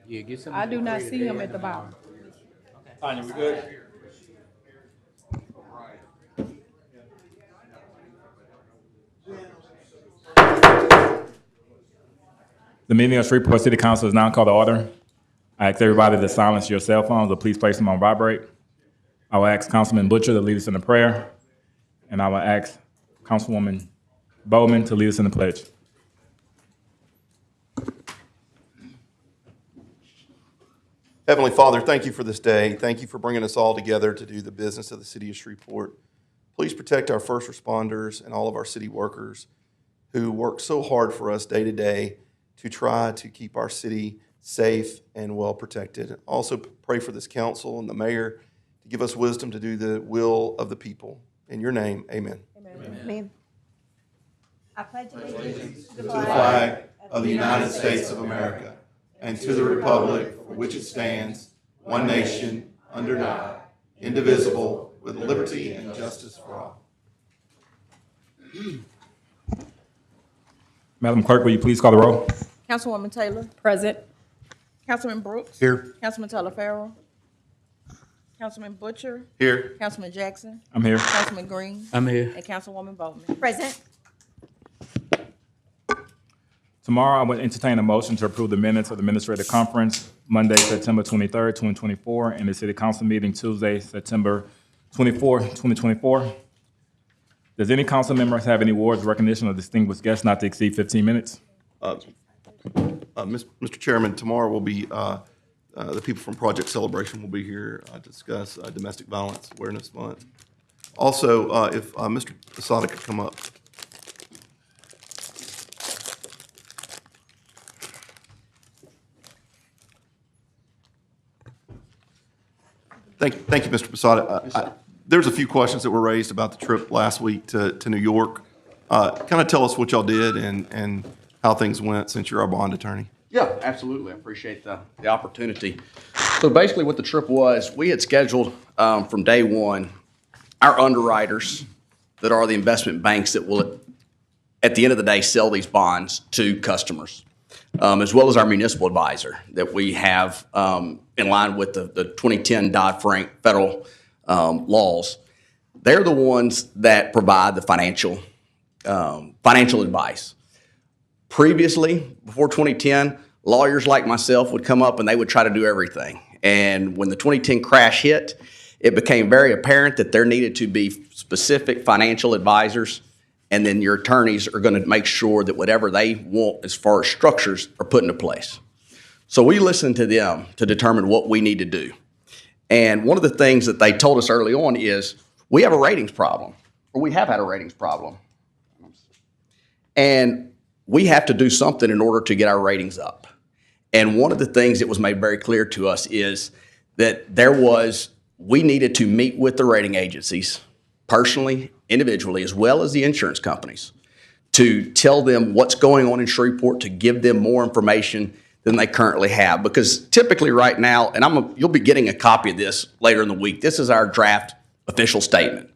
Yeah, get some. I do not see him at the bottom. Tanya, we good? The meeting of Shreveport City Council is now called to order. I ask everybody to silence your cell phones or please place them on vibrate. I will ask Councilman Butcher to lead us in the prayer, and I will ask Councilwoman Bowman to lead us in the pledge. Heavenly Father, thank you for this day. Thank you for bringing us all together to do the business of the city of Shreveport. Please protect our first responders and all of our city workers who work so hard for us day to day to try to keep our city safe and well protected. Also pray for this council and the mayor to give us wisdom to do the will of the people. In your name, amen. Amen. Amen. I pledge allegiance to the Flag of the United States of America and to the republic for which it stands, one nation, under God, indivisible, with liberty and justice for all. Madam Clerk, will you please call the roll? Councilwoman Taylor. Present. Councilman Brooks. Here. Councilman Taylor Farrell. Councilman Butcher. Here. Councilman Jackson. I'm here. Councilman Green. I'm here. And Councilwoman Bowman. Present. Tomorrow, I will entertain a motion to approve the minutes of the Administrative Conference, Monday, September 23rd, 2024, and the City Council meeting Tuesday, September 24th, 2024. Does any council members have any awards, recognition, or distinguished guests not to exceed 15 minutes? Mr. Chairman, tomorrow will be, the people from Project Celebration will be here to discuss Domestic Violence Awareness Month. Also, if Mr. Posada could come up. Thank you, Mr. Posada. There's a few questions that were raised about the trip last week to New York. Kind of tell us what y'all did and how things went since you're our bond attorney. Yeah, absolutely. I appreciate the opportunity. So basically what the trip was, we had scheduled from day one, our underwriters that are the investment banks that will, at the end of the day, sell these bonds to customers, as well as our municipal advisor that we have in line with the 2010 Dodd-Frank federal laws. They're the ones that provide the financial advice. Previously, before 2010, lawyers like myself would come up and they would try to do everything. And when the 2010 crash hit, it became very apparent that there needed to be specific financial advisors, and then your attorneys are going to make sure that whatever they want as far as structures are put into place. So we listened to them to determine what we need to do. And one of the things that they told us early on is we have a ratings problem, or we have had a ratings problem. And we have to do something in order to get our ratings up. And one of the things that was made very clear to us is that we needed to meet with the rating agencies personally, individually, as well as the insurance companies to tell them what's going on in Shreveport, to give them more information than they currently have. Because typically right now, and you'll be getting a copy of this later in the week, this is our draft official statement.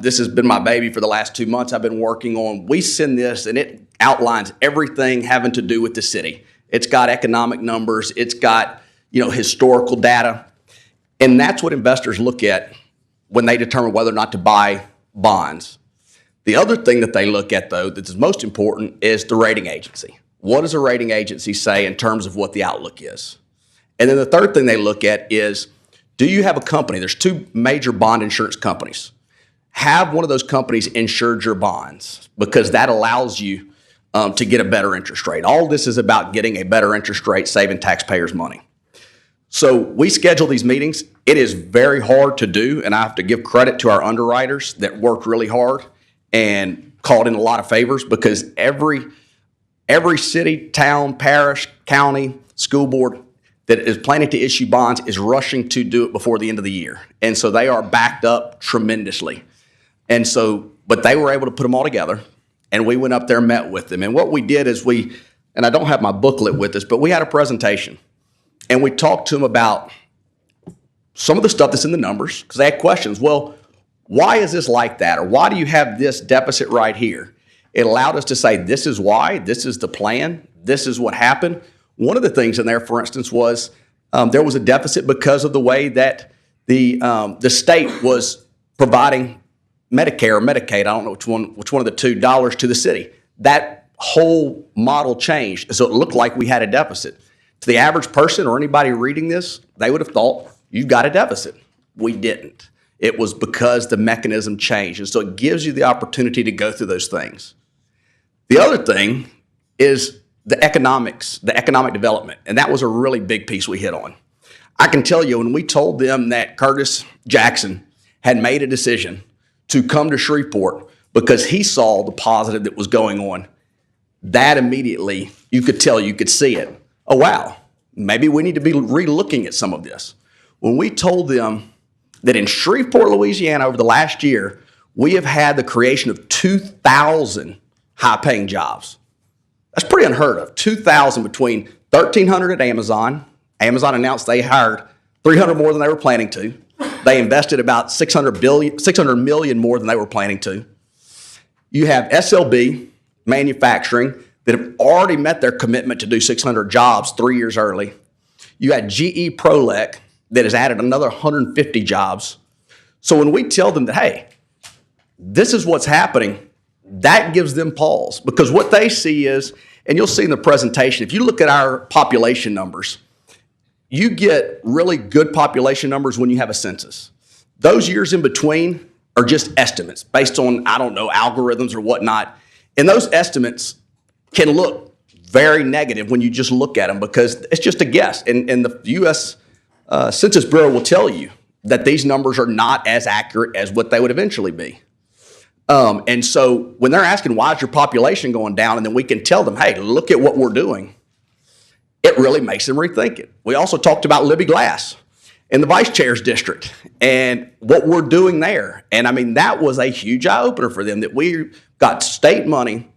This has been my baby for the last 2 months I've been working on. We send this and it outlines everything having to do with the city. It's got economic numbers. It's got, historical data. And that's what investors look at when they determine whether or not to buy bonds. The other thing that they look at, though, that is most important is the rating agency. What does a rating agency say in terms of what the outlook is? And then the third thing they look at is, do you have a company? There's two major bond insurance companies. Have one of those companies insured your bonds, because that allows you to get a better interest rate. All this is about getting a better interest rate, saving taxpayers money. So we schedule these meetings. It is very hard to do, and I have to give credit to our underwriters that worked really hard and called in a lot of favors, because every city, town, parish, county, school board that is planning to issue bonds is rushing to do it before the end of the year. And so they are backed up tremendously. And so, but they were able to put them all together, and we went up there and met with them. And what we did is and I don't have my booklet with us, but we had a presentation. And we talked to them about some of the stuff that's in the numbers, because they had questions. Well, why is this like that? Or why do you have this deficit right here? It allowed us to say, this is why, this is the plan, this is what happened. One of the things in there, for instance, was there was a deficit because of the way that the state was providing Medicare or Medicaid, I don't know which one of the two, dollars to the city. That whole model changed, so it looked like we had a deficit. To the average person or anybody reading this, they would have thought, you've got a deficit. We didn't. It was because the mechanism changed, and so it gives you the opportunity to go through those things. The other thing is the economic development, and that was a really big piece we hit on. I can tell you, when we told them that Curtis Jackson had made a decision to come to Shreveport because he saw the positive that was going on, that immediately, you could tell, you could see it. Oh, wow, maybe we need to be re-looking at some of this. When we told them that in Shreveport, Louisiana, over the last year, we have had the creation of 2,000 high-paying jobs. That's pretty unheard of. 2,000 between 1,300 at Amazon. Amazon announced they hired 300 more than they were planning to. They invested about 600 million more than they were planning to. You have SLB Manufacturing that have already met their commitment to do 600 jobs 3 years early. You had GE Prolec that has added another 150 jobs. So when we tell them that, hey, this is what's happening, that gives them pause, because what they see is, and you'll see in the presentation, if you look at our population numbers, you get really good population numbers when you have a census. Those years in between are just estimates based on, I don't know, algorithms or whatnot. And those estimates can look very negative when you just look at them because it's just a guess. And the U.S. Census Bureau will tell you that these numbers are not as accurate as what they would eventually be. And so when they're asking, why is your population going down? And then we can tell them, hey, look at what we're doing. It really makes them rethink it. We also talked about Libby Glass in the vice chair's district and what we're doing there. And I mean, that was a huge eye opener for them, that we got state money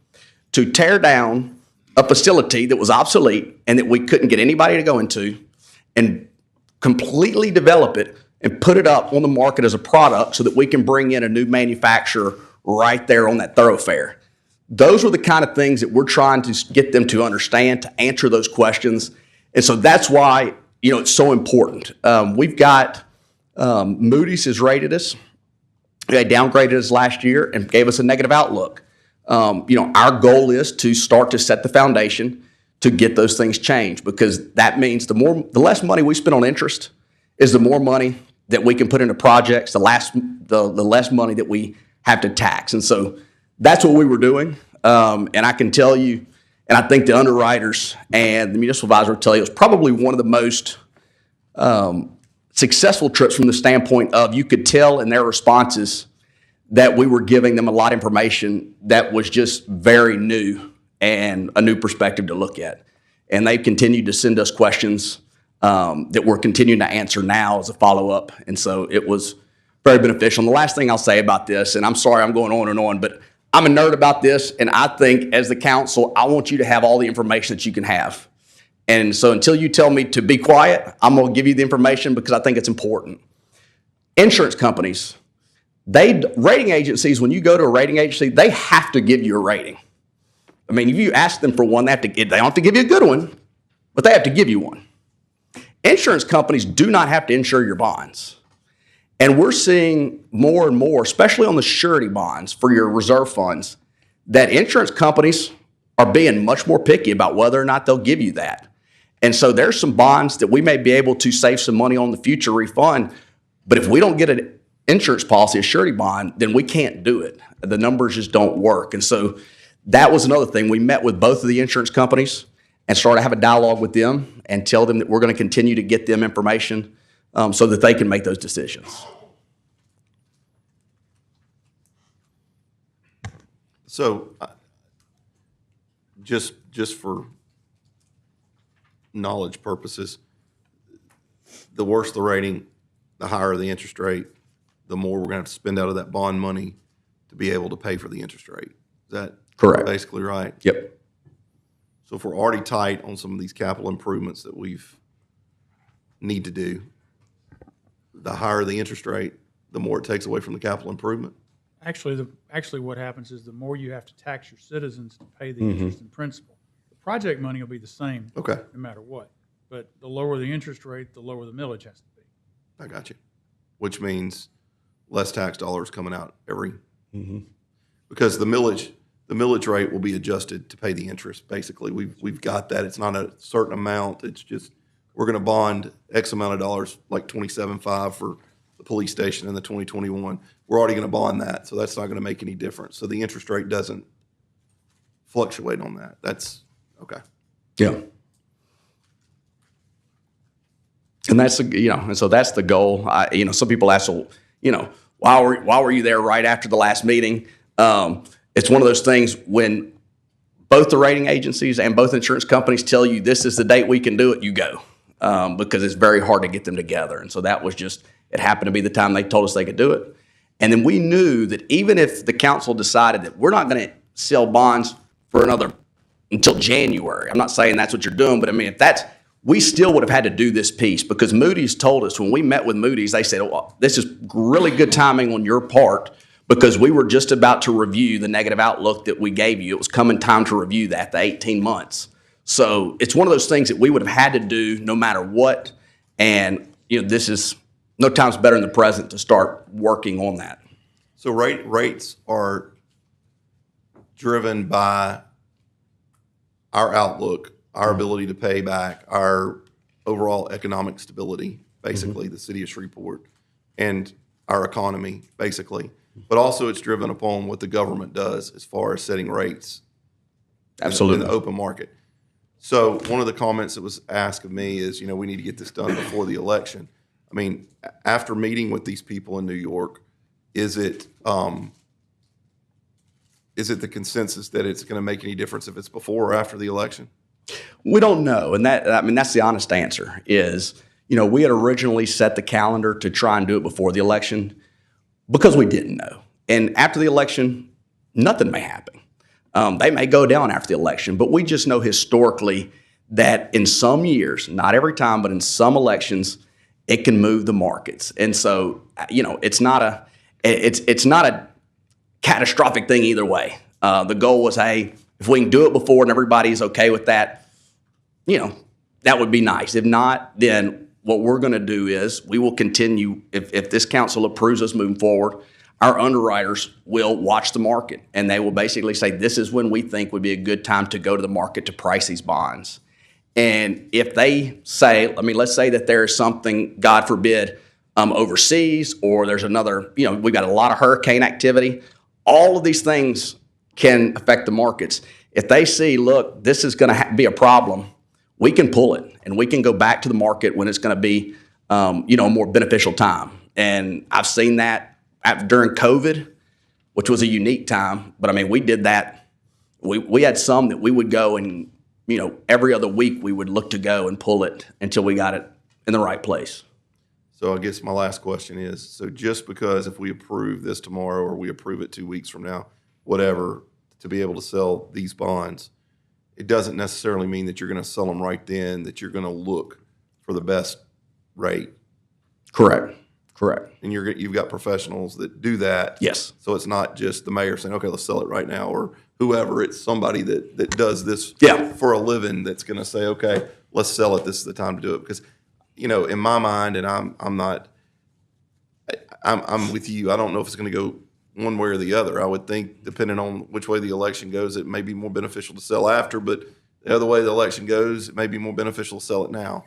to tear down a facility that was obsolete and that we couldn't get anybody to go into and completely develop it and put it up on the market as a product so that we can bring in a new manufacturer right there on that thoroughfare. Those are the kind of things that we're trying to get them to understand, to answer those questions. And so that's why, it's so important. We've got Moody's has rated us. They downgraded us last year and gave us a negative outlook. Our goal is to start to set the foundation to get those things changed, because that means the less money we spend on interest is the more money that we can put into projects, the less money that we have to tax. And so that's what we were doing. And I can tell you, and I think the underwriters and the municipal advisor will tell you, it was probably one of the most successful trips from the standpoint of, you could tell in their responses that we were giving them a lot of information that was just very new and a new perspective to look at. And they continued to send us questions that we're continuing to answer now as a follow-up. And so it was very beneficial. And the last thing I'll say about this, and I'm sorry I'm going on and on, but I'm a nerd about this, and I think as the council, I want you to have all the information that you can have. And so until you tell me to be quiet, I'm going to give you the information because I think it's important. Insurance companies, rating agencies, when you go to a rating agency, they have to give you a rating. I mean, if you ask them for one, they don't have to give you a good one, but they have to give you one. Insurance companies do not have to insure your bonds. And we're seeing more and more, especially on the surety bonds for your reserve funds, that insurance companies are being much more picky about whether or not they'll give you that. And so there's some bonds that we may be able to save some money on the future refund, but if we don't get an insurance policy, a surety bond, then we can't do it. The numbers just don't work. And so that was another thing. We met with both of the insurance companies and started to have a dialogue with them and tell them that we're going to continue to get them information so that they can make those decisions. So, just for knowledge purposes, the worse the rating, the higher the interest rate, the more we're going to have to spend out of that bond money to be able to pay for the interest rate. Is that correct? Basically right? Yep. So if we're already tight on some of these capital improvements that need to do, the higher the interest rate, the more it takes away from the capital improvement? Actually, what happens is the more you have to tax your citizens to pay the interest and principal. project money will be the same. Okay. No matter what. But the lower the interest rate, the lower the millage has to be. I got you. Which means less tax dollars coming out every, because the millage rate will be adjusted to pay the interest. Basically, we've got that. It's not a certain amount. It's just, we're going to bond X amount of dollars, like 27.5 for the police station in the 2021. We're already going to bond that. So that's not going to make any difference. So the interest rate doesn't fluctuate on that. That's okay. Yeah. And that's, and so that's the goal. Some people ask, well, why were you there right after the last meeting? It's one of those things when both the rating agencies and both insurance companies tell you this is the date we can do it, you go, because it's very hard to get them together. And so that was just, it happened to be the time they told us they could do it. And then we knew that even if the council decided that we're not going to sell bonds for until January, I'm not saying that's what you're doing, but I mean, we still would have had to do this piece, because Moody's told us, when we met with Moody's, they said, well, this is really good timing on your part, because we were just about to review the negative outlook that we gave you. It was coming time to review that, the 18 months. So it's one of those things that we would have had to do no matter what. And, this is no time's better in the present to start working on that. So rates are driven by our outlook, our ability to pay back, our overall economic stability, basically, the city of Shreveport, and our economy, basically. But also it's driven upon what the government does as far as setting rates Absolutely. in the open market. So one of the comments that was asked of me is, we need to get this done before the election. I mean, after meeting with these people in New York, is it the consensus that it's going to make any difference if it's before or after the election? We don't know. And that's the honest answer is, we had originally set the calendar to try and do it before the election because we didn't know. And after the election, nothing may happen. They may go down after the election, but we just know historically that in some years, not every time, but in some elections, it can move the markets. And so, it's not a catastrophic thing either way. The goal was, hey, if we can do it before and everybody's okay with that, that would be nice. If not, then what we're going to do is we will continue, if this council approves us moving forward, our underwriters will watch the market, and they will basically say, this is when we think would be a good time to go to the market to price these bonds. And if they say, let's say that there's something, God forbid, overseas, or there's another, we've got a lot of hurricane activity, all of these things can affect the markets. If they see, look, this is going to be a problem, we can pull it and we can go back to the market when it's going to be, a more beneficial time. And I've seen that during COVID, which was a unique time. But we did that. We had some that we would go and, every other week we would look to go and pull it until we got it in the right place. So I guess my last question is, so just because if we approve this tomorrow or we approve it 2 weeks from now, whatever, to be able to sell these bonds, it doesn't necessarily mean that you're going to sell them right then, that you're going to look for the best rate. Correct. And you've got professionals that do that. Yes. So it's not just the mayor saying, okay, let's sell it right now, or whoever. It's somebody that does this for a living that's going to say, okay, let's sell it. This is the time to do it. Because, in my mind, and I'm with you. I don't know if it's going to go one way or the other. I would think, depending on which way the election goes, it may be more beneficial to sell after, but the other way the election goes, it may be more beneficial to sell it now.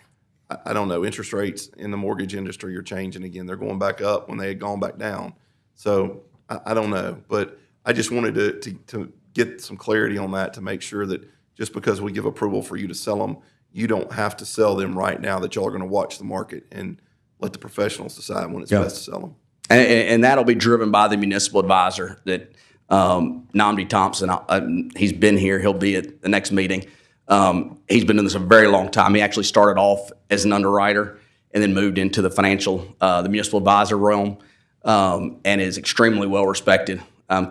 I don't know. Interest rates in the mortgage industry are changing again. They're going back up when they had gone back down. So I don't know. But I just wanted to get some clarity on that, to make sure that just because we give approval for you to sell them, you don't have to sell them right now, that y'all are going to watch the market and let the professionals decide when it's best to sell them. And that'll be driven by the municipal advisor that Namdi Thompson, he's been here. He'll be at the next meeting. He's been doing this a very long time. He actually started off as an underwriter and then moved into the municipal advisor realm, and is extremely well respected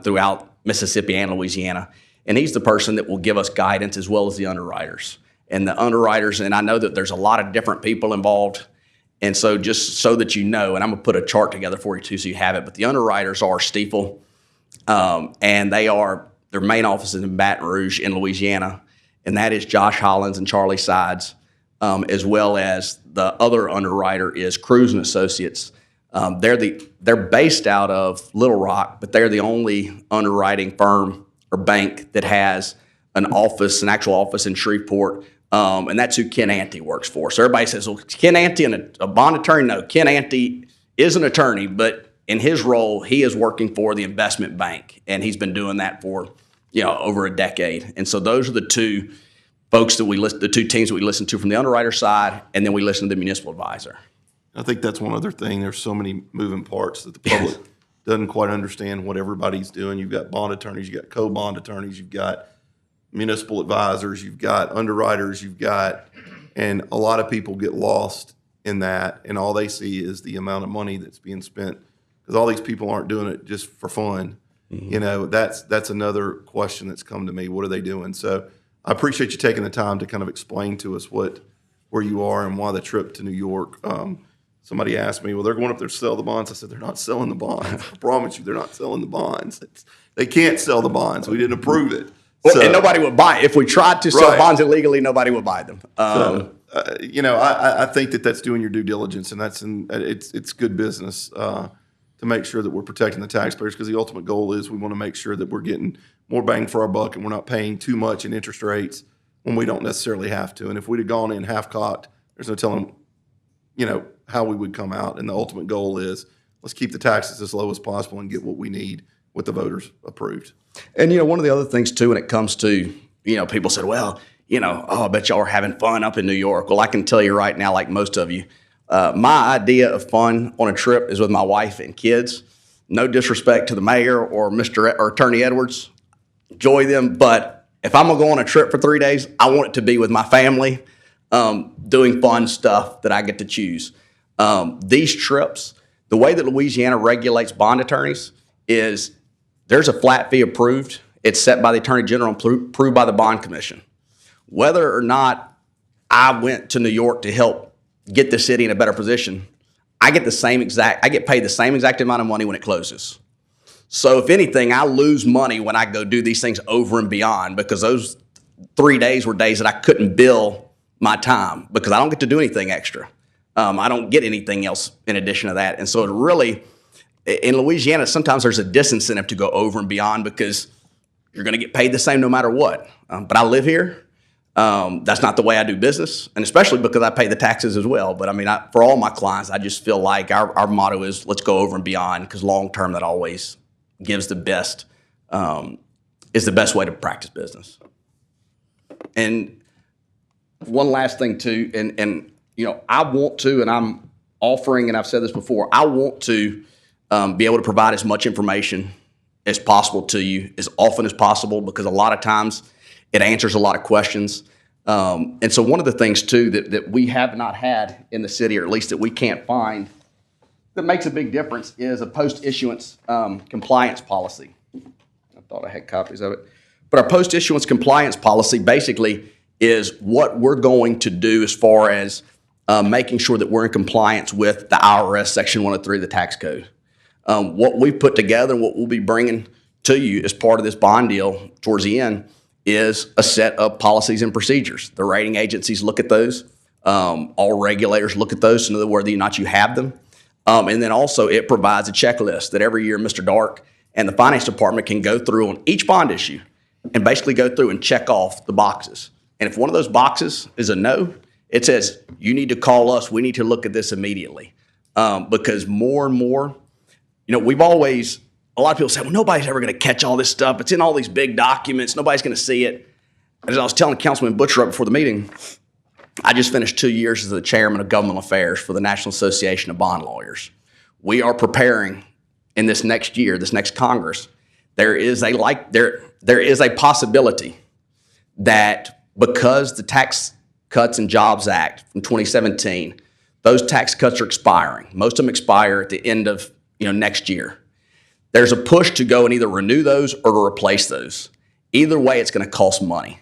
throughout Mississippi and Louisiana. And he's the person that will give us guidance as well as the underwriters. And the underwriters, and I know that there's a lot of different people involved. And so just so that you know, and I'm going to put a chart together for you too so you have it, but the underwriters are Stiefel, and their main office is in Baton Rouge in Louisiana. and that is Josh Hollins and Charlie Sides, as well as the other underwriter is Cruz and Associates. They're based out of Little Rock, but they're the only underwriting firm or bank that has an actual office in Shreveport, and that's who Ken Ante works for. So everybody says, well, Ken Ante and a bond attorney? No, Ken Ante is an attorney, but in his role, he is working for the investment bank, and he's been doing that for over a decade. And so those are the two folks the two teams that we listen to from the underwriter side, and then we listen to the municipal advisor. I think that's one other thing. There's so many moving parts that the public doesn't quite understand what everybody's doing. You've got bond attorneys, you've got co-bond attorneys, you've got municipal advisors, you've got underwriters, and a lot of people get lost in that, and all they see is the amount of money that's being spent, because all these people aren't doing it just for fun. Mm-hmm. That's another question that's come to me. What are they doing? So I appreciate you taking the time to kind of explain to us where you are and why the trip to New York. Somebody asked me, well, they're going up there to sell the bonds. I said, they're not selling the bonds. I promise you, they're not selling the bonds. They can't sell the bonds. We didn't approve it. Well, and nobody would buy it. If we tried to sell bonds illegally, nobody would buy them. I think that's doing your due diligence, and it's good business to make sure that we're protecting the taxpayers, because the ultimate goal is we want to make sure that we're getting more bang for our buck and we're not paying too much in interest rates when we don't necessarily have to. And if we'd have gone in half-cocked, there's no telling, how we would come out. And the ultimate goal is let's keep the taxes as low as possible and get what we need with the voters approved. And, one of the other things, too, when it comes to, people said, well, I bet y'all are having fun up in New York. Well, I can tell you right now, like most of you, my idea of fun on a trip is with my wife and kids. No disrespect to the mayor or Attorney Edwards. Enjoy them. But if I'm going to go on a trip for 3 days, I want it to be with my family, doing fun stuff that I get to choose. These trips, the way that Louisiana regulates bond attorneys is there's a flat fee approved. It's set by the Attorney General and approved by the Bond Commission. Whether or not I went to New York to help get the city in a better position, I get paid the same exact amount of money when it closes. So if anything, I lose money when I go do these things over and beyond, because those 3 days were days that I couldn't bill my time because I don't get to do anything extra. I don't get anything else in addition to that. And so it really, in Louisiana, sometimes there's a disincentive to go over and beyond because you're going to get paid the same no matter what. But I live here. That's not the way I do business, and especially because I pay the taxes as well. But for all my clients, I just feel like our motto is let's go over and beyond, because long term that always gives the best, is the best way to practice business. And one last thing too, and I want to, and I'm offering, and I've said this before, I want to be able to provide as much information as possible to you as often as possible, because a lot of times it answers a lot of questions. And so one of the things too that we have not had in the city, or at least that we can't find, that makes a big difference is a post-issuance compliance policy. I thought I had copies of it. But our post-issuance compliance policy basically is what we're going to do as far as making sure that we're in compliance with the IRS Section 103 of the tax code. What we've put together and what we'll be bringing to you as part of this bond deal towards the end is a set of policies and procedures. The rating agencies look at those. All regulators look at those to know whether or not you have them. And then also it provides a checklist that every year Mr. Dark and the finance department can go through on each bond issue and basically go through and check off the boxes. And if one of those boxes is a no, it says, you need to call us. We need to look at this immediately. Because more and more, we've always, a lot of people say, well, nobody's ever going to catch all this stuff. It's in all these big documents. Nobody's going to see it. As I was telling Councilman Butcher right before the meeting, I just finished 2 years as the chairman of governmental affairs for the National Association of Bond Lawyers. We are preparing in this next year, this next Congress, there is a possibility that because the Tax Cuts and Jobs Act from 2017, those tax cuts are expiring. Most of them expire at the end of next year. There's a push to go and either renew those or to replace those. Either way, it's going to cost money.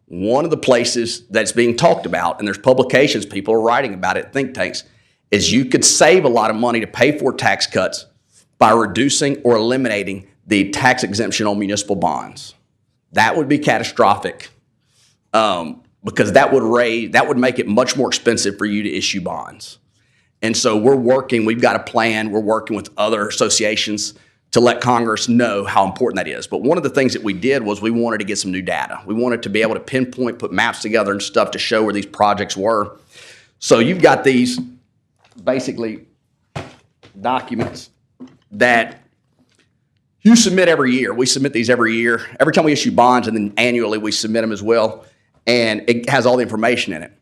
One of the places that's being talked about, and there's publications, people are writing about it, think tanks, is you could save a lot of money to pay for tax cuts by reducing or eliminating the tax exemption on municipal bonds. That would be catastrophic because that would make it much more expensive for you to issue bonds. And so we've got a plan, we're working with other associations to let Congress know how important that is. But one of the things that we did was we wanted to get some new data. We wanted to be able to pinpoint, put maps together and stuff to show where these projects were. So you've got these basically documents that you submit every year. We submit these every year. Every time we issue bonds, and then annually we submit them as well. And it has all the information in it.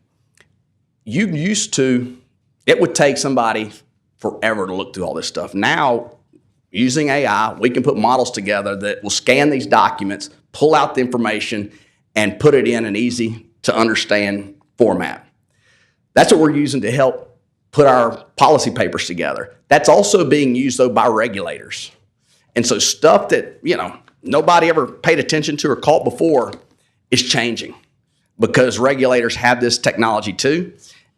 It would take somebody forever to look through all this stuff. Now, using AI, we can put models together that will scan these documents, pull out the information, and put it in an easy to understand format. That's what we're using to help put our policy papers together. That's also being used, though, by regulators. And so stuff that, nobody ever paid attention to or caught before is changing because regulators have this technology too.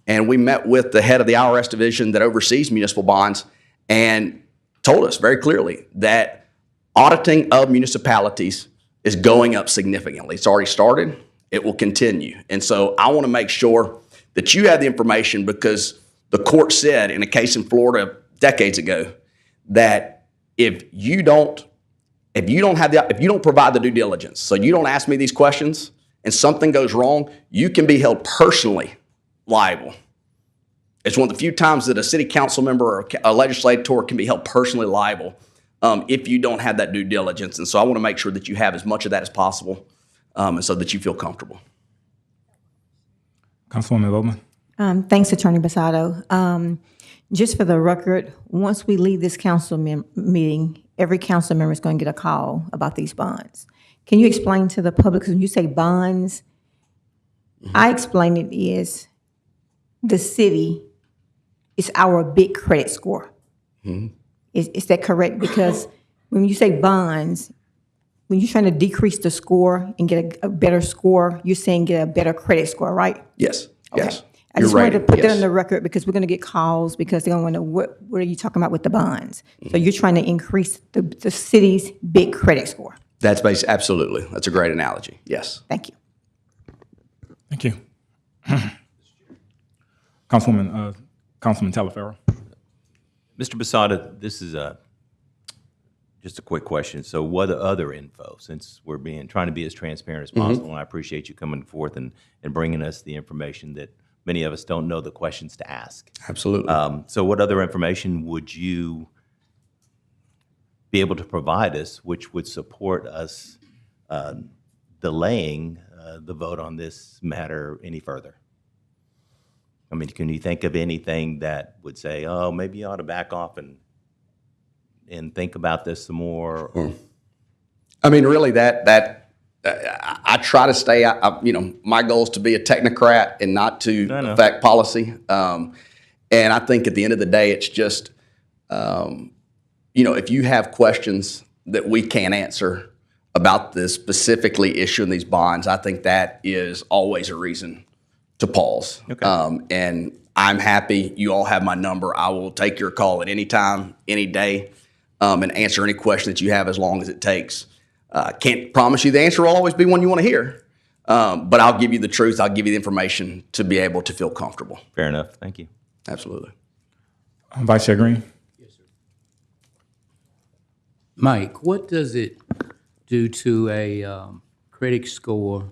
And we met with the head of the IRS division that oversees municipal bonds and told us very clearly that auditing of municipalities is going up significantly. It's already started. It will continue. And so I want to make sure that you have the information because the court said in a case in Florida decades ago that if you don't provide the due diligence, so you don't ask me these questions and something goes wrong, you can be held personally liable. It's one of the few times that a city council member or a legislator can be held personally liable if you don't have that due diligence. And so I want to make sure that you have as much of that as possible and so that you feel comfortable. Councilwoman Bowman. Thanks, Attorney Basato. Just for the record, once we leave this council meeting, every council member is going to get a call about these bonds. Can you explain to the public, because when you say bonds, I explain it is the city is our big credit score. Is that correct? Because when you say bonds, when you're trying to decrease the score and get a better score, you're saying get a better credit score, right? Yes. Okay. Yes. I just wanted to put that Yes. on the record because we're going to get calls because they're going to wonder what are you talking about with the bonds? So you're trying to increase the city's big credit score. That's absolutely. That's a great analogy. Yes. Thank you. Thank you. Councilman Talaferro. Mr. Basada, this is just a quick question. So what other info, since we're trying to be as transparent as possible, and I appreciate you coming forth and bringing us the information that many of us don't know the questions to ask. Absolutely. So what other information would you be able to provide us which would support us delaying the vote on this matter any further? I mean, can you think of anything that would say, oh, maybe you ought to back off and think about this some more? I mean, really, I try to stay. My goal is to be a technocrat and not to affect policy. And I think at the end of the day, it's just, if you have questions that we can't answer about this specifically issuing these bonds, I think that is always a reason to pause. Okay. And I'm happy. You all have my number. I will take your call at any time, any day, and answer any question that you have as long as it takes. Can't promise you the answer will always be one you want to hear, but I'll give you the truth. I'll give you the information to be able to feel comfortable. Fair enough. Thank you. Absolutely. Vice Chair Green. Mike, what does it do to a credit score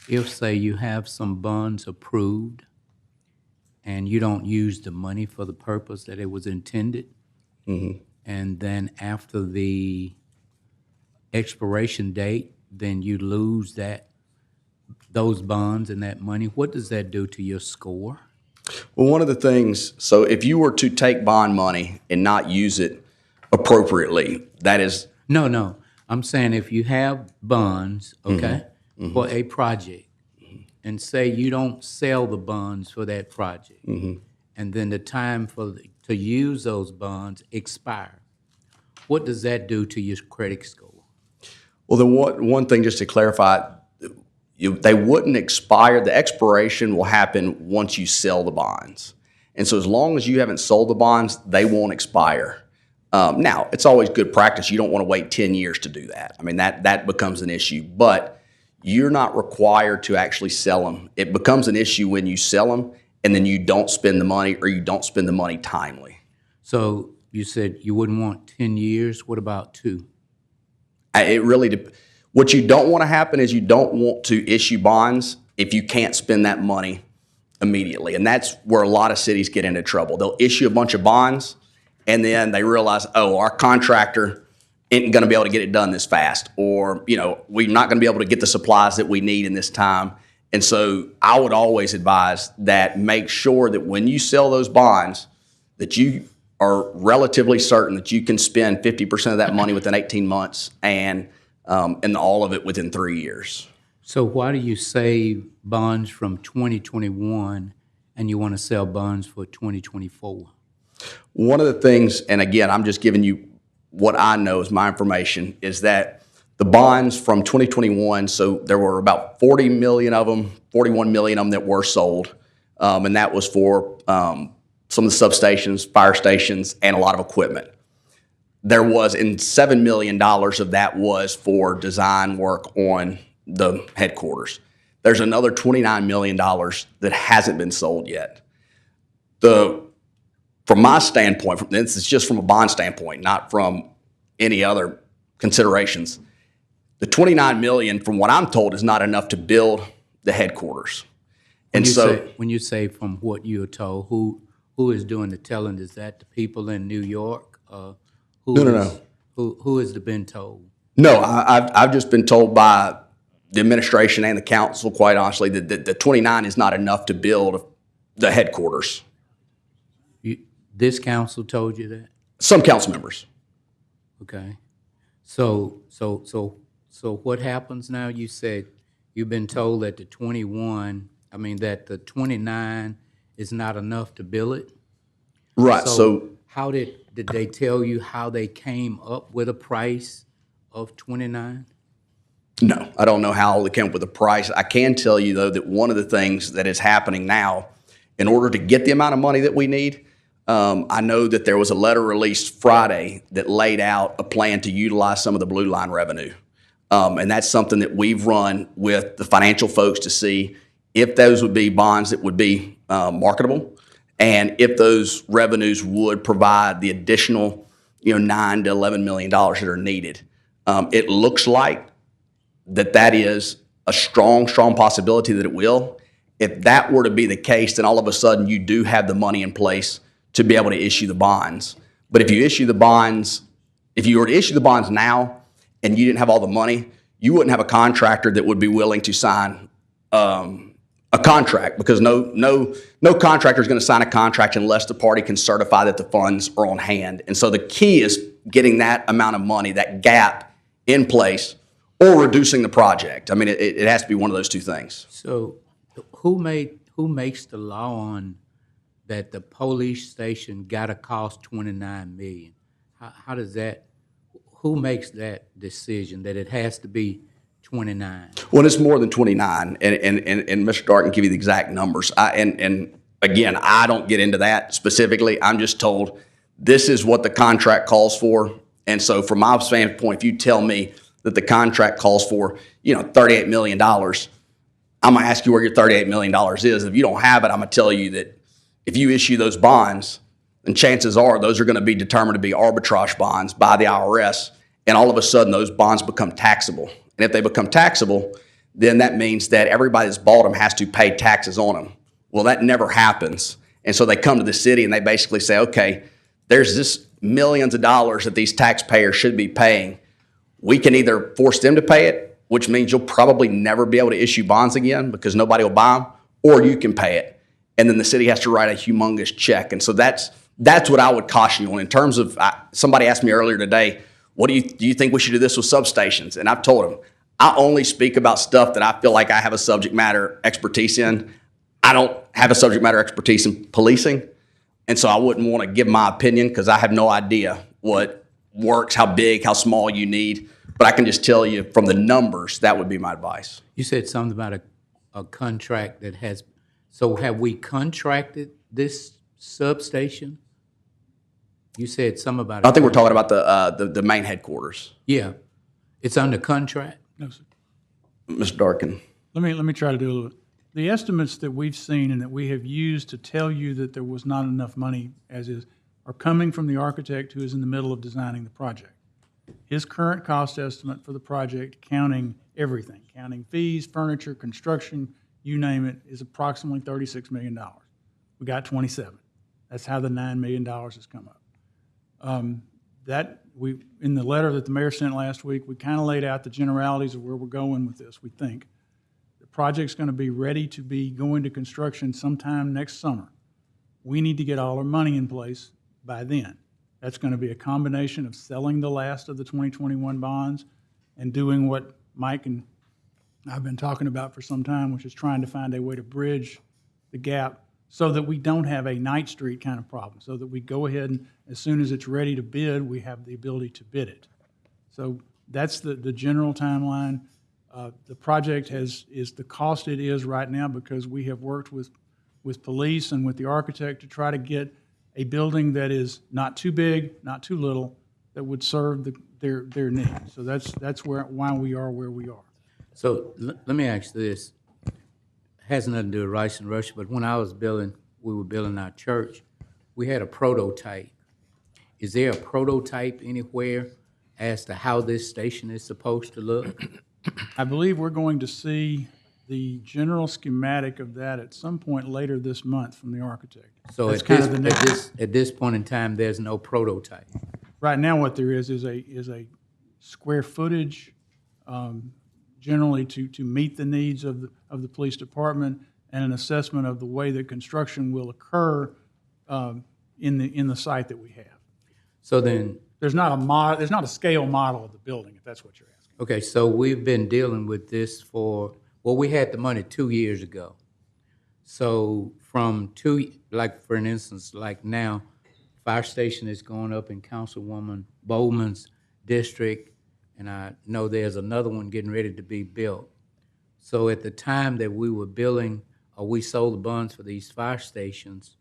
if, say, you have some bonds approved and you don't use the money for the purpose that it was intended, and then after the expiration date, then you lose those bonds and that money? What does that do to your score? Well, one of the things, so if you were to take bond money and not use it appropriately, that is... No. I'm saying if you have bonds, okay, for a project, and say you don't sell the bonds for that project, and then the time to use those bonds expire, what does that do to your credit score? Well, then one thing just to clarify, they wouldn't expire. The expiration will happen once you sell the bonds. And so as long as you haven't sold the bonds, they won't expire. Now, it's always good practice. You don't want to wait 10 years to do that. I mean, that becomes an issue. But you're not required to actually sell them. It becomes an issue when you sell them and then you don't spend the money or you don't spend the money timely. So you said you wouldn't want 10 years. What about 2? It really, what you don't want to happen is you don't want to issue bonds if you can't spend that money immediately. And that's where a lot of cities get into trouble. They'll issue a bunch of bonds and then they realize, oh, our contractor isn't going to be able to get it done this fast, or, we're not going to be able to get the supplies that we need in this time. And so I would always advise that make sure that when you sell those bonds, that you are relatively certain that you can spend 50% of that money within 18 months and all of it within 3 years. So why do you save bonds from 2021 and you want to sell bonds for 2024? One of the things, and again, I'm just giving you what I know is my information, is that the bonds from 2021, so there were about 40 million of them, 41 million of them that were sold, and that was for some of the substations, fire stations, and a lot of equipment. There was, and $7 million of that was for design work on the headquarters. There's another $29 million that hasn't been sold yet. From my standpoint, this is just from a bond standpoint, not from any other considerations. The $29 million, from what I'm told, is not enough to build the headquarters. And When you say from what you're told, who is doing the telling? Is that the people in New York? No. Who has been told? No, I've just been told by the administration and the council, quite honestly, that the 29 is not enough to build the headquarters. This council told you that? Some council members. Okay. So what happens now? You said you've been told that the 29 is not enough to build it? Right. So how did they tell you how they came up with a price of 29? no, I don't know how they came up with a price. I can tell you, though, that one of the things that is happening now, in order to get the amount of money that we need, I know that there was a letter released Friday that laid out a plan to utilize some of the Blue Line revenue. And that's something that we've run with the financial folks to see if those would be bonds that would be marketable, and if those revenues would provide the additional, $9 to $11 million that are needed. It looks like that is a strong possibility that it will. If that were to be the case, then all of a sudden you do have the money in place to be able to issue the bonds. But if you were to issue the bonds now and you didn't have all the money, you wouldn't have a contractor that would be willing to sign a contract, because no contractor is going to sign a contract unless the party can certify that the funds are on hand. And so the key is getting that amount of money, that gap, in place, or reducing the project. I mean, it has to be one of those two things. So who makes the law on that the police station got to cost $29 million? How does that, who makes that decision that it has to be 29? Well, it's more than 29, and Mr. Dart can give you the exact numbers. And again, I don't get into that specifically. I'm just told this is what the contract calls for. And so from my standpoint, if you tell me that the contract calls for, $38 million, I'm going to ask you where your $38 million is. If you don't have it, I'm going to tell you that if you issue those bonds, then chances are those are going to be determined to be arbitrage bonds by the IRS, and all of a sudden those bonds become taxable. And if they become taxable, then that means that everybody that's bought them has to pay taxes on them. Well, that never happens. And so they come to the city and they basically say, okay, there's this millions of dollars that these taxpayers should be paying. We can either force them to pay it, which means you'll probably never be able to issue bonds again because nobody will buy them, or you can pay it. And then the city has to write a humongous check. And so that's what I would caution you on. In terms of, somebody asked me earlier today, do you think we should do this with substations? And I've told them, I only speak about stuff that I feel like I have a subject matter expertise in. I don't have a subject matter expertise in policing. And so I wouldn't want to give my opinion because I have no idea what works, how big, how small you need. But I can just tell you from the numbers, that would be my advice. You said something about a contract that has, so have we contracted this substation? You said something about I think we're talking about the main headquarters. Yeah. It's under contract? No, sir. Mr. Darkin. Let me try to do a little. The estimates that we've seen and that we have used to tell you that there was not enough money as is are coming from the architect who is in the middle of designing the project. His current cost estimate for the project, counting everything, counting fees, furniture, construction, you name it, is approximately $36 million. We got 27. That's how the $9 million has come up. In the letter that the mayor sent last week, we kind of laid out the generalities of where we're going with this, we think. The project's going to be ready to be going to construction sometime next summer. We need to get all our money in place by then. That's going to be a combination of selling the last of the 2021 bonds and doing what Mike and I've been talking about for some time, which is trying to find a way to bridge the gap so that we don't have a Night Street kind of problem, so that we go ahead and as soon as it's ready to bid, we have the ability to bid it. So that's the general timeline. The project is the cost it is right now because we have worked with police and with the architect to try to get a building that is not too big, not too little, that would serve their needs. So that's why we are where we are. So let me ask this. Has nothing to do with Rice and Russia, but when I was we were building our church, we had a prototype. Is there a prototype anywhere as to how this station is supposed to look? I believe we're going to see the general schematic of that at some point later this month from the architect. So That's kind of the next. at this point in time, there's no prototype. Right now, what there is a square footage, generally to meet the needs of the police department, and an assessment of the way that construction will occur in the site that we have. So then, There's not a scale model of the building, if that's what you're asking. okay, so we've been dealing with this we had the money 2 years ago. So from for an instance, like now, fire station is going up in Councilwoman Bowman's district, and I know there's another one getting ready to be built. So at the time that we were building, or we sold the bonds for these fire stations,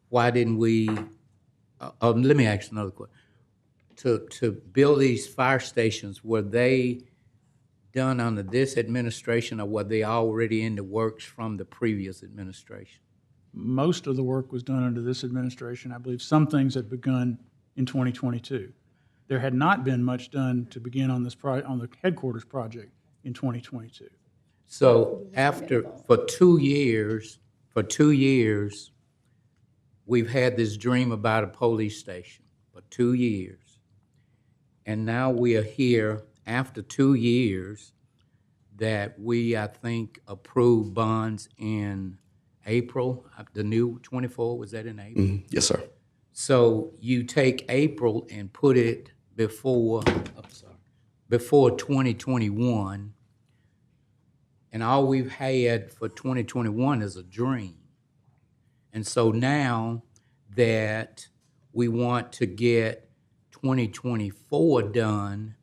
why didn't we, let me ask another question. To build these fire stations, were they done under this administration, or were they already in the works from the previous administration? Most of the work was done under this administration. I believe some things had begun in 2022. There had not been much done to begin on the headquarters project in 2022. So for 2 years, we've had this dream about a police station for 2 years. And now we are here after 2 years that we, I think, approved bonds in April, the new 24, was that in April? Yes, sir. So you take April and put it before 2021, and all we've had for 2021 is a dream. And so now that we want to get 2024 done,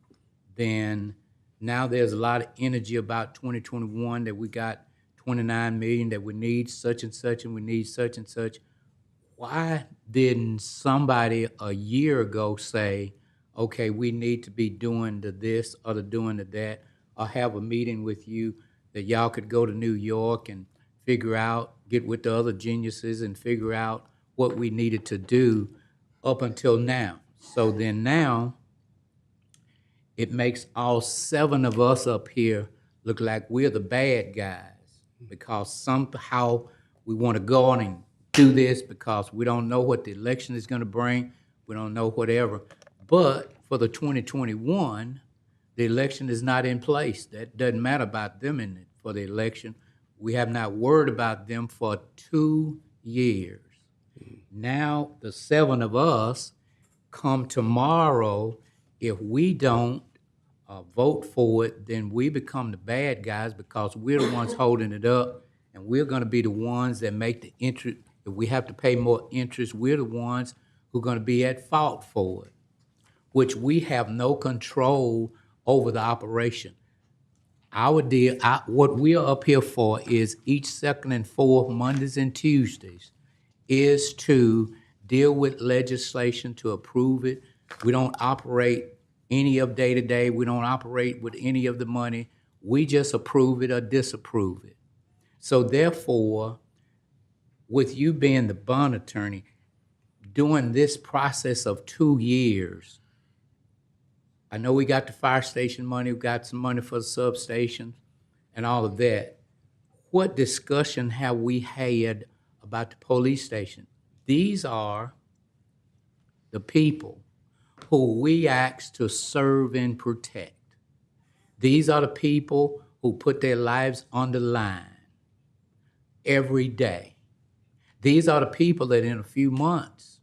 then now there's a lot of energy about 2021 that we got 29 million that we need such and such and we need such and such. Why didn't somebody a year ago say, okay, we need to be doing the this or the doing the that, or have a meeting with you that y'all could go to New York and figure out, get with the other geniuses and figure out what we needed to do up until now. So then now, it makes all 7 of us up here look like we're the bad guys because somehow we want to go on and do this because we don't know what the election is going to bring. We don't know whatever. But for the 2021, the election is not in place. That doesn't matter about them for the election. We have not worried about them for 2 years. Now the 7 of us come tomorrow. If we don't vote for it, then we become the bad guys because we're the ones holding it up, and we're going to be the ones that make the interest. If we have to pay more interest, we're the ones who are going to be at fault for it, which we have no control over the operation. Our deal, what we are up here for is each second and fourth Mondays and Tuesdays is to deal with legislation to approve it. We don't operate any of day-to-day. We don't operate with any of the money. We just approve it or disapprove it. So therefore, with you being the bond attorney, during this process of 2 years, I know we got the fire station money, we got some money for the substation and all of that. What discussion have we had about the police station? These are the people who we ask to serve and protect. These are the people who put their lives on the line every day. These are the people that in a few months,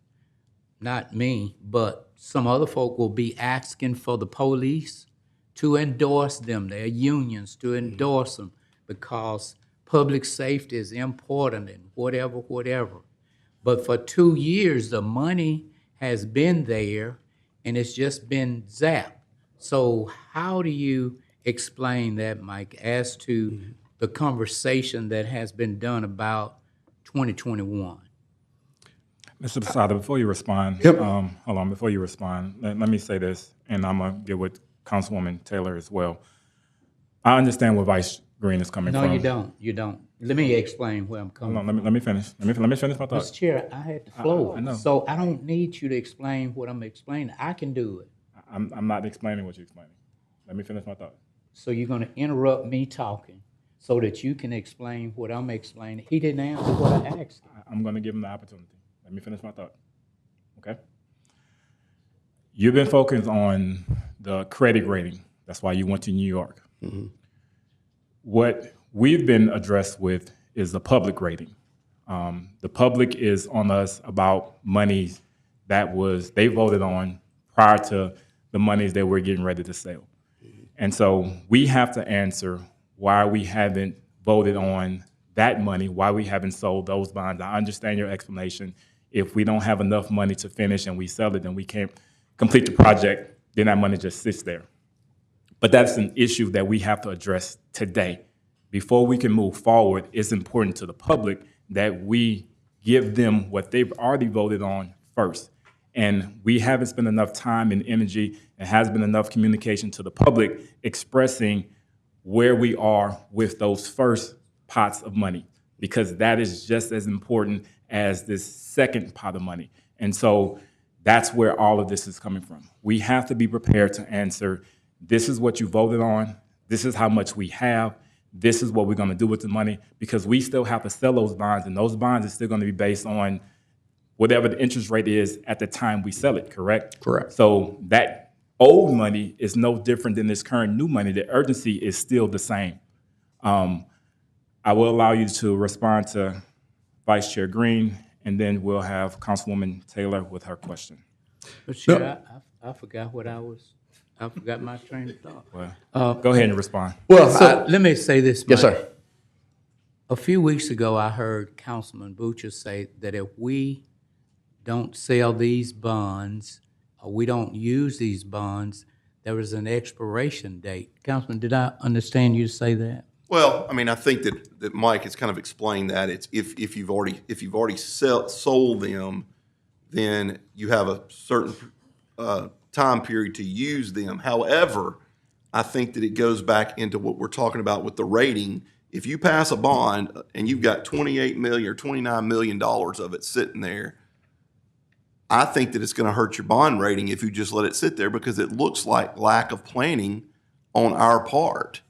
not me, but some other folk will be asking for the police to endorse them, their unions to endorse them, because public safety is important and whatever. But for 2 years, the money has been there and it's just been zapped. So how do you explain that, Mike, as to the conversation that has been done about 2021? Mr. Posada, before you respond, hold on, before you respond, let me say this, and I'm going to get with Councilwoman Taylor as well. I understand where Vice Green is coming No, from. you don't. Let me explain where I'm coming Hold from. on, let me finish. Let me finish my thought. Mr. Chair, I had the floor. I know. So I don't need you to explain what I'm explaining. I can do it. I'm not explaining what you're explaining. Let me finish my thought. So you're going to interrupt me talking so that you can explain what I'm explaining. He didn't answer what I asked him. I'm going to give him the opportunity. Let me finish my thought. Okay? You've been focused on the credit rating. That's why you went to New York. What we've been addressed with is the public rating. The public is on us about monies that they voted on prior to the monies that we're getting ready to sell. And so we have to answer why we haven't voted on that money, why we haven't sold those bonds. I understand your explanation. If we don't have enough money to finish and we sell it, then we can't complete the project, then that money just sits there. But that's an issue that we have to address today. Before we can move forward, it's important to the public that we give them what they've already voted on first. And we haven't spent enough time and energy, and has been enough communication to the public expressing where we are with those first pots of money, because that is just as important as this second pot of money. And so that's where all of this is coming from. We have to be prepared to answer, this is what you voted on, this is how much we have, this is what we're going to do with the money, because we still have to sell those bonds, and those bonds are still going to be based on whatever the interest rate is at the time we sell it, correct? Correct. So that old money is no different than this current new money. The urgency is still the same. I will allow you to respond to Vice Chair Green, and then we'll have Councilwoman Taylor with her question. Mr. Chair, I forgot I forgot my train of thought. Well, go ahead and respond. Well, So let me say this, yes, Mike. sir. A few weeks ago, I heard Councilman Butcher say that if we don't sell these bonds, or we don't use these bonds, there is an expiration date. Councilman, did I understand you to say that? Well, I mean, I think that Mike has kind of explained that. It's if you've already sold them, then you have a certain time period to use them. However, I think that it goes back into what we're talking about with the rating. If you pass a bond and you've got $28 million or $29 million of it sitting there, I think that it's going to hurt your bond rating if you just let it sit there, because it looks like lack of planning on our part.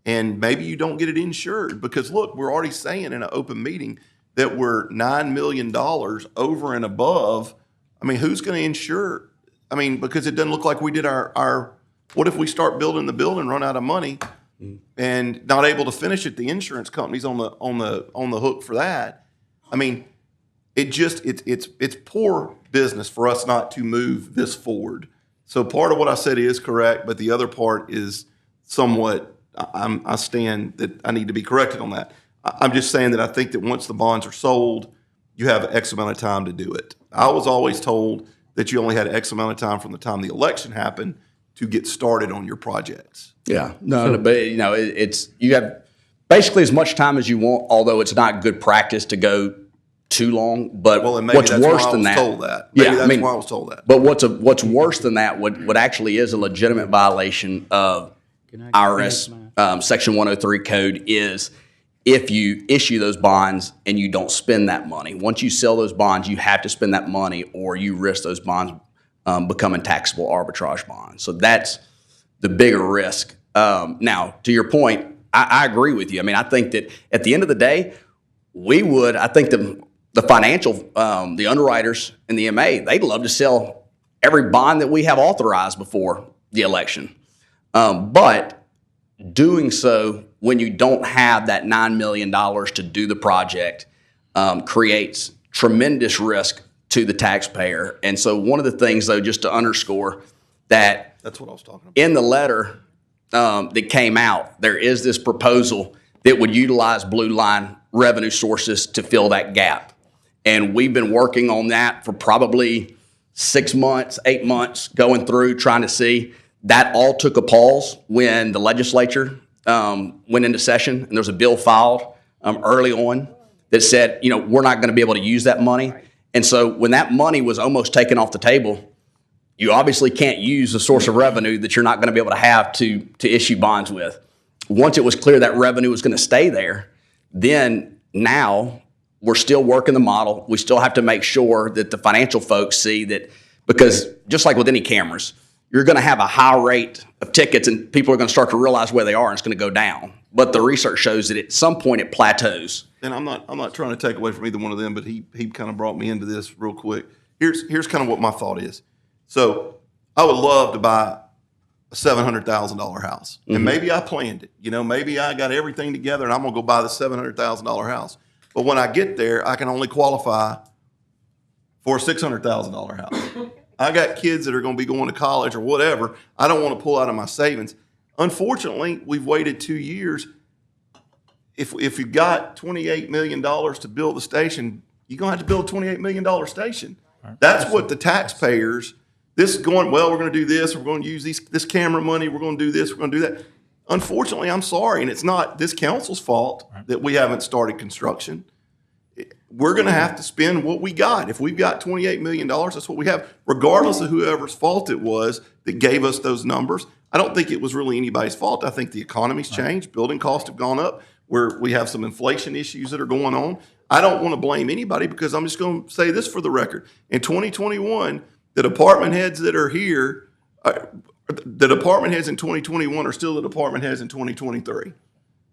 And maybe you don't get it insured, because look, we're already saying in an open meeting that we're $9 million over and above. I mean, who's going to insure? I mean, because it doesn't look like we did our what if we start building the building, run out of money, and not able to finish it? The insurance company's on the hook for that. I mean, it's poor business for us not to move this forward. So part of what I said is correct, but the other part is somewhat, I stand that I need to be corrected on that. I'm just saying that I think that once the bonds are sold, you have X amount of time to do it. I was always told that you only had X amount of time from the time the election happened to get started on your projects. Yeah, no, but you know, it's you have basically as much time as you want. Although it's not good practice to go too long, but Well, and maybe what's that's worse why I than was that? told that. Maybe Yeah, I that's mean, why I was told that. But what's worse than that, what actually is a legitimate violation of IRS Section 103 code is if you issue those bonds and you don't spend that money. Once you sell those bonds, you have to spend that money, or you risk those bonds becoming taxable arbitrage bonds. So that's the bigger risk. Now, to your point, I agree with you. I mean, I think that at the end of the day, I think the financial, the underwriters and the MA, they'd love to sell every bond that we have authorized before the election. But doing so when you don't have that $9 million to do the project creates tremendous risk to the taxpayer. And so one of the things, though, just to underscore that That's what I was talking about. in the letter that came out, there is this proposal that would utilize blue line revenue sources to fill that gap. And we've been working on that for probably 6 months, 8 months, going through, trying to see. That all took a pause when the legislature went into session, and there was a bill filed early on that said, we're not going to be able to use that money. And so when that money was almost taken off the table, you obviously can't use a source of revenue that you're not going to be able to have to issue bonds with. Once it was clear that revenue was going to stay there, then now we're still working the model. We still have to make sure that the financial folks see that, because just like with any cameras, you're going to have a high rate of tickets and people are going to start to realize where they are and it's going to go down. But the research shows that at some point it plateaus. And I'm not trying to take away from either one of them, but he kind of brought me into this real quick. Here's kind of what my thought is. So I would love to buy a $700,000 house, and maybe I planned it. Maybe I got everything together, and I'm gonna go buy the $700,000 house. But when I get there, I can only qualify for a $600,000 house. I got kids that are going to be going to college or whatever. I don't want to pull out of my savings. Unfortunately, we've waited 2 years. If you got $28 million to build the station, you're going to have to build a $28 million station. That's what the taxpayers. This is going, well, we're going to do this, we're going to use this camera money, we're going to do this, we're going to do that. Unfortunately, I'm sorry, and it's not this council's fault that we haven't started construction. We're going to have to spend what we got. If we've got $28 million, that's what we have, regardless of whoever's fault it was that gave us those numbers. I don't think it was really anybody's fault. I think the economy's changed. Building costs have gone up. We have some inflation issues that are going on. I don't want to blame anybody because I'm just going to say this for the record. In 2021, the department heads that are here, the department heads in 2021 are still the department heads in 2023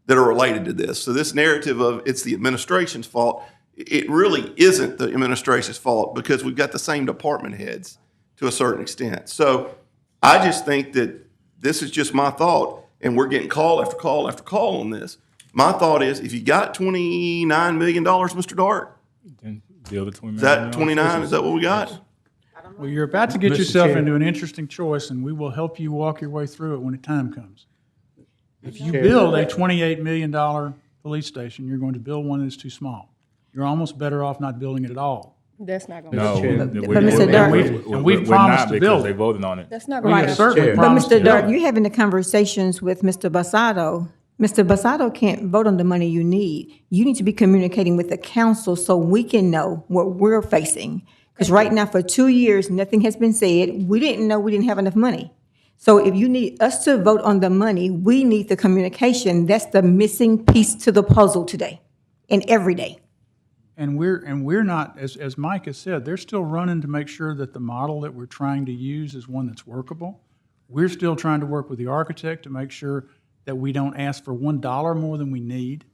that are related to this. So this narrative of it's the administration's fault, it really isn't the administration's fault because we've got the same department heads to a certain extent. So I just think that this is just my thought, and we're getting call after call after call on this. My thought is if you got $29 million, Mr. Dart, Then deal the 20 is that 29? Is that what we got? Well, you're about to get Mr. yourself Chair. into an interesting choice, and we will help you walk your way through it when the time comes. If you Chair. build a $28 million police station, you're going to build one that's too small. You're almost better off not building it at all. That's not going to No, Chair. But Mr. Dart- and we've promised to build They it. voted on it. That's not We going have to certainly Chair. But promised to Mr. build Dart, it. you're having the conversations with Mr. Basato. Mr. Basato can't vote on the money you need. You need to be communicating with the council so we can know what we're facing. Because right now, for 2 years, nothing has been said. We didn't know we didn't have enough money. So if you need us to vote on the money, we need the communication. That's the missing piece to the puzzle today and every day. And we're not, as Mike has said, they're still running to make sure that the model that we're trying to use is one that's workable. We're still trying to work with the architect to make sure that we don't ask for $1 more than we need.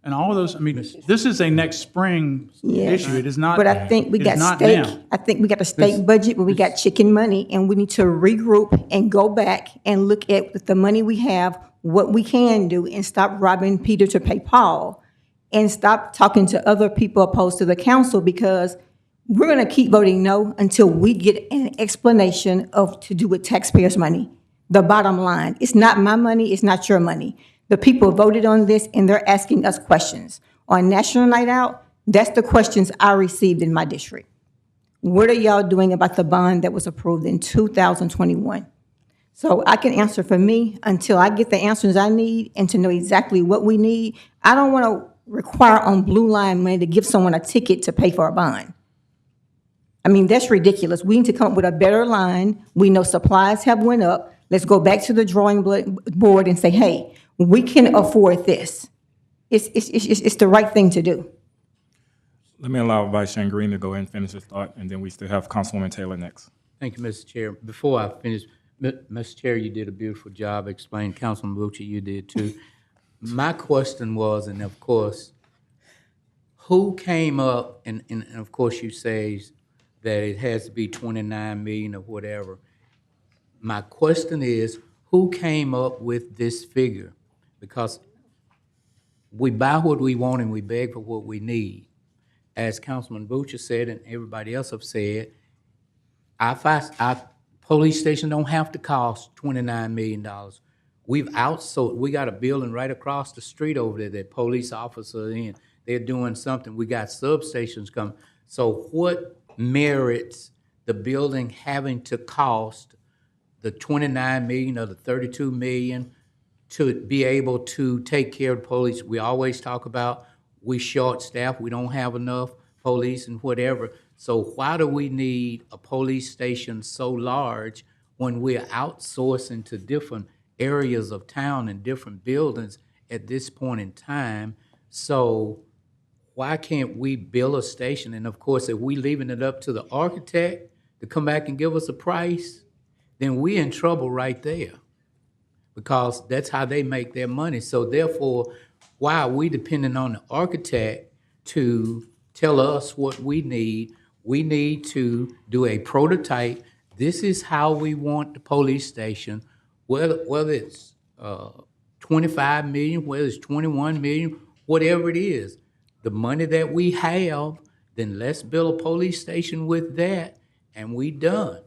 And all of those, I mean, this is a next spring Yes. issue. It is not. But I think we it got is not state, now. I think we got a state budget where we got chicken money, and we need to regroup and go back and look at with the money we have, what we can do, and stop robbing Peter to pay Paul, and stop talking to other people opposed to the council, because we're gonna keep voting no until we get an explanation of to do with taxpayers' money. The bottom line, it's not my money, it's not your money. The people voted on this and they're asking us questions. On National Night Out, that's the questions I received in my district. What are y'all doing about the bond that was approved in 2021? So I can answer for me until I get the answers I need and to know exactly what we need. I don't want to require on Blue Line money to give someone a ticket to pay for a bond? I mean, that's ridiculous. We need to come up with a better line. We know supplies have went up. Let's go back to the drawing board and say, hey, we can afford this. It's the right thing to do. Let me allow Vice Chair Green to go ahead and finish his thought, and then we still have Councilwoman Taylor next. Thank you, Mr. Chair. Before I finish, Mr. Chair, you did a beautiful job explaining. Councilman Bucci, you did too. My question was, and of course, who came up, and of course you say that it has to be 29 million or whatever. My question is, who came up with this figure? Because we buy what we want and we beg for what we need. As Councilman Bucci said, and everybody else have said, our police station don't have to cost $29 million. We've outsourced, we got a building right across the street over there that police officers in. They're doing something. We got substations coming. So what merits the building having to cost the 29 million or the 32 million to be able to take care of the police? We always talk about we short staffed, we don't have enough police and whatever. So why do we need a police station so large when we're outsourcing to different areas of town and different buildings at this point in time? So why can't we build a station? And of course, if we leaving it up to the architect to come back and give us a price, then we're in trouble right there, because that's how they make their money. So therefore, why are we depending on the architect to tell us what we need? We need to do a prototype. This is how we want the police station, whether it's 25 million, whether it's 21 million, whatever it is. The money that we have, then let's build a police station with that, and we done.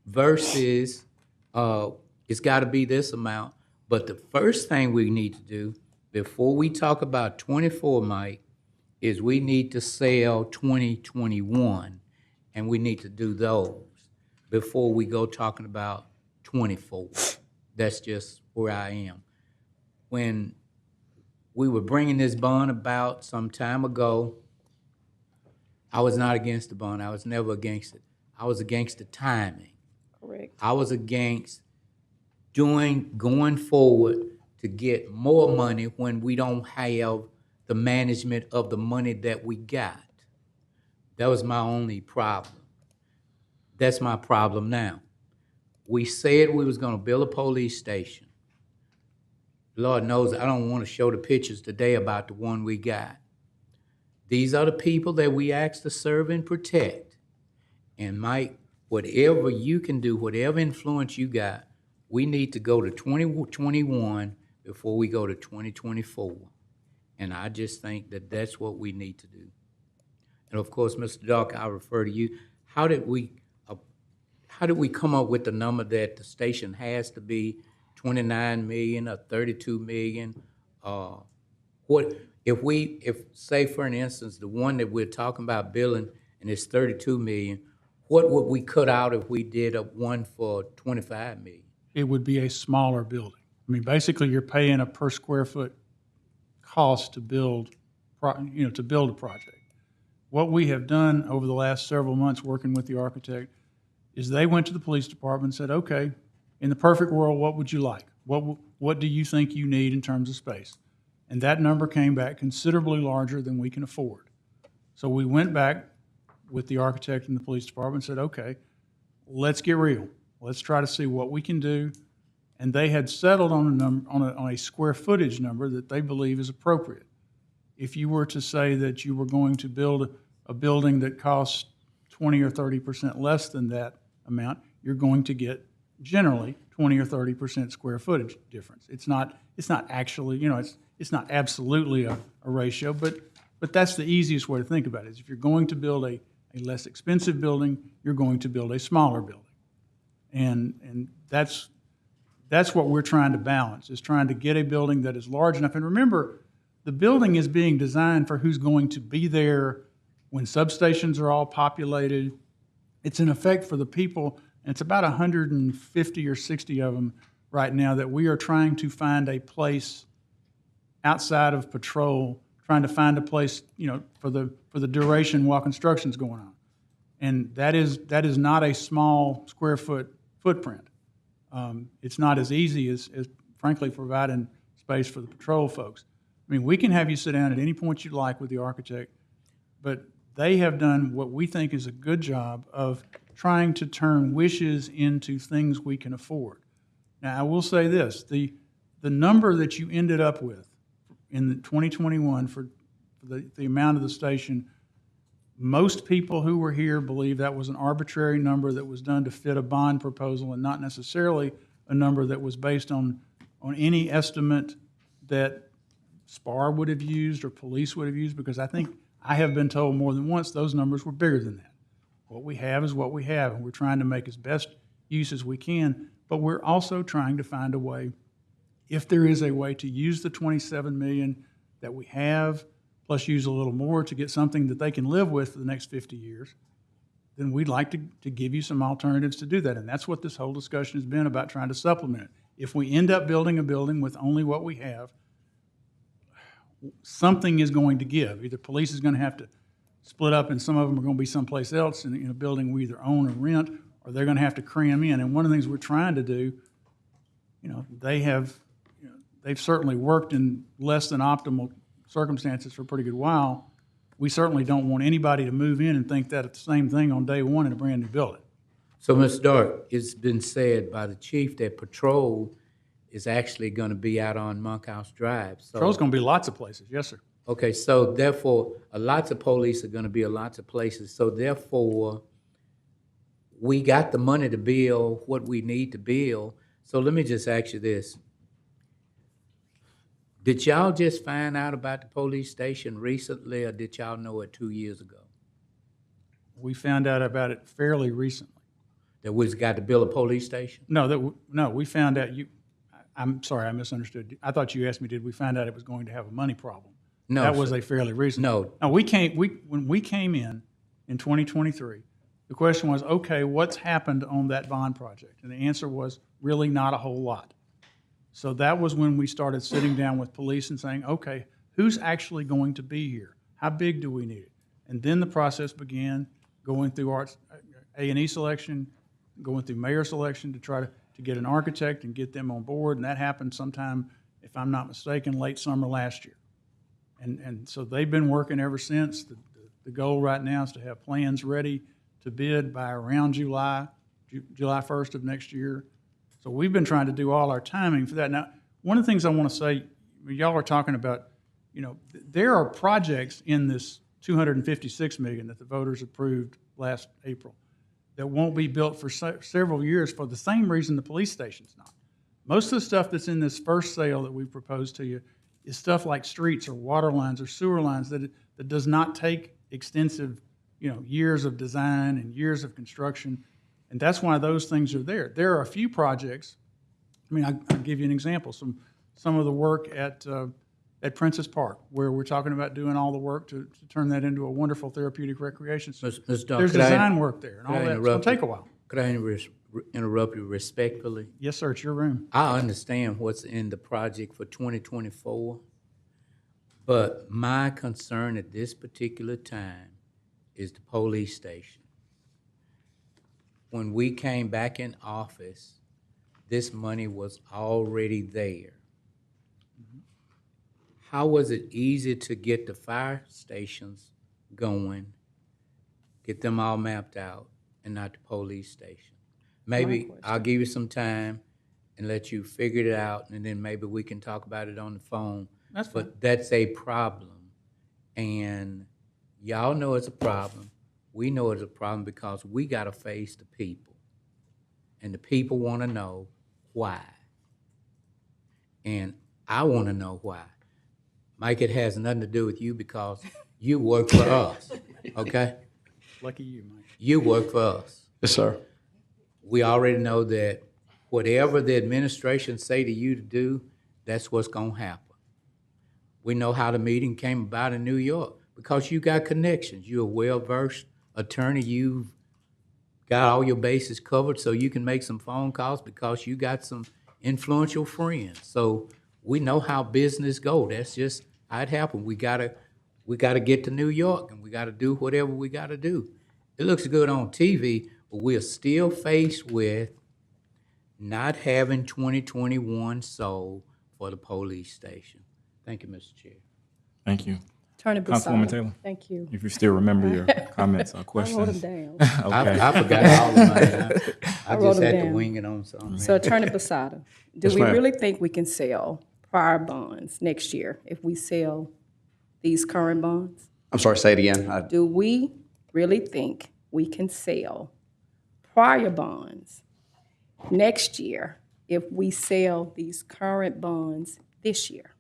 Versus, it's got to be this amount. But the first thing we need to do before we talk about 24, Mike, is we need to sell 2021, and we need to do those before we go talking about 24. That's just where I am. When we were bringing this bond about some time ago, I was not against the bond. I was never against it. I was against the timing. Correct. I was against going forward to get more money when we don't have the management of the money that we got. That was my only problem. That's my problem now. We said we was gonna build a police station. Lord knows I don't want to show the pictures today about the one we got. These are the people that we asked to serve and protect. And Mike, whatever you can do, whatever influence you got, we need to go to 2021 before we go to 2024. And I just think that that's what we need to do. And of course, Mr. Dock, I refer to you. How did we come up with the number that the station has to be 29 million or 32 million? What if say for an instance, the one that we're talking about building and it's 32 million, what would we cut out if we did a one for 25 million? It would be a smaller building. I mean, basically, you're paying a per square foot cost to build a project. What we have done over the last several months working with the architect is they went to the police department and said, okay, in the perfect world, what would you like? What do you think you need in terms of space? And that number came back considerably larger than we can afford. So we went back with the architect and the police department and said, okay, let's get real. Let's try to see what we can do. And they had settled on a square footage number that they believe is appropriate. If you were to say that you were going to build a building that costs 20 or 30% less than that amount, you're going to get generally 20 or 30% square footage difference. It's not actually, it's not absolutely a ratio, but that's the easiest way to think about it. Is if you're going to build a less expensive building, you're going to build a smaller building. And that's what we're trying to balance, is trying to get a building that is large enough. And remember, the building is being designed for who's going to be there when substations are all populated. It's in effect for the people, and it's about 150 or 60 of them right now that we are trying to find a place outside of patrol trying to find a place, for the duration while construction's going on. And that is not a small square footprint. It's not as easy as frankly providing space for the patrol folks. I mean, we can have you sit down at any point you'd like with the architect, but they have done what we think is a good job of trying to turn wishes into things we can afford. Now, I will say this, the number that you ended up with in the 2021 for the amount of the station, most people who were here believe that was an arbitrary number that was done to fit a bond proposal and not necessarily a number that was based on any estimate that SPAR would have used or police would have used, because I think I have been told more than once those numbers were bigger than that. What we have is what we have, and we're trying to make as best use as we can, but we're also trying to find a way, if there is a way, to use the $27 million that we have, plus use a little more to get something that they can live with for the next 50 years, then we'd like to give you some alternatives to do that. And that's what this whole discussion has been about, trying to supplement it. If we end up building a building with only what we have, something is going to give. Either police is going to have to split up and some of them are going to be someplace else in a building we either own or rent, or they're going to have to cram in. And one of the things we're trying to do, they've certainly worked in less than optimal circumstances for a pretty good while. We certainly don't want anybody to move in and think that it's the same thing on day one in a brand new building. So, Mr. Dark, it's been said by the chief that patrol is actually going to be out on Monkhouse Drive. So, Patrol's going to be lots of places, yes, sir. okay, so therefore, lots of police are going to be at lots of places. So therefore, we got the money to build what we need to build. So let me just ask you this. Did y'all just find out about the police station recently, or did y'all know it 2 years ago? We found out about it fairly recently. That we've got to build a police station? No, we found out I'm sorry, I misunderstood. I thought you asked me, did we find out it was going to have a money problem? No, That was sir. a fairly recent. No. No, when we came in 2023, the question was, okay, what's happened on that bond project? And the answer was really not a whole lot. So that was when we started sitting down with police and saying, okay, who's actually going to be here? How big do we need it? And then the process began, going through our A&E selection, going through mayor selection to try to get an architect and get them on board. And that happened sometime, if I'm not mistaken, late summer last year. And so they've been working ever since. The goal right now is to have plans ready to bid by around July 1st of next year. So we've been trying to do all our timing for that. Now, one of the things I want to say, y'all are talking about, there are projects in this $256 million that the voters approved last April that won't be built for several years for the same reason the police station's not. Most of the stuff that's in this first sale that we proposed to you is stuff like streets or water lines or sewer lines that does not take extensive, years of design and years of construction. And that's why those things are there. There are a few projects. I mean, I'll give you an example. Some of the work at Princess Park, where we're talking about doing all the work to turn that into a wonderful therapeutic recreation center. Ms. Dunn, There's could I- design work there and all could I that. It's going to interrupt you? take a while. Could I interrupt you respectfully? Yes, sir, it's your room. I understand what's in the project for 2024, but my concern at this particular time is the police station. When we came back in office, this money was already there. How was it easy to get the fire stations going, get them all mapped out, and not the police station? Maybe I'll give you some time and let you figure it out, and then maybe we can talk about it on the phone. That's fine. But that's a problem, and y'all know it's a problem. We know it's a problem because we got to face the people, and the people want to know why. And I want to know why. Mike, it has nothing to do with you because you work for us, okay? Lucky you, Mike. You work for us. Yes, sir. We already know that whatever the administration say to you to do, that's what's going to happen. We know how the meeting came about in New York because you got connections. You're a well-versed attorney. You've got all your bases covered so you can make some phone calls because you got some influential friends. So we know how business go. That's just I'd happen. We gotta get to New York, and we gotta do whatever we gotta do. It looks good on TV, but we're still faced with not having 2021 sold for the police station. Thank you, Mr. Chair. Thank you. Attorney Councilwoman Basada. Taylor? Thank you. If you still remember your comments or I wrote questions. them down. Okay. I forgot all about it. I wrote just them had to down. wing it on something. So Attorney Basada, do Yes, we ma'am. really think we can sell prior bonds next year if we sell these current bonds? I'm sorry, say it again. Do we really think we can sell prior bonds next year if we sell these current bonds this year?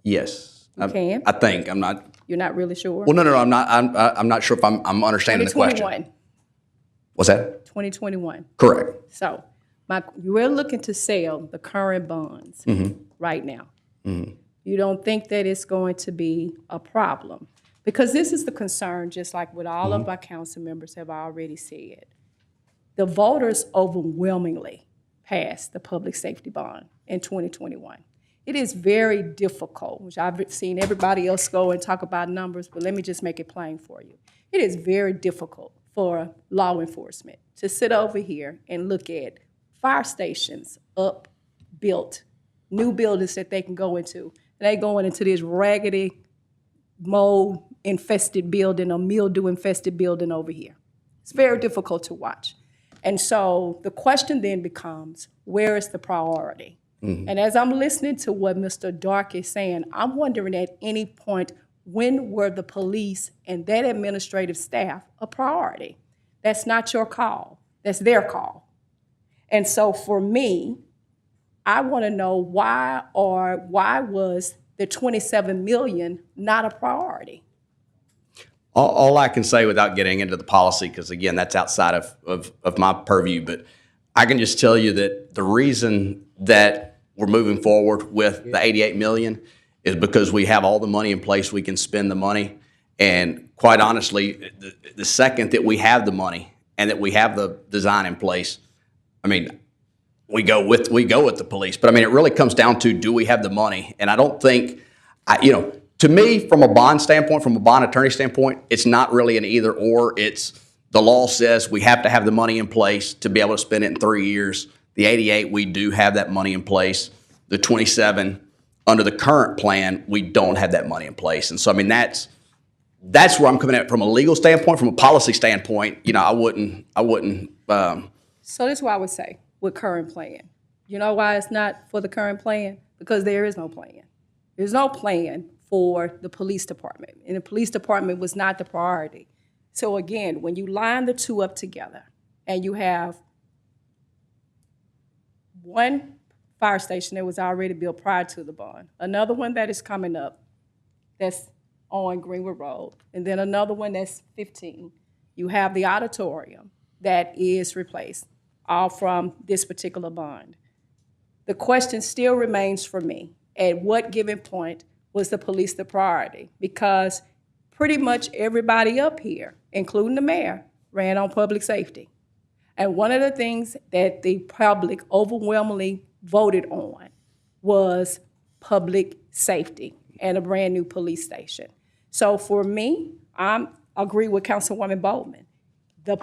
Yes. We can? I think. I'm not. You're not really sure? Well, no. I'm not. I'm not sure if I'm understanding the question. 2021, What's that? 2021. Correct. So we're looking to sell the current bonds right now. You don't think that it's going to be a problem? Because this is the concern, just like what all of our council members have already said. The voters overwhelmingly passed the public safety bond in 2021. It is very difficult, which I've seen everybody else go and talk about numbers, but let me just make it plain for you. It is very difficult for law enforcement to sit over here and look at fire stations built, new buildings that they can go into. And they going into this raggedy, mold-infested building, a mildew-infested building over here. It's very difficult to watch. And so the question then becomes, where is the priority? And as I'm listening to what Mr. Dark is saying, I'm wondering at any point, when were the police and that administrative staff a priority? That's not your call. That's their call. And so for me, I want to know why was the 27 million not a priority? All I can say without getting into the policy, because again, that's outside of my purview, but I can just tell you that the reason that we're moving forward with the 88 million is because we have all the money in place, we can spend the money. And quite honestly, the second that we have the money and that we have the design in place, I mean, we go with the police. But I mean, it really comes down to, do we have the money? And I don't think, to me, from a bond standpoint, from a bond attorney standpoint, it's not really an either or. It's the law says we have to have the money in place to be able to spend it in 3 years. The 88, we do have that money in place. The 27, under the current plan, we don't have that money in place. And so, I mean, that's where I'm coming at from a legal standpoint. From a policy standpoint, I wouldn't. So this is what I would say with current plan. You know why it's not for the current plan? Because there is no plan. There's no plan for the police department, and the police department was not the priority. So again, when you line the two up together and you have one fire station that was already built prior to the bond, another one that is coming up that's on Greenwood Road, and then another one that's 15. You have the auditorium that is replaced, all from this particular bond. The question still remains for me, at what given point was the police the priority? Because pretty much everybody up here, including the mayor, ran on public safety. And one of the things that the public overwhelmingly voted on was public safety and a brand new police station. So for me, I agree with Councilwoman Bowman. The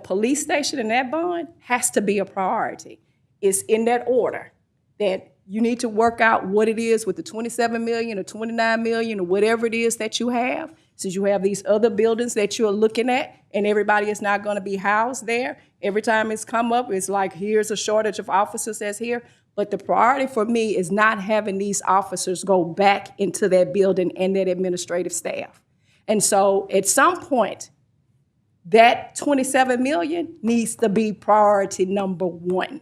police station and that bond has to be a priority. It's in that order that you need to work out what it is with the 27 million or 29 million or whatever it is that you have, since you have these other buildings that you're looking at and everybody is not going to be housed there. Every time it's come up, it's like, here's a shortage of officers that's here. But the priority for me is not having these officers go back into that building and that administrative staff. And so at some point, that 27 million needs to be priority number one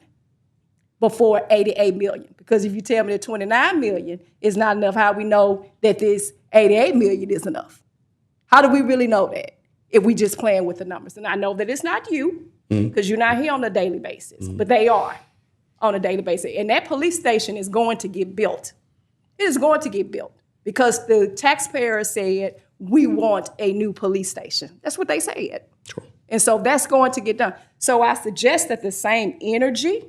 before 88 million. Because if you tell me that 29 million is not enough, how we know that this 88 million is enough? How do we really know that if we just playing with the numbers? And I know that it's not you, because you're not here on a daily basis, but they are on a daily basis. And that police station is going to get built. It is going to get built because the taxpayers said, we want a new police station. That's what they said. Sure. And so that's going to get done. So I suggest that the same energy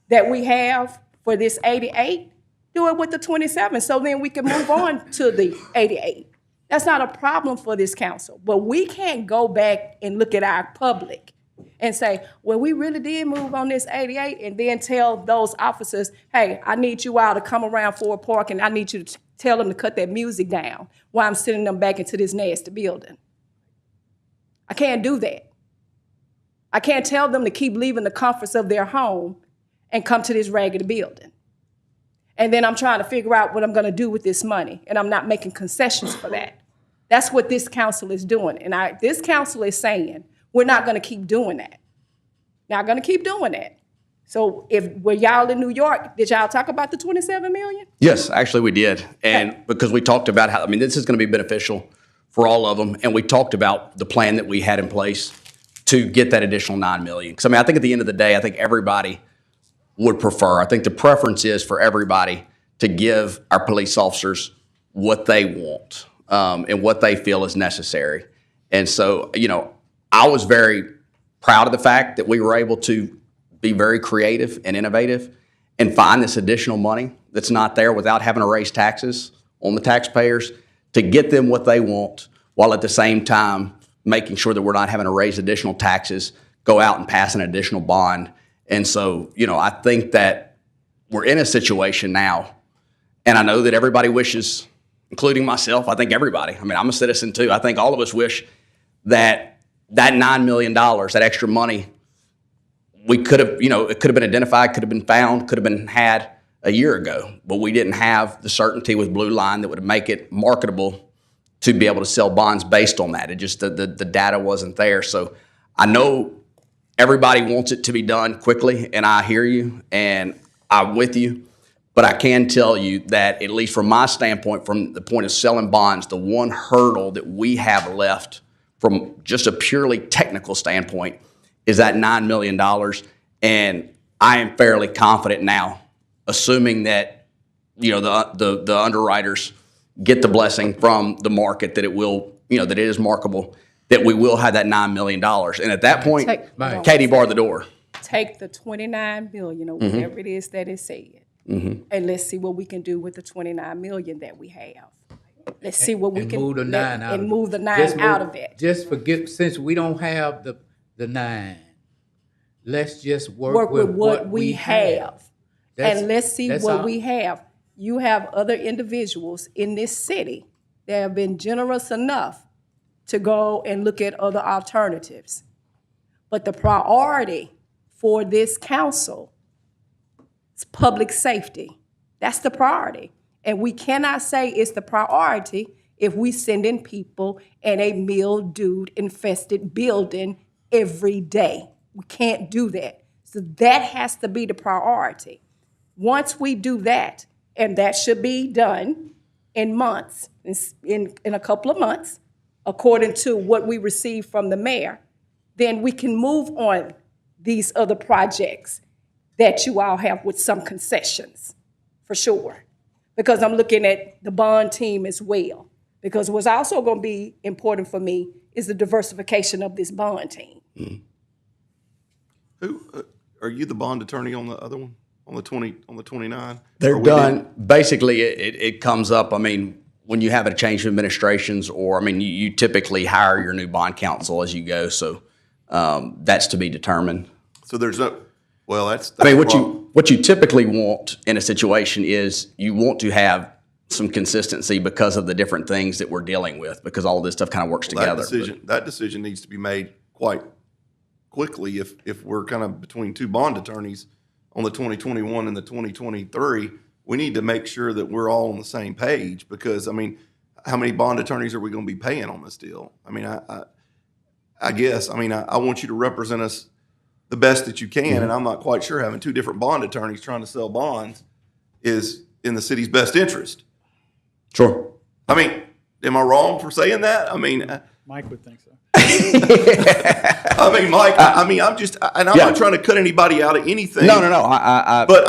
that we have for this 88, do it with the 27, so then we can move on to the 88. That's not a problem for this council, but we can't go back and look at our public and say, well, we really did move on this 88, and then tell those officers, hey, I need you all to come around Ford Park, and I need you to tell them to cut that music down while I'm sending them back into this nasty building. I can't do that. I can't tell them to keep leaving the comforts of their home and come to this raggedy building. And then I'm trying to figure out what I'm going to do with this money, and I'm not making concessions for that. That's what this council is doing. And this council is saying, we're not going to keep doing that. Not going to keep doing that. So were y'all in New York, did y'all talk about the 27 million? Yes, actually we did. And because we talked about how, this is going to be beneficial for all of them. And we talked about the plan that we had in place to get that additional $9 million. Because I think at the end of the day, I think everybody would prefer. I think the preference is for everybody to give our police officers what they want and what they feel is necessary. And so, I was very proud of the fact that we were able to be very creative and innovative and find this additional money that's not there without having to raise taxes on the taxpayers to get them what they want, while at the same time making sure that we're not having to raise additional taxes, go out and pass an additional bond. And so, I think that we're in a situation now, and I know that everybody wishes, including myself, I think everybody, I'm a citizen too, I think all of us wish that $9 million, that extra money, we could have, it could have been identified, could have been found, could have been had a year ago, but we didn't have the certainty with Blue Line that would make it marketable to be able to sell bonds based on that. It just, the data wasn't there. So I know everybody wants it to be done quickly, and I hear you, and I'm with you. But I can tell you that, at least from my standpoint, from the point of selling bonds, the one hurdle that we have left from just a purely technical standpoint is that $9 million. And I am fairly confident now, assuming that, the underwriters get the blessing from the market that it will, that it is marketable, that we will have that $9 million. And at that point, Katie barred the door. Take the 29 million or whatever it is that is said, and let's see what we can do with the 29 million that we have. Let's see what we can move the 9 out. and of move it. the 9 Just out move- of that. Just forget, since we don't have the 9, let's just work With what we have. That's- And let's see that's what all. we have. You have other individuals in this city that have been generous enough to go and look at other alternatives. But the priority for this council is public safety. That's the priority. And we cannot say it's the priority if we send in people in a mildewed, infested building every day. We can't do that. So that has to be the priority. Once we do that, and that should be done in months, in a couple of months, according to what we receive from the mayor, then we can move on these other projects that you all have with some concessions, for sure. Because I'm looking at the bond team as well. Because what's also going to be important for me is the diversification of this bond team. Who are you the bond attorney on the other one, on the 29? They're Or we done. Basically, it comes up, when you have a change of administrations, or, you typically hire your new bond counsel as you go. So that's to be determined. So there's no. Well, that's. What you typically want in a situation is you want to have some consistency because of the different things that we're dealing with, because all of this stuff kind of works together. That decision needs to be made quite quickly if we're kind of between two bond attorneys on the 2021 and the 2023. We need to make sure that we're all on the same page, because how many bond attorneys are we going to be paying on this deal? I guess I want you to represent us the best that you can, and I'm not quite sure having two different bond attorneys trying to sell bonds is in the city's best interest. Sure. Am I wrong for saying that? Mike would think so. Mike, I'm just, and I'm not trying to cut anybody out of anything. No. But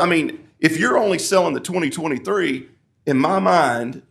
if you're only selling the 2023, in my mind,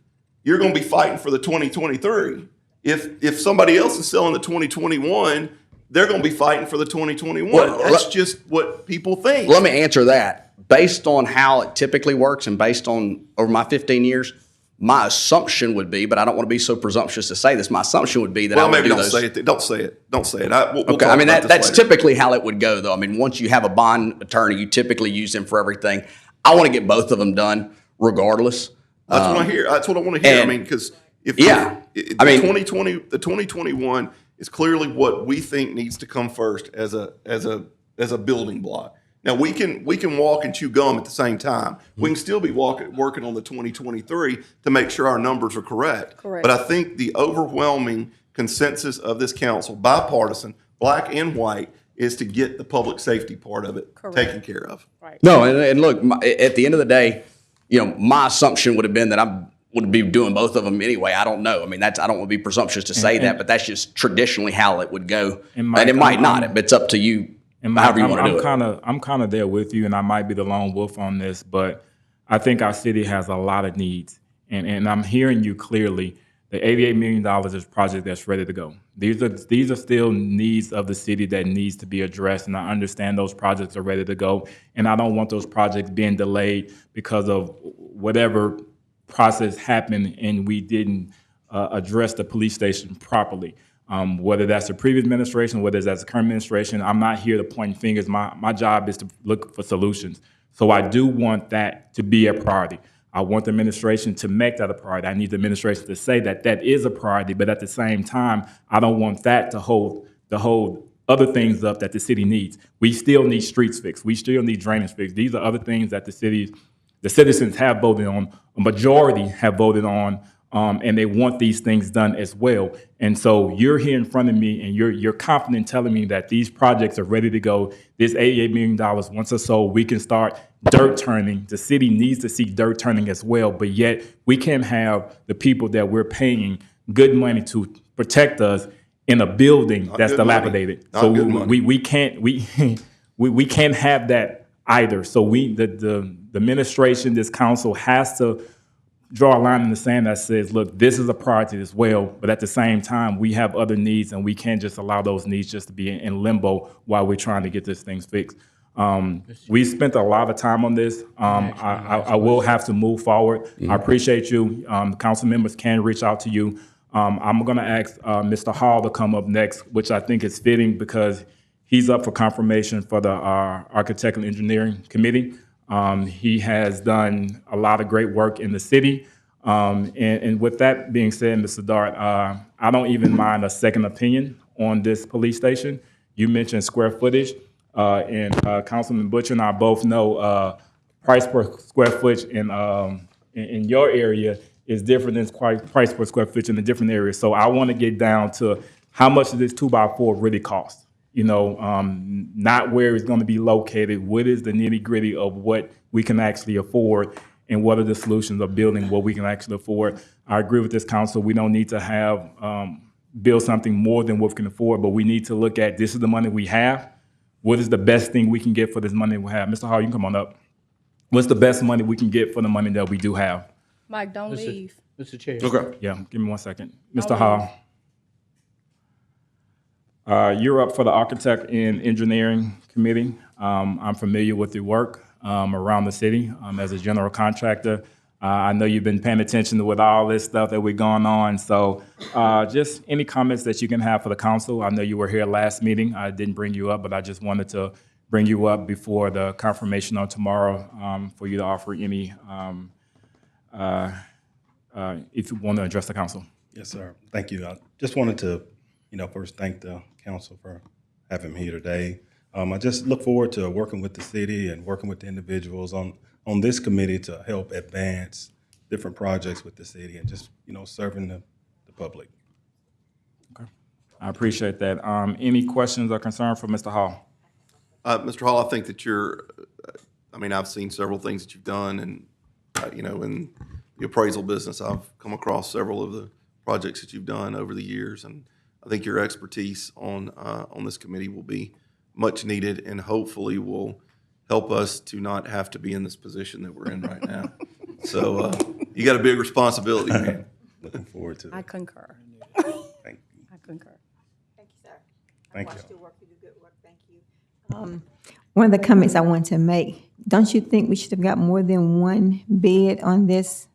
you're going to be fighting for the 2023. If somebody else is selling the 2021, they're going to be fighting for the 2021. Well, That's just what people think. Let me answer that. Based on how it typically works and based on over my 15 years, my assumption would be, but I don't want to be so presumptuous to say this, my assumption would be that I Well, would maybe do don't those. say it. Don't say it. Don't say it. We'll Okay, talk I mean, about this that's later. typically how it would go, though. I mean, once you have a bond attorney, you typically use them for everything. I want to get both of them done regardless. That's what I hear. That's what I want to hear. I and- mean, because if Yeah. the I mean- 2021 is clearly what we think needs to come first as a building block. Now we can walk and chew gum at the same time. We can still be working on the 2023 to make sure our numbers are correct. Correct. But I think the overwhelming consensus of this council, bipartisan, black and white, is to get the public safety part of it taken care of. No, and look, at the end of the day, my assumption would have been that I would be doing both of them anyway. I don't know. I mean, I don't want to be presumptuous to say that, but that's just traditionally how it would go. And Mike, it might I'm- not. But it's up to you, And however you Mike, want to do it. I'm kind of there with you, and I might be the lone wolf on this, but I think our city has a lot of needs, and I'm hearing you clearly. The $88 million is a project that's ready to go. These are still needs of the city that needs to be addressed, and I understand those projects are ready to go, and I don't want those projects being delayed because of whatever process happened and we didn't address the police station properly. Whether that's the previous administration, whether that's the current administration, I'm not here to point fingers. My job is to look for solutions. So I do want that to be a priority. I want the administration to make that a priority. I need the administration to say that that is a priority, but at the same time, I don't want that to hold other things up that the city needs. We still need streets fixed. We still need drainage fixed. These are other things that the citizens have voted on, a majority have voted on, and they want these things done as well. And so you're here in front of me, and you're confident telling me that these projects are ready to go. This $88 million, once or so, we can start dirt turning. The city needs to see dirt turning as well, but yet we can't have the people that we're paying good money to protect us in a building that's good money. dilapidated. Not So good money. we can't we can't have that either. So the administration, this council has to draw a line in the sand that says, look, this is a priority as well, but at the same time, we have other needs, and we can't just allow those needs just to be in limbo while we're trying to get this thing fixed. We spent a lot of time on this. I will have to move forward. I appreciate you. The council members can reach out to you. I'm going to ask Mr. Hall to come up next, which I think is fitting because he's up for confirmation for the Architectural Engineering Committee. He has done a lot of great work in the city. And with that being said, Mr. Dart, I don't even mind a second opinion on this police station. You mentioned square footage, and Councilman Butcher and I both know price per square foot in your area is different than price per square foot in a different area. So I want to get down to how much does this 2x4 really cost? Not where it's going to be located. What is the nitty gritty of what we can actually afford, and what are the solutions of building what we can actually afford? I agree with this council. We don't need to have build something more than what we can afford, but we need to look at this is the money we have. What is the best thing we can get for this money we have? Mr. Hall, you can come on up. What's the best money we can get for the money that we do have? Mike, don't leave. Mr. Chair. Okay. Yeah, give me 1 second. Mr. Hall. You're up for the Architect and Engineering Committee. I'm familiar with your work around the city as a general contractor. I know you've been paying attention to with all this stuff that we're going on. So just any comments that you can have for the council. I know you were here last meeting. I didn't bring you up, but I just wanted to bring you up before the confirmation on tomorrow for you to offer any, if you want to address the council. Yes, sir. Thank you. I just wanted to, first thank the council for having me here today. I just look forward to working with the city and working with the individuals on this committee to help advance different projects with the city and just, serving the public. Okay. I appreciate that. Any questions or concerns for Mr. Hall? Mr. Hall, I think that I've seen several things that you've done, and, in the appraisal business, I've come across several of the projects that you've done over the years, and I think your expertise on this committee will be much needed and hopefully will help us to not have to be in this position that we're in right now. So you got a big responsibility, man. Looking forward to I it. concur. Thank you. I concur. Thank you. One of the comments I want to make, don't you think we should have got more than one bid on this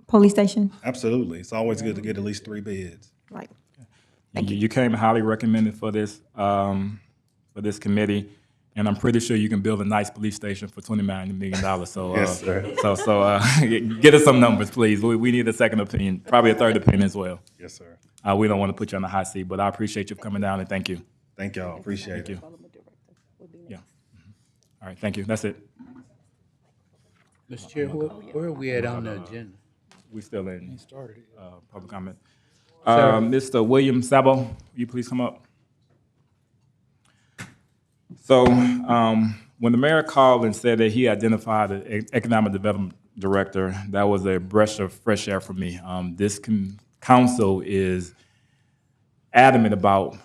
police station? Absolutely. It's always good to get at least 3 bids. Right. You came highly recommended for this committee, and I'm pretty sure you can build a nice police station for $29 million. So, Yes, sir. Get us some numbers, please. We need a second opinion, probably a third opinion as well. Yes, sir. We don't want to put you on the hot seat, but I appreciate you coming down, and thank you. Thank y'all. Appreciate it. Development director would be next. Yeah. All right, thank you. That's it. Mr. Chair, where are we at on the agenda? We still in public comment. Mr. William Sabo, will you please come up? So when the mayor called and said that he identified an economic development director, that was a breath of fresh air for me. This council is adamant about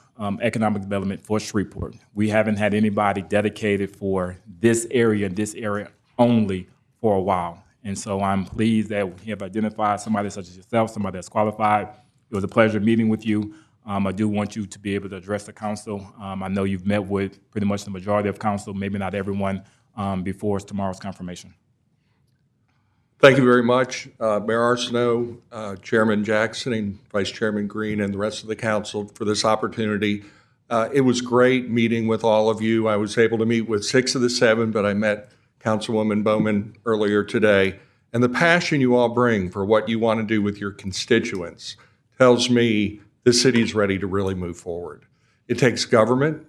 economic development for Shreveport. We haven't had anybody dedicated for this area and this area only for a while. And so I'm pleased that we have identified somebody such as yourself, somebody that's qualified. It was a pleasure meeting with you. I do want you to be able to address the council. I know you've met with pretty much the majority of council, maybe not everyone, before tomorrow's confirmation. Thank you very much, Mayor Arsenault, Chairman Jackson, and Vice Chairman Green, and the rest of the council for this opportunity. It was great meeting with all of you. I was able to meet with 6 of the 7, but I met Councilwoman Bowman earlier today. And the passion you all bring for what you want to do with your constituents tells me this city is ready to really move forward. It takes government,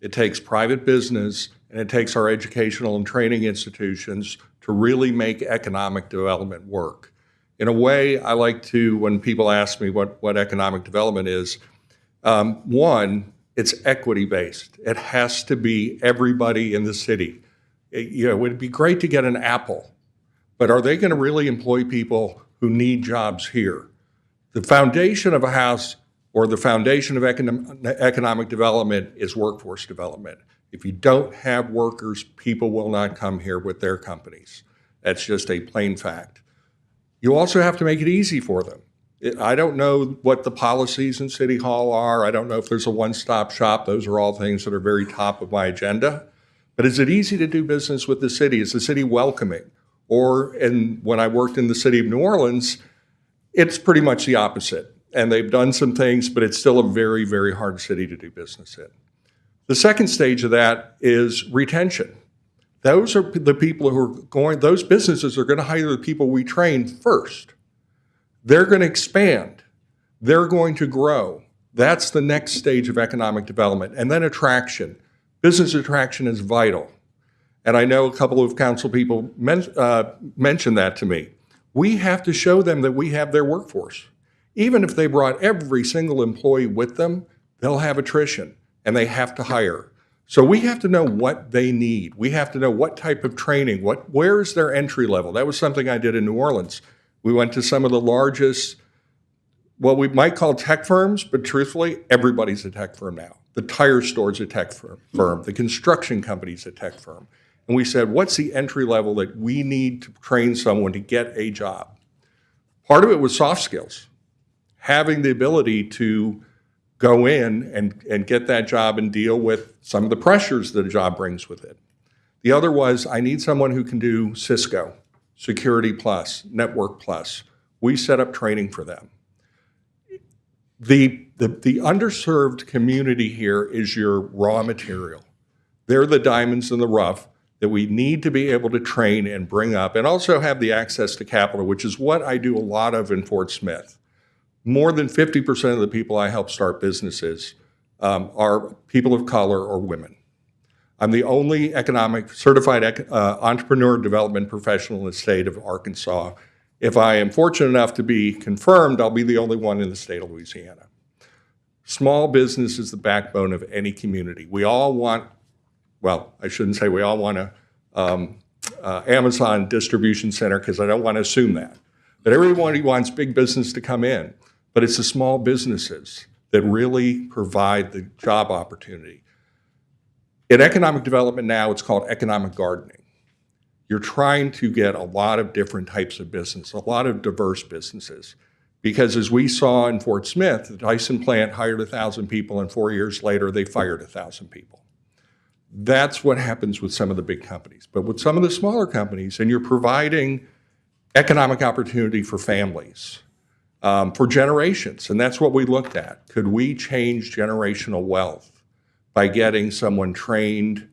it takes private business, and it takes our educational and training institutions to really make economic development work. In a way, I like to, when people ask me what economic development is, one, it's equity-based. It has to be everybody in the city. It would be great to get an Apple, but are they going to really employ people who need jobs here? The foundation of a house or the foundation of economic development is workforce development. If you don't have workers, people will not come here with their companies. That's just a plain fact. You also have to make it easy for them. I don't know what the policies in City Hall are. I don't know if there's a one-stop shop. Those are all things that are very top of my agenda. But is it easy to do business with the city? Is the city welcoming? Or, and when I worked in the city of New Orleans, it's pretty much the opposite. And they've done some things, but it's still a very, very hard city to do business in. The second stage of that is retention. Those are the people who are going, those businesses are going to hire the people we train first. They're going to expand. They're going to grow. That's the next stage of economic development. And then attraction. Business attraction is vital. And I know a couple of council people mentioned that to me. We have to show them that we have their workforce. Even if they brought every single employee with them, they'll have attrition and they have to hire. So we have to know what they need. We have to know what type of training, where is their entry level. That was something I did in New Orleans. We went to some of the largest, what we might call tech firms, but truthfully, everybody's a tech firm now. The tire store's a tech firm, the construction company's a tech firm. And we said, what's the entry level that we need to train someone to get a job? Part of it was soft skills, having the ability to go in and get that job and deal with some of the pressures that a job brings with it. The other was, I need someone who can do Cisco, Security Plus, Network Plus. We set up training for them. The underserved community here is your raw material. They're the diamonds in the rough that we need to be able to train and bring up, and also have the access to capital, which is what I do a lot of in Fort Smith. More than 50% of the people I help start businesses are people of color or women. I'm the only certified entrepreneur development professional in the state of Arkansas. If I am fortunate enough to be confirmed, I'll be the only one in the state of Louisiana. Small business is the backbone of any community. We all want, well, I shouldn't say we all want a Amazon distribution center, because I don't want to assume that. But everybody wants big business to come in. But it's the small businesses that really provide the job opportunity. In economic development now, it's called economic gardening. You're trying to get a lot of different types of business, a lot of diverse businesses. Because as we saw in Fort Smith, the Tyson plant hired 1,000 people, and 4 years later, they fired 1,000 people. That's what happens with some of the big companies. But with some of the smaller companies, and you're providing economic opportunity for families, for generations, and that's what we looked at. Could we change generational wealth by getting someone trained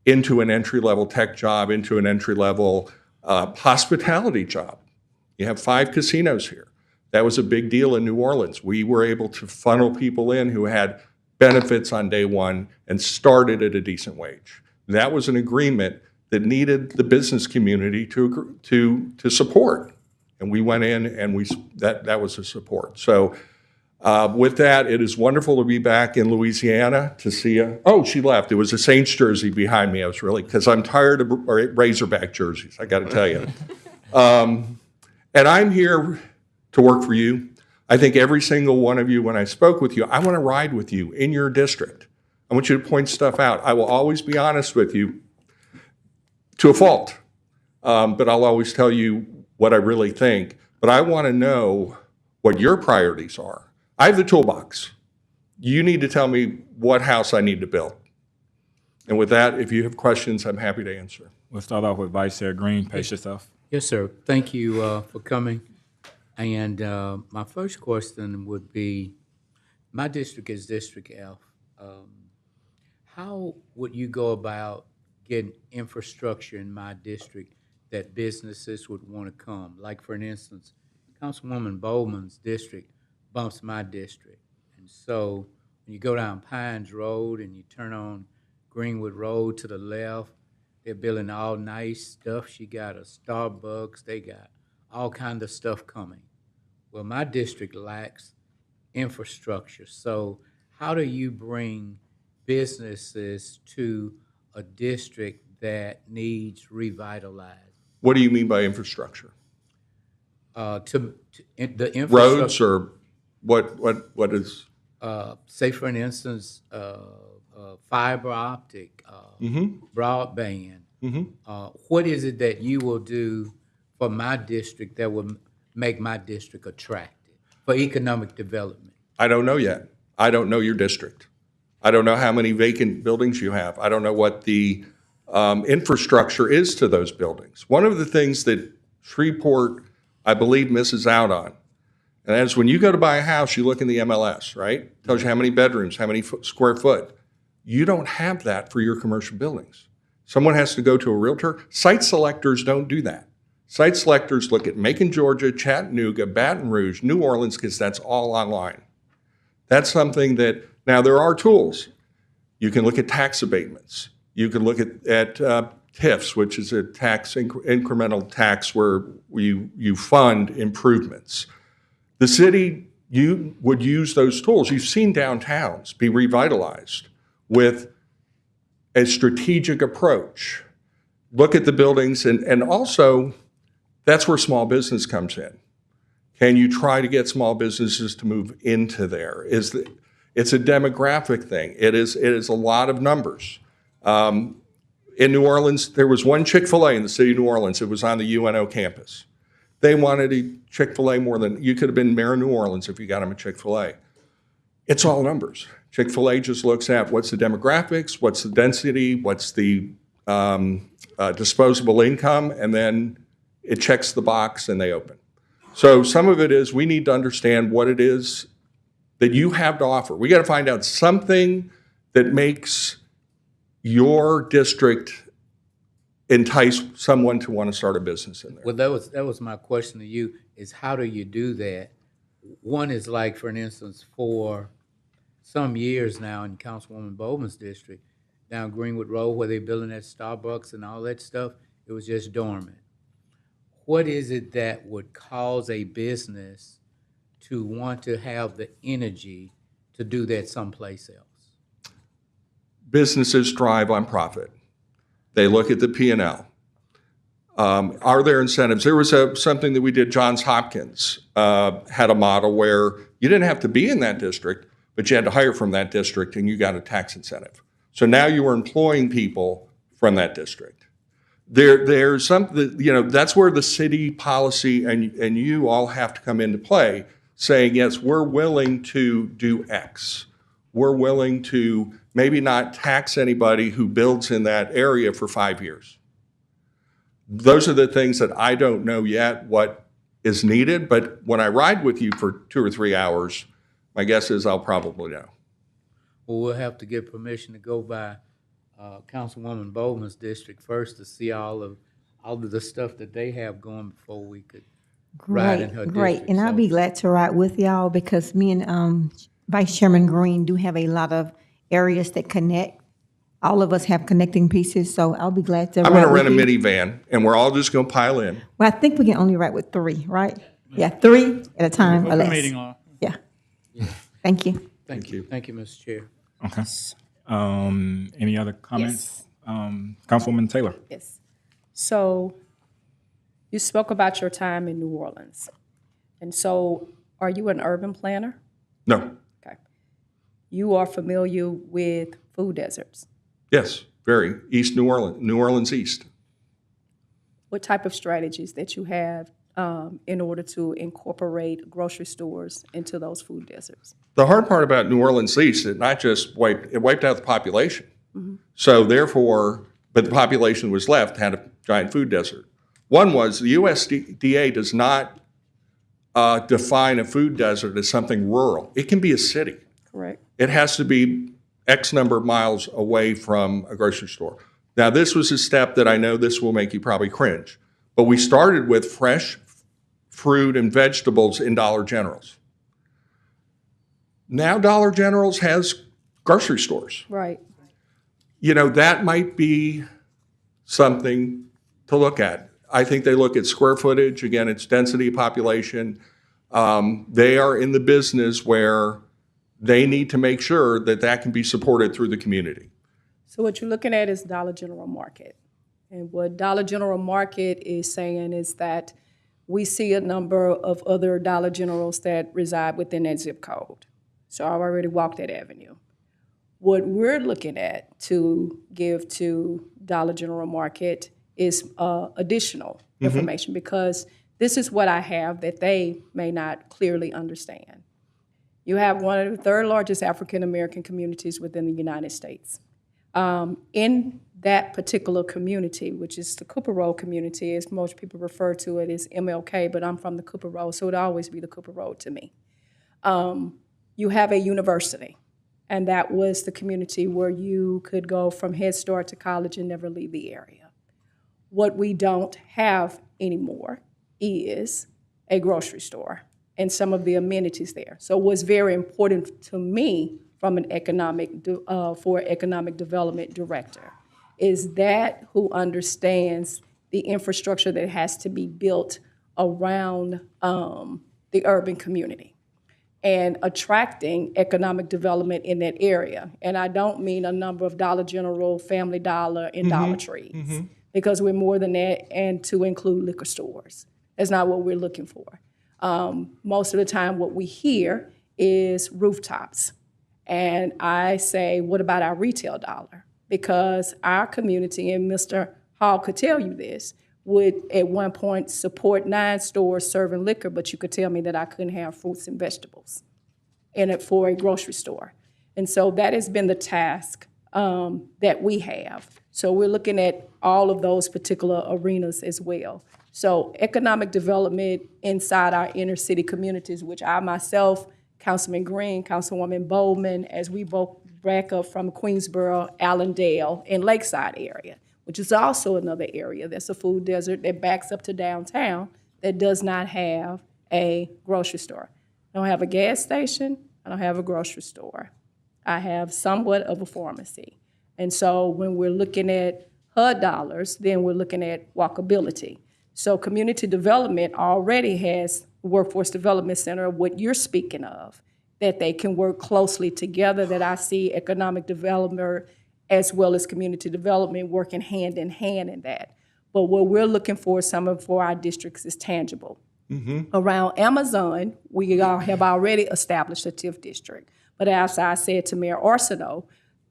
into an entry-level tech job, into an entry-level hospitality job? You have 5 casinos here. That was a big deal in New Orleans. We were able to funnel people in who had benefits on day one and started at a decent wage. That was an agreement that needed the business community to support. And we went in and that was a support. So with that, it is wonderful to be back in Louisiana to see oh, she left. It was a Saints jersey behind me. I was really, because I'm tired of Razorback jerseys, I got to tell you. And I'm here to work for you. I think every single one of you, when I spoke with you, I want to ride with you in your district. I want you to point stuff out. I will always be honest with you to a fault, but I'll always tell you what I really think. But I want to know what your priorities are. I have the toolbox. You need to tell me what house I need to build. And with that, if you have questions, I'm happy to answer. We'll start off with Vice Chair Green. Pace yourself. Yes, sir. Thank you for coming. And my first question would be, my district is District F. How would you go about getting infrastructure in my district that businesses would want to come? Like, for instance, Councilwoman Bowman's district bumps my district. And so when you go down Pines Road and you turn on Greenwood Road to the left, they're building all nice stuff. She got a Starbucks. They got all kinds of stuff coming. Well, my district lacks infrastructure. So how do you bring businesses to a district that needs revitalized? What do you mean by infrastructure? The infrastructure, Roads or what is? Say for instance, fiber optic, broadband. What is it that you will do for my district that will make my district attractive for economic development? I don't know yet. I don't know your district. I don't know how many vacant buildings you have. I don't know what the infrastructure is to those buildings. One of the things that Shreveport, I believe, misses out on, and that is when you go to buy a house, you look in the MLS, right? Tells you how many bedrooms, how many square foot. You don't have that for your commercial buildings. Someone has to go to a realtor. Site selectors don't do that. Site selectors look at Macon, Georgia, Chattanooga, Baton Rouge, New Orleans, because that's all online. That's something that, now there are tools. You can look at tax abatements. You can look at TIFs, which is a tax incremental tax where you fund improvements. The city, you would use those tools. You've seen downtowns be revitalized with a strategic approach. Look at the buildings, and also that's where small business comes in. Can you try to get small businesses to move into there? It's a demographic thing. It is a lot of numbers. In New Orleans, there was one Chick-fil-A in the city of New Orleans. It was on the UNO campus. They wanted a Chick-fil-A more than, you could have been mayor of New Orleans if you got them a Chick-fil-A. It's all numbers. Chick-fil-A just looks at what's the demographics, what's the density, what's the disposable income, and then it checks the box and they open. So some of it is we need to understand what it is that you have to offer. We got to find out something that makes your district entice someone to want to start a business in there. Well, that was my question to you, is how do you do that? One is like, for instance, for some years now in Councilwoman Bowman's district, down Greenwood Road where they're building that Starbucks and all that stuff, it was just dormant. What is it that would cause a business to want to have the energy to do that someplace else? Businesses thrive on profit. They look at the P&L. Are there incentives? There was something that we did, Johns Hopkins had a model where you didn't have to be in that district, but you had to hire from that district and you got a tax incentive. So now you were employing people from that district. There's something, that's where the city policy and you all have to come into play. saying, yes, we're willing to do X. We're willing to maybe not tax anybody who builds in that area for 5 years. Those are the things that I don't know yet what is needed, but when I ride with you for 2 or 3 hours, my guess is I'll probably know. Well, we'll have to get permission to go by Councilwoman Bowman's district first to see all of the stuff that they have going before we could ride in her district. Great, and I'll So- be glad to ride with y'all because me and Vice Chairman Green do have a lot of areas that connect. All of us have connecting pieces, so I'll be glad to ride I'm going to with rent a you. minivan, and we're all just going to pile in. Well, I think we can only ride with 3, right? Yeah, 3 at a time or Open less. meeting law. Yeah. Thank you. Thank you. Thank you, Mr. Chair. Okay. Any other comments? Councilwoman Taylor? Yes. So you spoke about your time in New Orleans. And so are you an urban planner? No. Okay. You are familiar with food deserts. Yes, very. East New Orleans, New Orleans East. What type of strategies that you have in order to incorporate grocery stores into those food deserts? The hard part about New Orleans East, it wiped out the population. So therefore, but the population was left, had a giant food desert. One was the USDA does not define a food desert as something rural. It can be a city. Correct. It has to be X number of miles away from a grocery store. Now, this was a step that I know this will make you probably cringe, but we started with fresh fruit and vegetables in Dollar Generals. Now Dollar Generals has grocery stores. Right. You know, that might be something to look at. I think they look at square footage. Again, it's density of population. They are in the business where they need to make sure that that can be supported through the community. So what you're looking at is Dollar General Market. And what Dollar General Market is saying is that we see a number of other Dollar Generals that reside within that zip code. So I've already walked that avenue. What we're looking at to give to Dollar General Market is additional information because this is what I have that they may not clearly understand. You have one of the third largest African American communities within the United States. In that particular community, which is the Cooper Road community, as most people refer to it as MLK, but I'm from the Cooper Road, so it'll always be the Cooper Road to me. You have a university, and that was the community where you could go from Head Start to college and never leave the area. What we don't have anymore is a grocery store and some of the amenities there. So what's very important to me from an economic development director is that who understands the infrastructure that has to be built around the urban community and attracting economic development in that area. And I don't mean a number of Dollar General, Family Dollar, and Dollar Trees, because we're more than that, and to include liquor stores. That's not what we're looking for. Most of the time, what we hear is rooftops. And I say, what about our retail dollar? Because our community, and Mr. Hall could tell you this, would at one point support 9 stores serving liquor, but you could tell me that I couldn't have fruits and vegetables in it for a grocery store. And so that has been the task that we have. So we're looking at all of those particular arenas as well. So economic development inside our inner city communities, which I myself, Councilman Green, Councilwoman Bowman, as we both back up from Queensboro, Allendale, and Lakeside area, which is also another area that's a food desert that backs up to downtown that does not have a grocery store. I don't have a gas station. I don't have a grocery store. I have somewhat of a pharmacy. And so when we're looking at HUD dollars, then we're looking at walkability. So community development already has Workforce Development Center, what you're speaking of, that they can work closely together, that I see economic development as well as community development working hand in hand in that. But what we're looking for, for our districts, is tangible. Around Amazon, we have already established a TIF district. But as I said to Mayor Arsenault,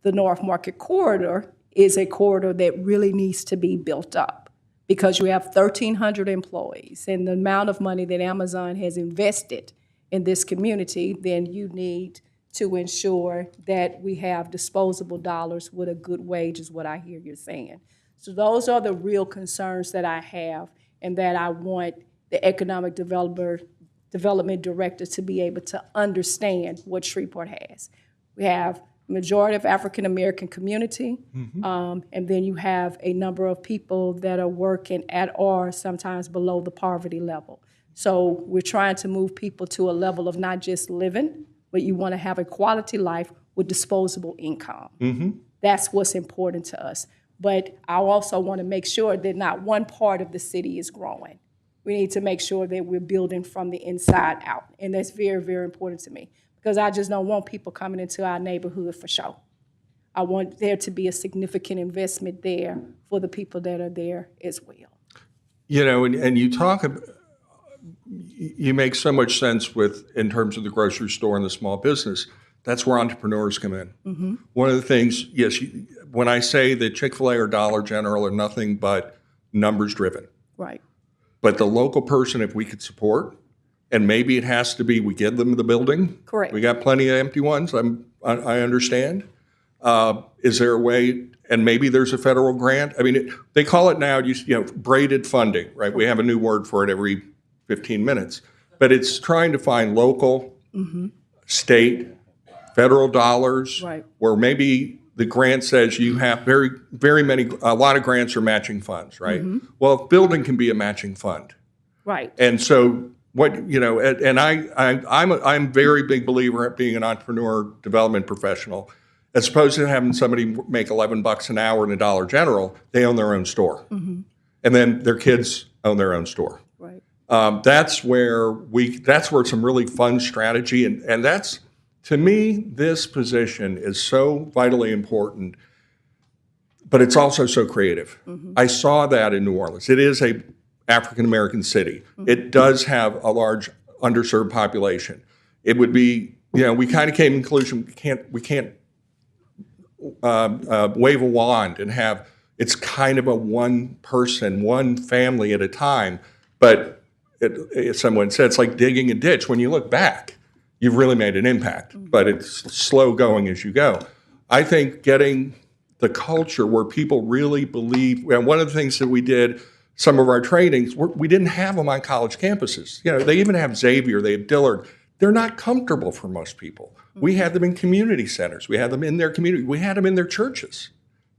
the North Market Corridor is a corridor that really needs to be built up because you have 1,300 employees, and the amount of money that Amazon has invested in this community, then you need to ensure that we have disposable dollars with a good wage, is what I hear you're saying. So those are the real concerns that I have, and that I want the economic development director to be able to understand what Shreveport has. We have a majority of African American community, and then you have a number of people that are working at or sometimes below the poverty level. So we're trying to move people to a level of not just living, but you want to have a quality life with disposable income. That's what's important to us. But I also want to make sure that not one part of the city is growing. We need to make sure that we're building from the inside out. And that's very, very important to me, because I just don't want people coming into our neighborhood for show. I want there to be a significant investment there for the people that are there as well. You know, and you talk, you make so much sense in terms of the grocery store and the small business. That's where entrepreneurs come in. One of the things, yes, when I say that Chick-fil-A or Dollar General are nothing but numbers driven, Right. but the local person, if we could support, and maybe it has to be we give them the building. Correct. We got plenty of empty ones. I understand. Is there a way? And maybe there's a federal grant. I mean, they call it now, braided funding, right? We have a new word for it every 15 minutes, but it's trying to find local, state, federal dollars, Right. where maybe the grant says you have very many, a lot of grants are matching funds, right? Well, building can be a matching fund. Right. And so I'm a very big believer at being an entrepreneur development professional. As opposed to having somebody make $11 an hour in a Dollar General, they own their own store. And then their kids own their own store. Right. That's where some really fun strategy, and that's, to me, this position is so vitally important, but it's also so creative. I saw that in New Orleans. It is a African-American city. It does have a large underserved population. It would be, we kind of came to the conclusion, we can't wave a wand and have, it's kind of a one person, one family at a time. But someone said it's like digging a ditch. When you look back, you've really made an impact, but it's slow going as you go. I think getting the culture where people really believe, and one of the things that we did, some of our trainings, we didn't have them on college campuses. They even have Xavier, they have Dillard. They're not comfortable for most people. We had them in community centers. We had them in their community. We had them in their churches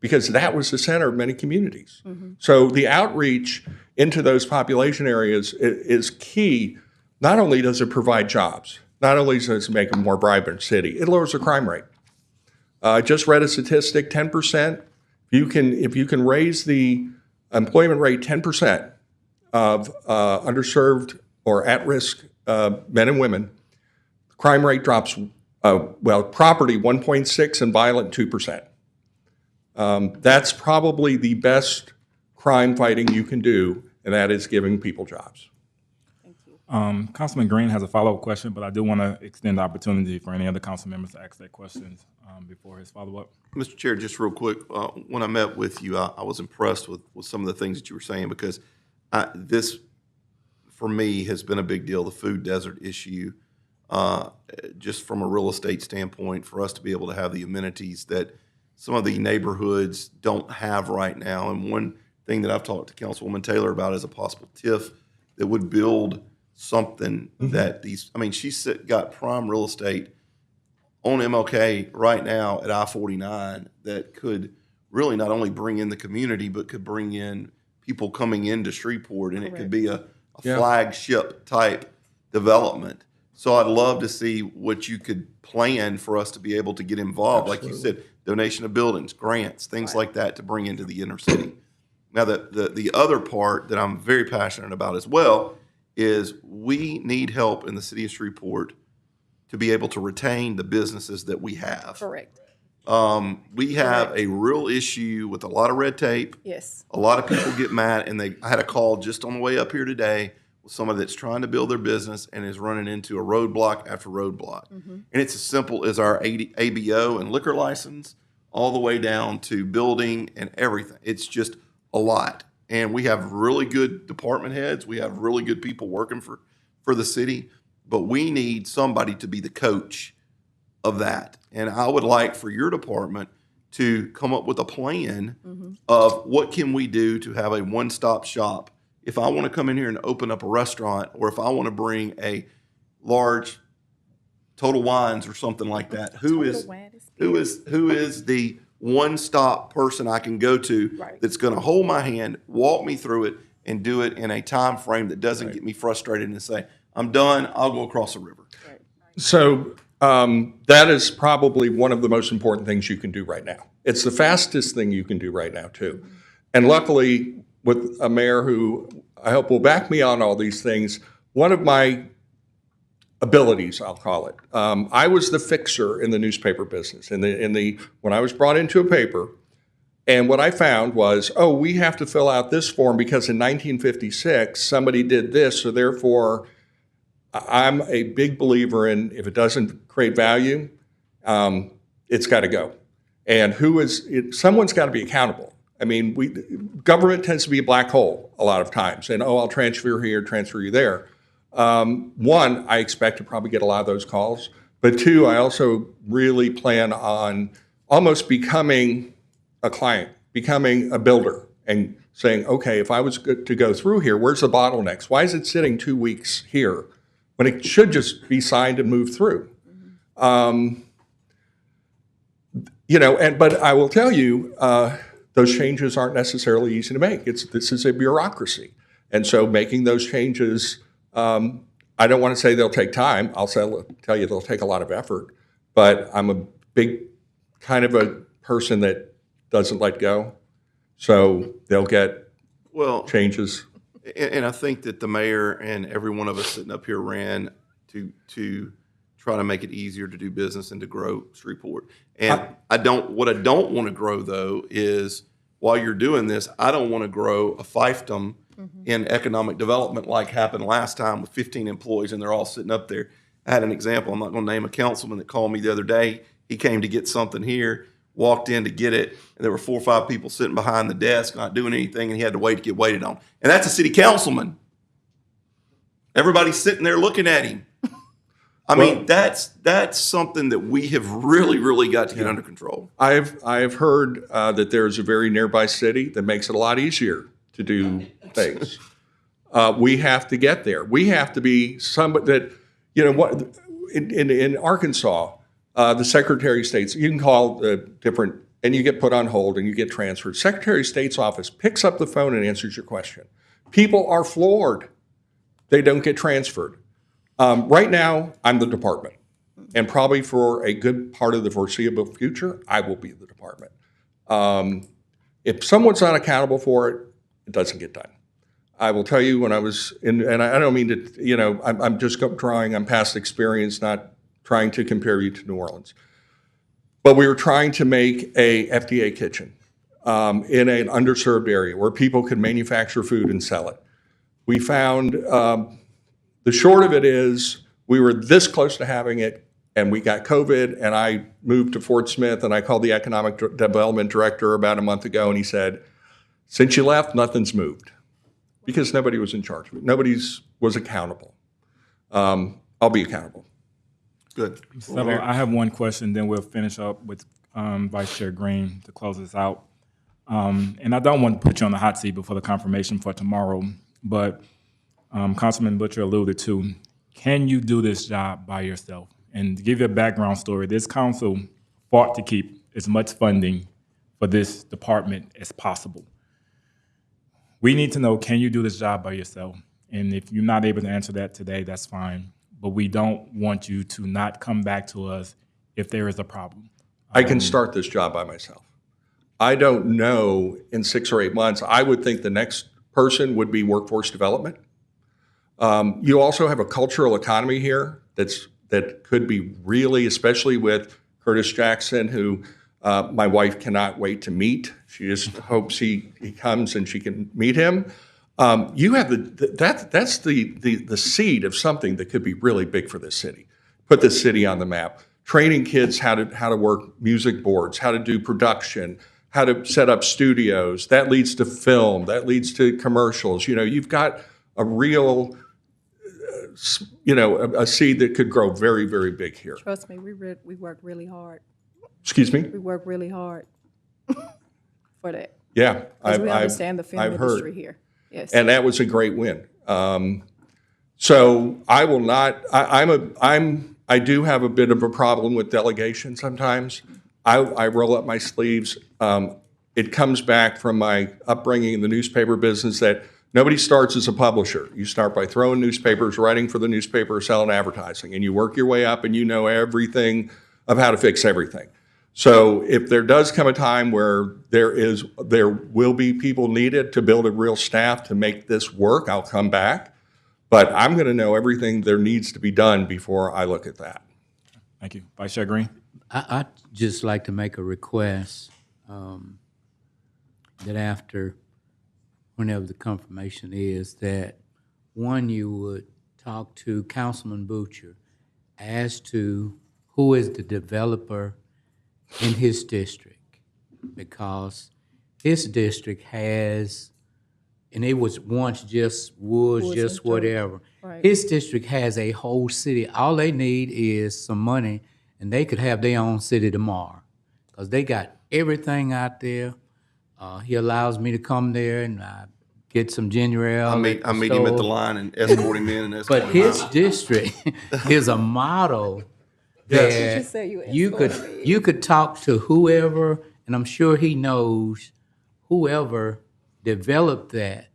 because that was the center of many communities. So the outreach into those population areas is key. Not only does it provide jobs, not only does it make a more vibrant city, it lowers the crime rate. I just read a statistic, 10%. If you can raise the employment rate 10% of underserved or at-risk men and women, crime rate drops, property 1.6 and violent 2%. That's probably the best crime fighting you can do, and that is giving people jobs. Councilman Green has a follow-up question, but I do want to extend the opportunity for any other council members to ask their questions before his follow-up. Mr. Chair, just real quick, when I met with you, I was impressed with some of the things that you were saying, because this, for me, has been a big deal, the food desert issue, just from a real estate standpoint, for us to be able to have the amenities that some of the neighborhoods don't have right now. And one thing that I've talked to Councilwoman Taylor about is a possible TIF that would build something that she's got prime real estate on MLK right now at I-49 that could really not only bring in the community, but could bring in people coming into Shreveport, and it could be a flagship type development. So I'd love to see what you could plan for us to be able to get involved. Absolutely. Like you said, donation of buildings, grants, things like that to bring into the inner city. Now, the other part that I'm very passionate about as well is we need help in the city of Shreveport to be able to retain the businesses that we have. Correct. We have a real issue with a lot of red tape. Yes. A lot of people get mad, and I had a call just on the way up here today with someone that's trying to build their business and is running into a roadblock after roadblock. And it's as simple as our ABO and liquor license, all the way down to building and everything. It's just a lot. And we have really good department heads. We have really good people working for the city. but we need somebody to be the coach of that. And I would like for your department to come up with a plan of what can we do to have a one-stop shop. If I want to come in here and open up a restaurant, or if I want to bring a large Total Wines or something like that, who is the one-stop person I can go to Right. that's going to hold my hand, walk me through it, and do it in a time frame that doesn't get me frustrated and say, I'm done, I'll go across the river. So that is probably one of the most important things you can do right now. It's the fastest thing you can do right now, too. And luckily, with a mayor who I hope will back me on all these things, one of my abilities, I'll call it, I was the fixer in the newspaper business. When I was brought into a paper, and what I found was, oh, we have to fill out this form because in 1956 somebody did this, so therefore I'm a big believer in if it doesn't create value, it's got to go. And someone's got to be accountable. I mean, government tends to be a black hole a lot of times, and I'll transfer here, transfer you there. One, I expect to probably get a lot of those calls, but two, I also really plan on almost becoming a client, becoming a builder, and saying, okay, if I was to go through here, where's the bottlenecks? Why is it sitting 2 weeks here when it should just be signed and moved through? But I will tell you, those changes aren't necessarily easy to make. This is a bureaucracy. And so making those changes, I don't want to say they'll take time. I'll tell you they'll take a lot of effort. But I'm a big kind of a person that doesn't let go. So they'll get changes. And I think that the mayor and every one of us sitting up here ran to try to make it easier to do business and to grow Shreveport. And what I don't want to grow, though, is while you're doing this, I don't want to grow a fiefdom in economic development like happened last time with 15 employees and they're all sitting up there. I had an example. I'm not going to name a councilman that called me the other day. He came to get something here, walked in to get it, and there were 4 or 5 people sitting behind the desk not doing anything, and he had to wait to get waited on. And that's a city councilman. Everybody's sitting there looking at him. I mean, that's something that we have really, really got to get under control. I have heard that there's a very nearby city that makes it a lot easier to do things. We have to get there. We have to be somebody that, in Arkansas, the Secretary of State's, you can call different, and you get put on hold and you get transferred. Secretary of State's office picks up the phone and answers your question. People are floored. They don't get transferred. Right now, I'm the department. And probably for a good part of the foreseeable future, I will be the department. If someone's not accountable for it, it doesn't get done. I will tell you when I was in, and I don't mean to, I'm just drawing on past experience, not trying to compare you to New Orleans. But we were trying to make a FDA kitchen in an underserved area where people could manufacture food and sell it. We found the short of it is we were this close to having it, and we got COVID, and I moved to Fort Smith, and I called the economic development director about a month ago, and he said, since you left, nothing's moved, because nobody was in charge of it. Nobody was accountable. I'll be accountable. Good. So I have one question, then we'll finish up with Vice Chair Green to close this out. And I don't want to put you on the hot seat before the confirmation for tomorrow, but Councilman Butcher alluded to, can you do this job by yourself? And to give you a background story, this council fought to keep as much funding for this department as possible. We need to know, can you do this job by yourself? And if you're not able to answer that today, that's fine. But we don't want you to not come back to us if there is a problem. I can start this job by myself. I don't know in 6 or 8 months. I would think the next person would be workforce development. You also have a cultural economy here that could be really, especially with Curtis Jackson, who my wife cannot wait to meet. She just hopes he comes and she can meet him. You have that's the seed of something that could be really big for this city. Put this city on the map. Training kids how to work music boards, how to do production, how to set up studios. That leads to film. That leads to commercials. You've got a real a seed that could grow very, very big here. Trust me, we work really hard. Excuse me? We work really hard for that. Yeah. Because we understand the film I've heard. industry here. Yes. And that was a great win. So I will not. I do have a bit of a problem with delegation sometimes. I roll up my sleeves. It comes back from my upbringing in the newspaper business that nobody starts as a publisher. You start by throwing newspapers, writing for the newspaper, selling advertising, and you work your way up, and you know everything of how to fix everything. So if there does come a time where there will be people needed to build a real staff to make this work, I'll come back. But I'm going to know everything there needs to be done before I look at that. Thank you. Vice Chair Green? I'd just like to make a request that after, whenever the confirmation is, that one, you would talk to Councilman Butcher as to who is the developer in his district, because his district has, and it was once just woods, just whatever. Right. His district has a whole city. All they need is some money, and they could have their own city tomorrow, because they got everything out there. He allows me to come there and get some ginger ale. I meet him at the line and escort him in and escort But him his out. district is a model You say you that you escort me. could talk to whoever, and I'm sure he knows whoever developed that.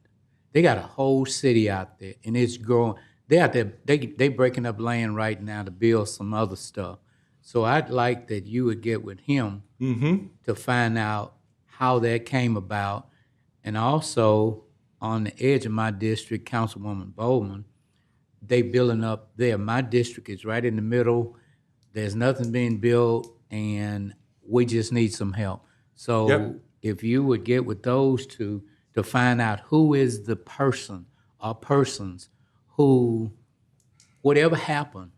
They got a whole city out there, and it's growing. They out there. They breaking up land right now to build some other stuff. So I'd like that you would get with him to find out how that came about, and also on the edge of my district, Councilwoman Bowman, they building up there. My district is right in the middle. There's nothing being built, and we just need some help. So Yep. if you would get with those two to find out who is the person or persons who, whatever happened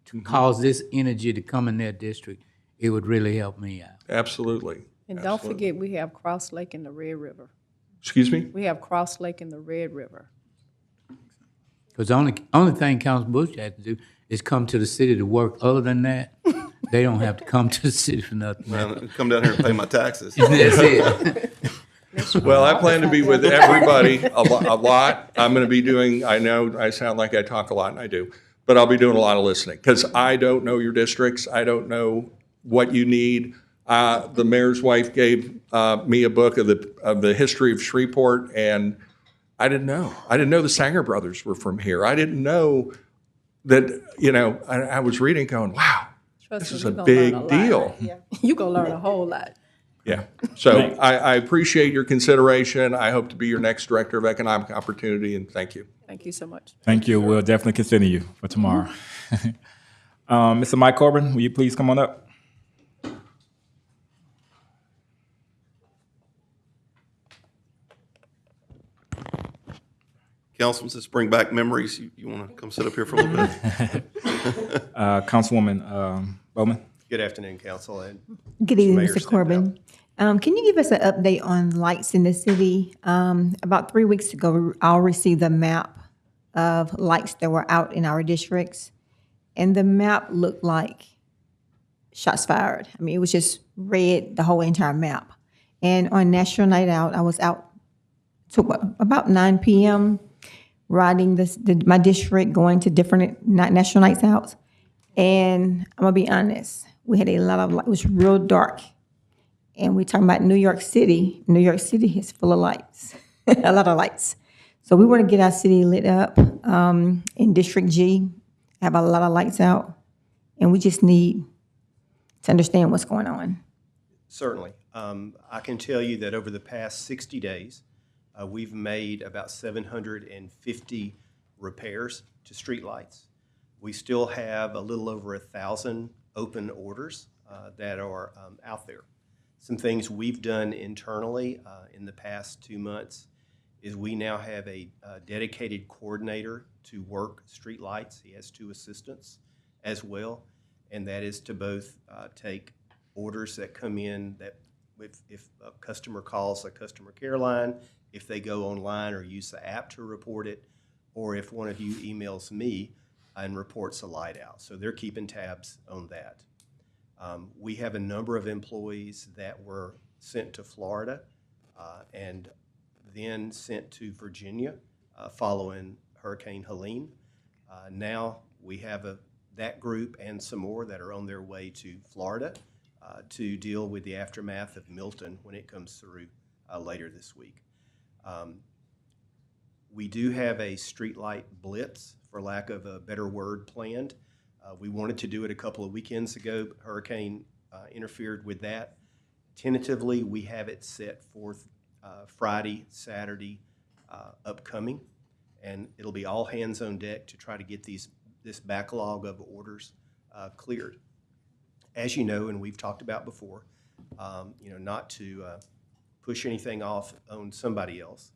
to cause this energy to come in their district, it would really help me out. Absolutely. And don't forget, we have Cross Lake and the Red River. Excuse me? We have Cross Lake and the Red River. Because the only thing Council Bush had to do is come to the city to work. Other than that, they don't have to come to the city for nothing. Come down here and pay my taxes. That's it. Well, I plan to be with everybody a lot. I'm going to be doing, I know I sound like I talk a lot, and I do, but I'll be doing a lot of listening, because I don't know your districts. I don't know what you need. The mayor's wife gave me a book of the history of Shreveport, and I didn't know. I didn't know the Sanger brothers were from here. I didn't know that, I was reading going, wow, Trust this me, is you a gonna big learn a lot. deal. You're going to learn a whole lot. Yeah. So I appreciate your consideration. I hope to be your next Director of Economic Opportunity, and thank you. Thank you so much. Thank you. We'll definitely consider you for tomorrow. Mr. Mike Corbin, will you please come on up? Councilman, to bring back memories, you want to come sit up here for a little bit? Councilwoman Bowman? Good afternoon, Council. And Good evening, Mayor Mr. stepped Corbin. Can you give us an update on lights in the city? About 3 weeks ago, I'll receive the map of lights that were out in our districts, and the map looked like shots fired. I mean, it was just red, the whole entire map. And on National Night Out, I was out to about 9 p.m., riding my district, going to different national nights out. And I'm gonna be honest, we had a lot of light. It was real dark. And we're talking about New York City. New York City is full of lights, a lot of lights. So we want to get our city lit up. In District G, have a lot of lights out. And we just need to understand what's going on. certainly. I can tell you that over the past 60 days, we've made about 750 repairs to streetlights. We still have a little over 1,000 open orders that are out there. Some things we've done internally in the past 2 months is we now have a dedicated coordinator to work streetlights. He has 2 assistants as well, and that is to both take orders that come in that if a customer calls a customer care line, if they go online or use the app to report it, or if one of you emails me and reports a light out. So they're keeping tabs on that. We have a number of employees that were sent to Florida and then sent to Virginia following Hurricane Helene. Now we have that group and some more that are on their way to Florida to deal with the aftermath of Milton when it comes through later this week. We do have a streetlight blitz, for lack of a better word, planned. We wanted to do it a couple of weekends ago, but Hurricane interfered with that. Tentatively, we have it set for Friday, Saturday upcoming, and it'll be all hands on deck to try to get this backlog of orders cleared. As you know, and we've talked about before, not to push anything off on somebody else,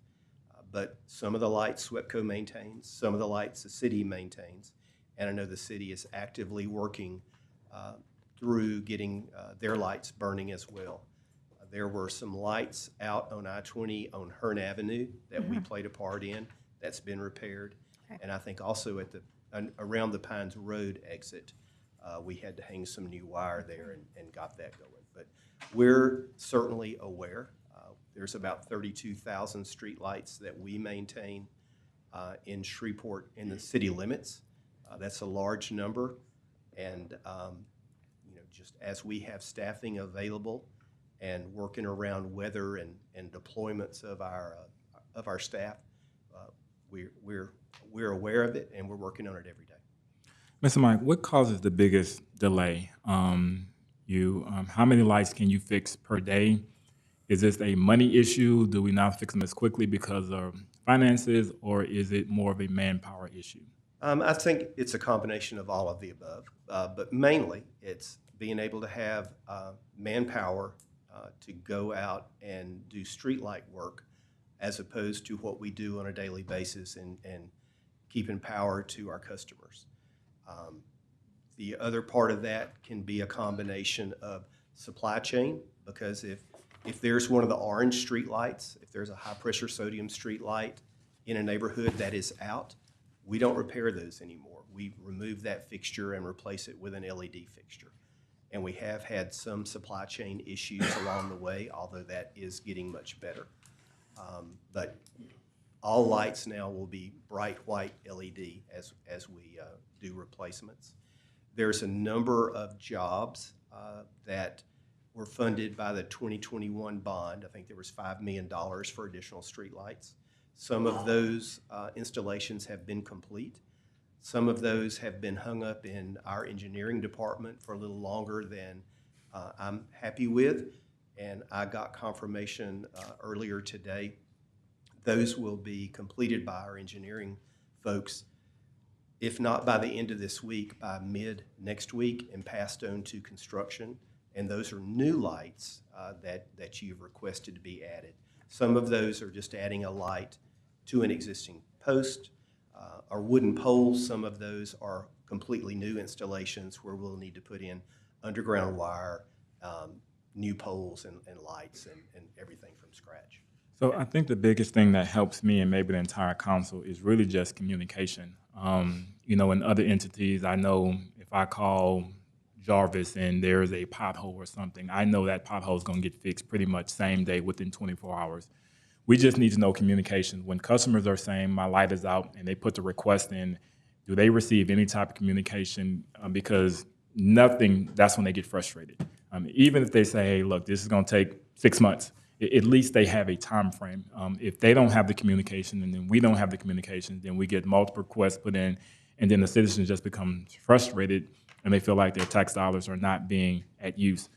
but some of the lights SWEPCO maintains, some of the lights the city maintains, and I know the city is actively working through getting their lights burning as well. There were some lights out on I-20 on Hearn Avenue that we played a part in. That's been repaired. Okay. And I think also at around the Pines Road exit, we had to hang some new wire there and got that going. But we're certainly aware. There's about 32,000 streetlights that we maintain in Shreveport in the city limits. That's a large number. And just as we have staffing available and working around weather and deployments of our staff, we're aware of it and we're working on it every day. Mr. Mike, what causes the biggest delay? How many lights can you fix per day? Is this a money issue? Do we not fix them as quickly because of finances, or is it more of a manpower issue? I think it's a combination of all of the above, but mainly it's being able to have manpower to go out and do streetlight work as opposed to what we do on a daily basis and keeping power to our customers. The other part of that can be a combination of supply chain, because if there's one of the orange street lights, if there's a high pressure sodium street light in a neighborhood that is out, we don't repair those anymore. We remove that fixture and replace it with an LED fixture. And we have had some supply chain issues along the way, although that is getting much better. But all lights now will be bright white LED as we do replacements. There's a number of jobs that were funded by the 2021 bond. I think there was $5 million for additional streetlights. Some of those installations have been complete. Some of those have been hung up in our engineering department for a little longer than I'm happy with, and I got confirmation earlier today. Those will be completed by our engineering folks, if not by the end of this week, by mid next week, and passed on to construction. And those are new lights that you've requested to be added. Some of those are just adding a light to an existing post or wooden poles. Some of those are completely new installations where we'll need to put in underground wire, new poles and lights and everything from scratch. So I think the biggest thing that helps me and maybe the entire council is really just communication. In other entities, I know if I call Jarvis and there's a pothole or something, I know that pothole is going to get fixed pretty much same day within 24 hours. We just need to know communication. When customers are saying my light is out and they put the request in, do they receive any type of communication? Because nothing, that's when they get frustrated. Even if they say, hey, look, this is going to take 6 months, at least they have a time frame. If they don't have the communication and then we don't have the communication, then we get multiple requests put in, and then the citizens just become frustrated and they feel like their tax dollars are not being at use.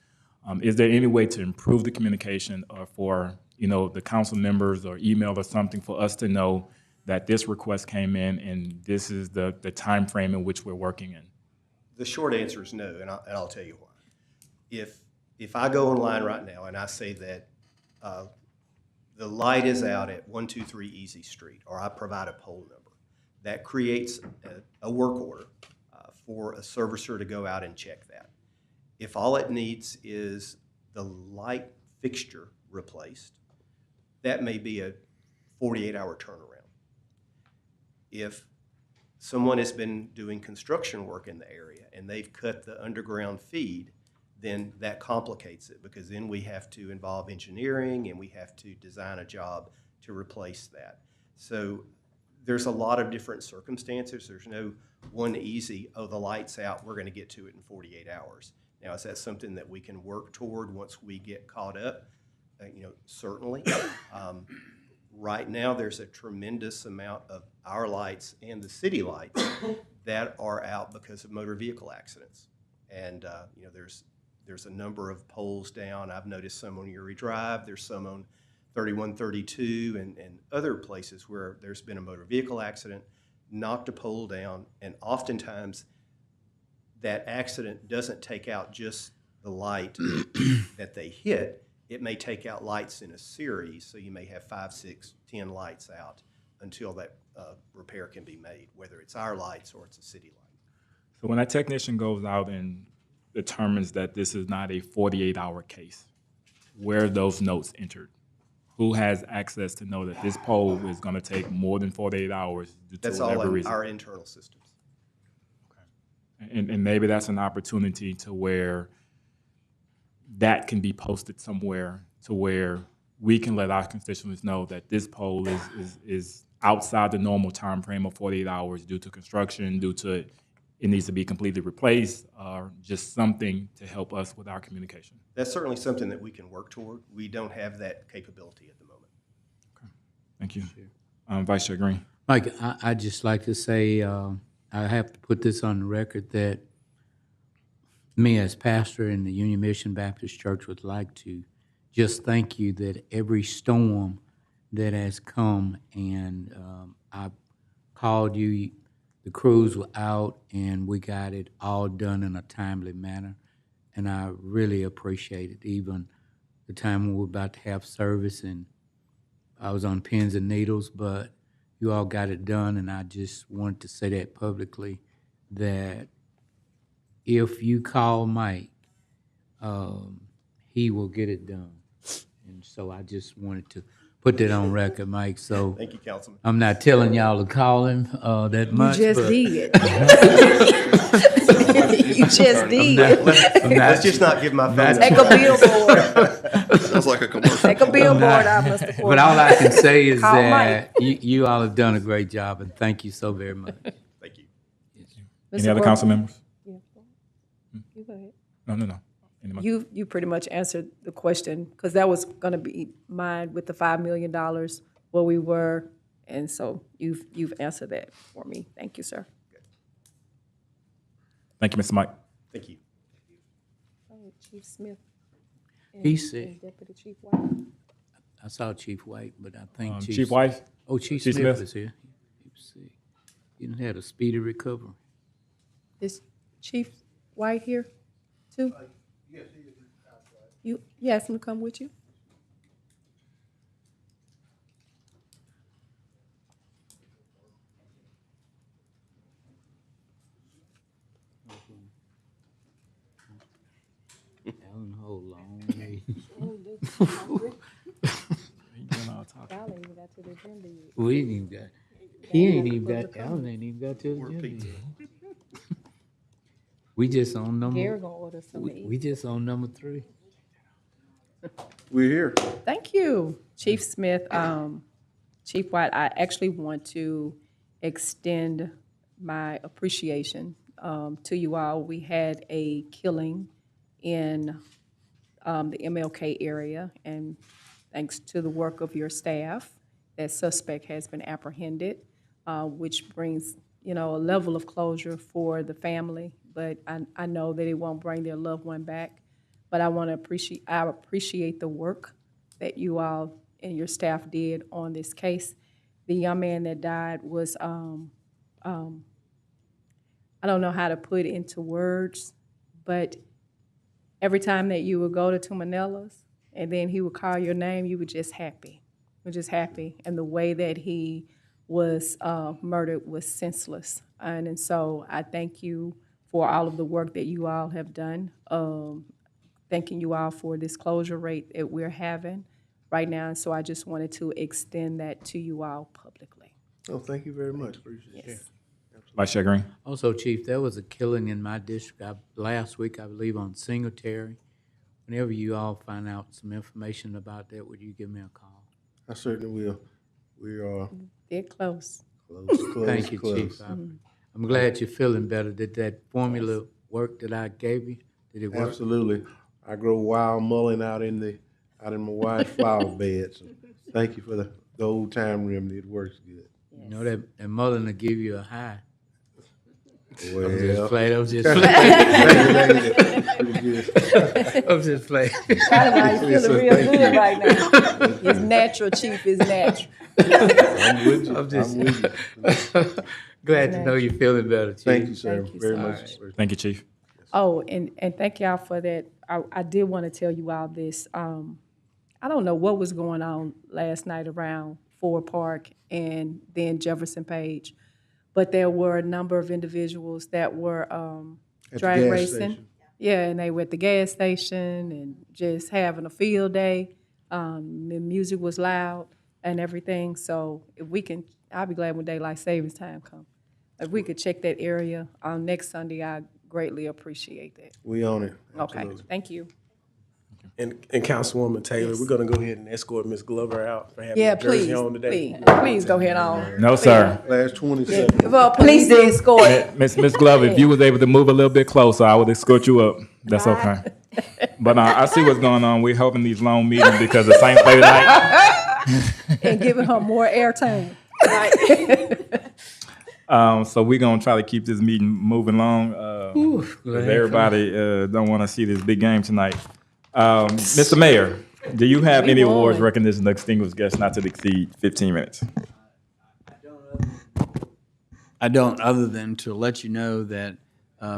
Is there any way to improve the communication or for the council members or email or something for us to know that this request came in and this is the time frame in which we're working in? The short answer is no, and I'll tell you why. If I go online right now and I say that the light is out at 123 Easy Street, or I provide a poll number, that creates a work order for a servicer to go out and check that. If all it needs is the light fixture replaced, that may be a 48-hour turnaround. if someone has been doing construction work in the area and they've cut the underground feed, then that complicates it, because then we have to involve engineering and we have to design a job to replace that. So there's a lot of different circumstances. There's no one easy, oh, the light's out, we're going to get to it in 48 hours. Now, is that something that we can work toward once we get caught up? Certainly. Right now, there's a tremendous amount of our lights and the city lights that are out because of motor vehicle accidents. And, there's a number of poles down. I've noticed some on Erie Drive. There's some on 3132 and other places where there's been a motor vehicle accident, knocked a pole down, and oftentimes that accident doesn't take out just the light that they hit. It may take out lights in a series, so you may have 5, 6, 10 lights out until that repair can be made, whether it's our lights or it's a city light. So when that technician goes out and determines that this is not a 48-hour case, where are those notes entered? Who has access to know that this pole is going to take more than 48 hours due to That's whatever all in reason? our internal systems. And maybe that's an opportunity to where that can be posted somewhere to where we can let our constituents know that this pole is outside the normal time frame of 48 hours due to construction, due to it needs to be completely replaced, or just something to help us with our communication. That's certainly something that we can work toward. We don't have that capability at the moment. Thank you. Vice Chair Green. Mike, I'd just like to say, I have to put this on the record that me as pastor in the Union Mission Baptist Church would like to just thank you that every storm that has come, and I called you, the crews were out, and we got it all done in a timely manner, and I really appreciate it. Even the time when we were about to have service, and I was on pins and needles, but you all got it done, and I just wanted to say that publicly, that if you call Mike, he will get it done. And so I just wanted to put that on record, Mike. So Thank you, Councilman. I'm not telling y'all to call him that much. You just but did. You just did. Let's just not give my phone Take number. a billboard. Sounds like a commercial. Take a billboard out, Mr. Ford. But all I can say is Call that you all have done a great job, and thank you so very much. Thank you. Any other council members? You go ahead. No. Any more? You pretty much answered the question, because that was going to be mine with the $5 million, where we were, and so you've answered that for me. Thank you, sir. Thank you, Mr. Mike. Thank you. Chief Smith. He said, Deputy Chief White. I saw Chief White, but I think Chief White? Oh, Chief Chief Smith Smith? is here. He was sick. He didn't have a speedy recovery. Is Chief White here too? Yes, he is outside. You asked him to come with you? Alan Ho, long way. Y'all ain't even got to the agenda yet. We ain't even got, he ain't even got, Alan ain't even got to the agenda yet. We just on number, Gary gonna order some to eat. we just on number 3. We're here. Thank you, Chief Smith. Chief White, I actually want to extend my appreciation to you all. We had a killing in the MLK area, and thanks to the work of your staff, that suspect has been apprehended, which brings, a level of closure for the family. But I know that it won't bring their loved one back. But I appreciate the work that you all and your staff did on this case. The young man that died was, I don't know how to put it into words, but every time that you would go to Tumanella's and then he would call your name, you were just happy. You were just happy. And the way that he was murdered was senseless. And so I thank you for all of the work that you all have done. Thanking you all for this closure rate that we're having right now. And so I just wanted to extend that to you all publicly. Oh, thank you very much. Appreciate it. Vice Chair Green. Also, Chief, there was a killing in my district last week, I believe, on Singletary. Whenever you all find out some information about that, would you give me a call? I certainly will. We are They're close. close. Thank you, close. Chief. I'm glad you're feeling better. Did that formula work that I gave you? Did it work? Absolutely. I grow wild mullein out in my wife's flower bed. So thank you for the old time remedy. It works good. You know that mullein will give you a high. Well, I'm just playing. I'm just playing. That's why you feeling real good right now. It's natural, Chief. It's natural. I'm with you. I'm just- I'm with you. Glad to know you're feeling better, Chief. Thank you, sir, Thank you, very sir. much. Thank you, Chief. Oh, and thank y'all for that. I did want to tell you all this. I don't know what was going on last night around Ford Park and then Jefferson Page, but there were a number of individuals that were At the drag gas racing. station. Yeah, and they were at the gas station and just having a field day. The music was loud and everything. So if we can, I'll be glad when daylight savings time comes. If we could check that area on next Sunday, I greatly appreciate that. We own it. Okay, Absolutely. thank you. And Councilwoman Taylor, Yes. we're gonna go ahead and escort Ms. Glover out for having Yeah, her jersey please, on today. please go ahead on. No, sir. Last 20 seconds. Well, please escort. Miss Glover, if you was able to move a little bit closer, I would escort you up. That's okay. But I see what's going on. We're hoping these long meetings because the Saints play tonight. And giving her more airtime. So we're gonna try to keep this meeting moving along. Go 'Cause ahead. everybody don't want to see this big game tonight. Mr. Mayor, do you have any awards won. recognition of distinguished guests not to exceed 15 minutes? I don't, other than to let you know that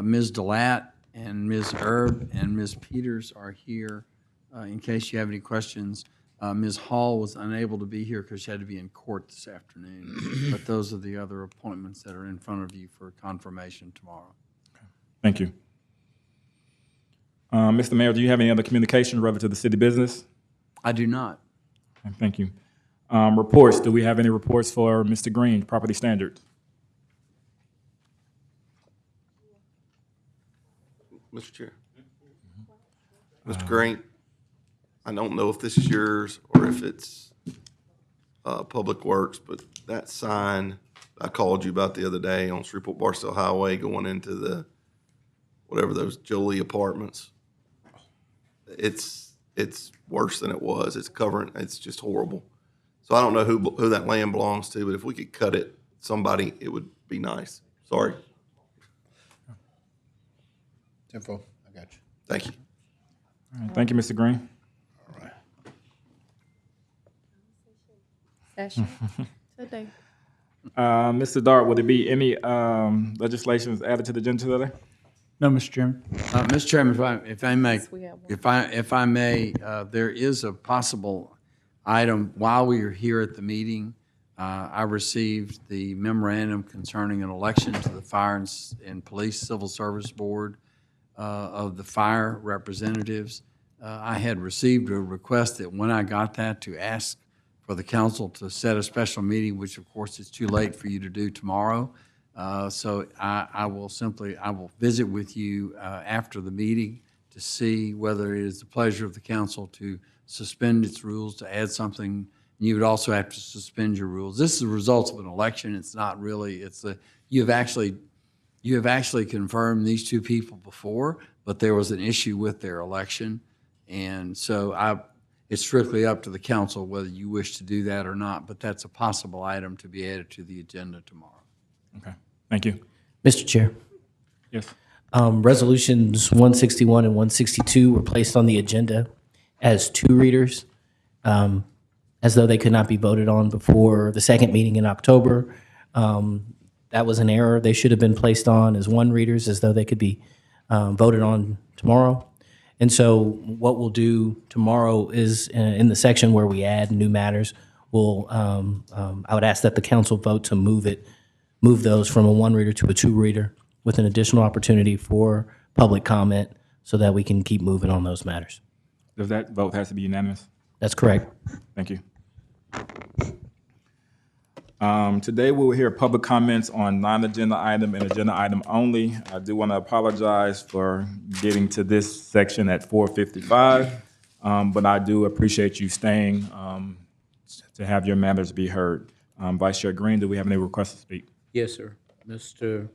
Ms. Delat and Ms. Erb and Ms. Peters are here in case you have any questions. Ms. Hall was unable to be here because she had to be in court this afternoon. But those are the other appointments that are in front of you for confirmation tomorrow. Thank you. Mr. Mayor, do you have any other communication relative to the city business? I do not. Thank you. Reports, do we have any reports for Mr. Green, property standards? Mr. Chair. Mr. Green, I don't know if this is yours or if it's Public Works, but that sign I called you about the other day on Shreveport Barstow Highway going into the, whatever those Jolie apartments, it's worse than it was. It's covering, it's just horrible. So I don't know who that land belongs to, but if we could cut it, somebody, it would be nice. Sorry. Tempo, I got you. Thank you. All right, thank you, Mr. Green. Session today. Mr. Dart, would there be any legislations added to the agenda today? No, Mr. Chairman. Mr. Chairman, if I may, we have one. if I may, there is a possible item while we are here at the meeting. I received the memorandum concerning an election to the Fire and Police Civil Service Board of the fire representatives. I had received a request that when I got that to ask for the council to set a special meeting, which of course is too late for you to do tomorrow. So I will visit with you after the meeting to see whether it is the pleasure of the council to suspend its rules, to add something. You would also have to suspend your rules. This is the result of an election. It's not really, you have actually confirmed these two people before, but there was an issue with their election. And so it's strictly up to the council whether you wish to do that or not, but that's a possible item to be added to the agenda tomorrow. Okay, thank you. Mr. Chair, Yes. resolutions 161 and 162 were placed on the agenda as two readers, as though they could not be voted on before the second meeting in October. That was an error. They should have been placed on as one readers, as though they could be voted on tomorrow. And so what we'll do tomorrow is in the section where we add new matters, I would ask that the council vote to move those from a one reader to a two reader with an additional opportunity for public comment so that we can keep moving on those matters. Does that vote has to be unanimous? That's correct. Thank you. Today, we will hear public comments on non-agenda item and agenda item only. I do want to apologize for getting to this section at 4:55, but I do appreciate you staying to have your matters be heard. Vice Chair Green, do we have any requests to speak? Yes, sir. Mr.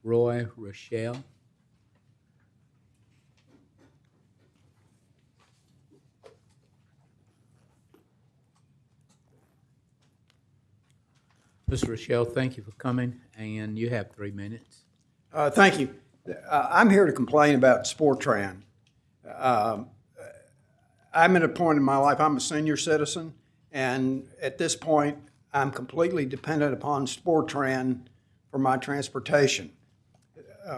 Roy Rochelle. Mr. Rochelle, thank you for coming, and you have 3 minutes. Thank you. I'm here to complain about Sportran. I'm at a point in my life, I'm a senior citizen, and at this point, I'm completely dependent upon Sportran for my transportation.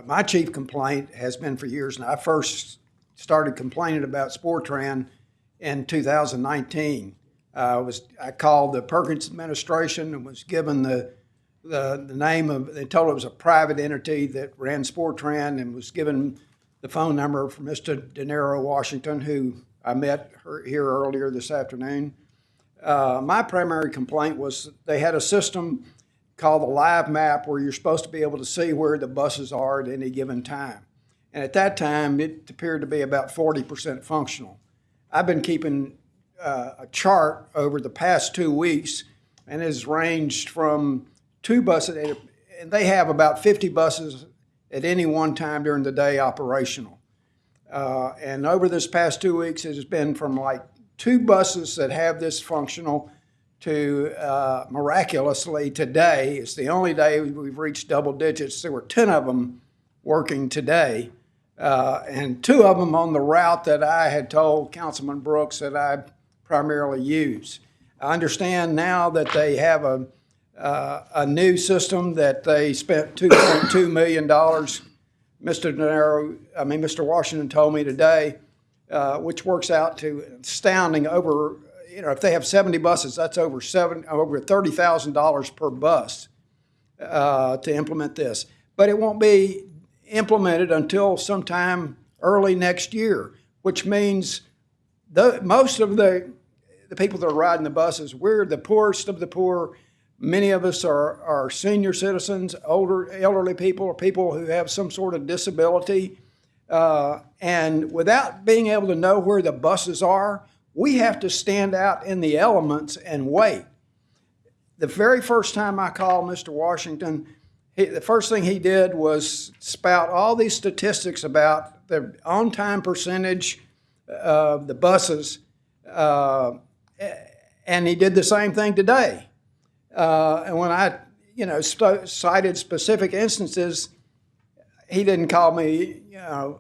My chief complaint has been for years, and I first started complaining about Sportran in 2019. I called the Perkins administration and was given the name of, they told it was a private entity that ran Sportran, and was given the phone number for Mr. De Niro Washington, who I met here earlier this afternoon. My primary complaint was they had a system called the Live Map where you're supposed to be able to see where the buses are at any given time. And at that time, it appeared to be about 40% functional. I've been keeping a chart over the past 2 weeks, and it has ranged from 2 buses, and they have about 50 buses at any one time during the day operational. And over this past 2 weeks, it has been from like 2 buses that have this functional to miraculously today, it's the only day we've reached double digits. There were 10 of them working today, and 2 of them on the route that I had told Councilman Brooks that I primarily use. I understand now that they have a new system that they spent $2.2 million. Mr. Washington told me today, which works out to astounding over, if they have 70 buses, that's over $30,000 per bus to implement this. But it won't be implemented until sometime early next year, which means most of the people that are riding the buses, we're the poorest of the poor. Many of us are senior citizens, elderly people, or people who have some sort of disability. And without being able to know where the buses are, we have to stand out in the elements and wait. The very first time I called Mr. Washington, the first thing he did was spout all these statistics about the on-time percentage of the buses, and he did the same thing today. And when I, cited specific instances, he didn't call me, a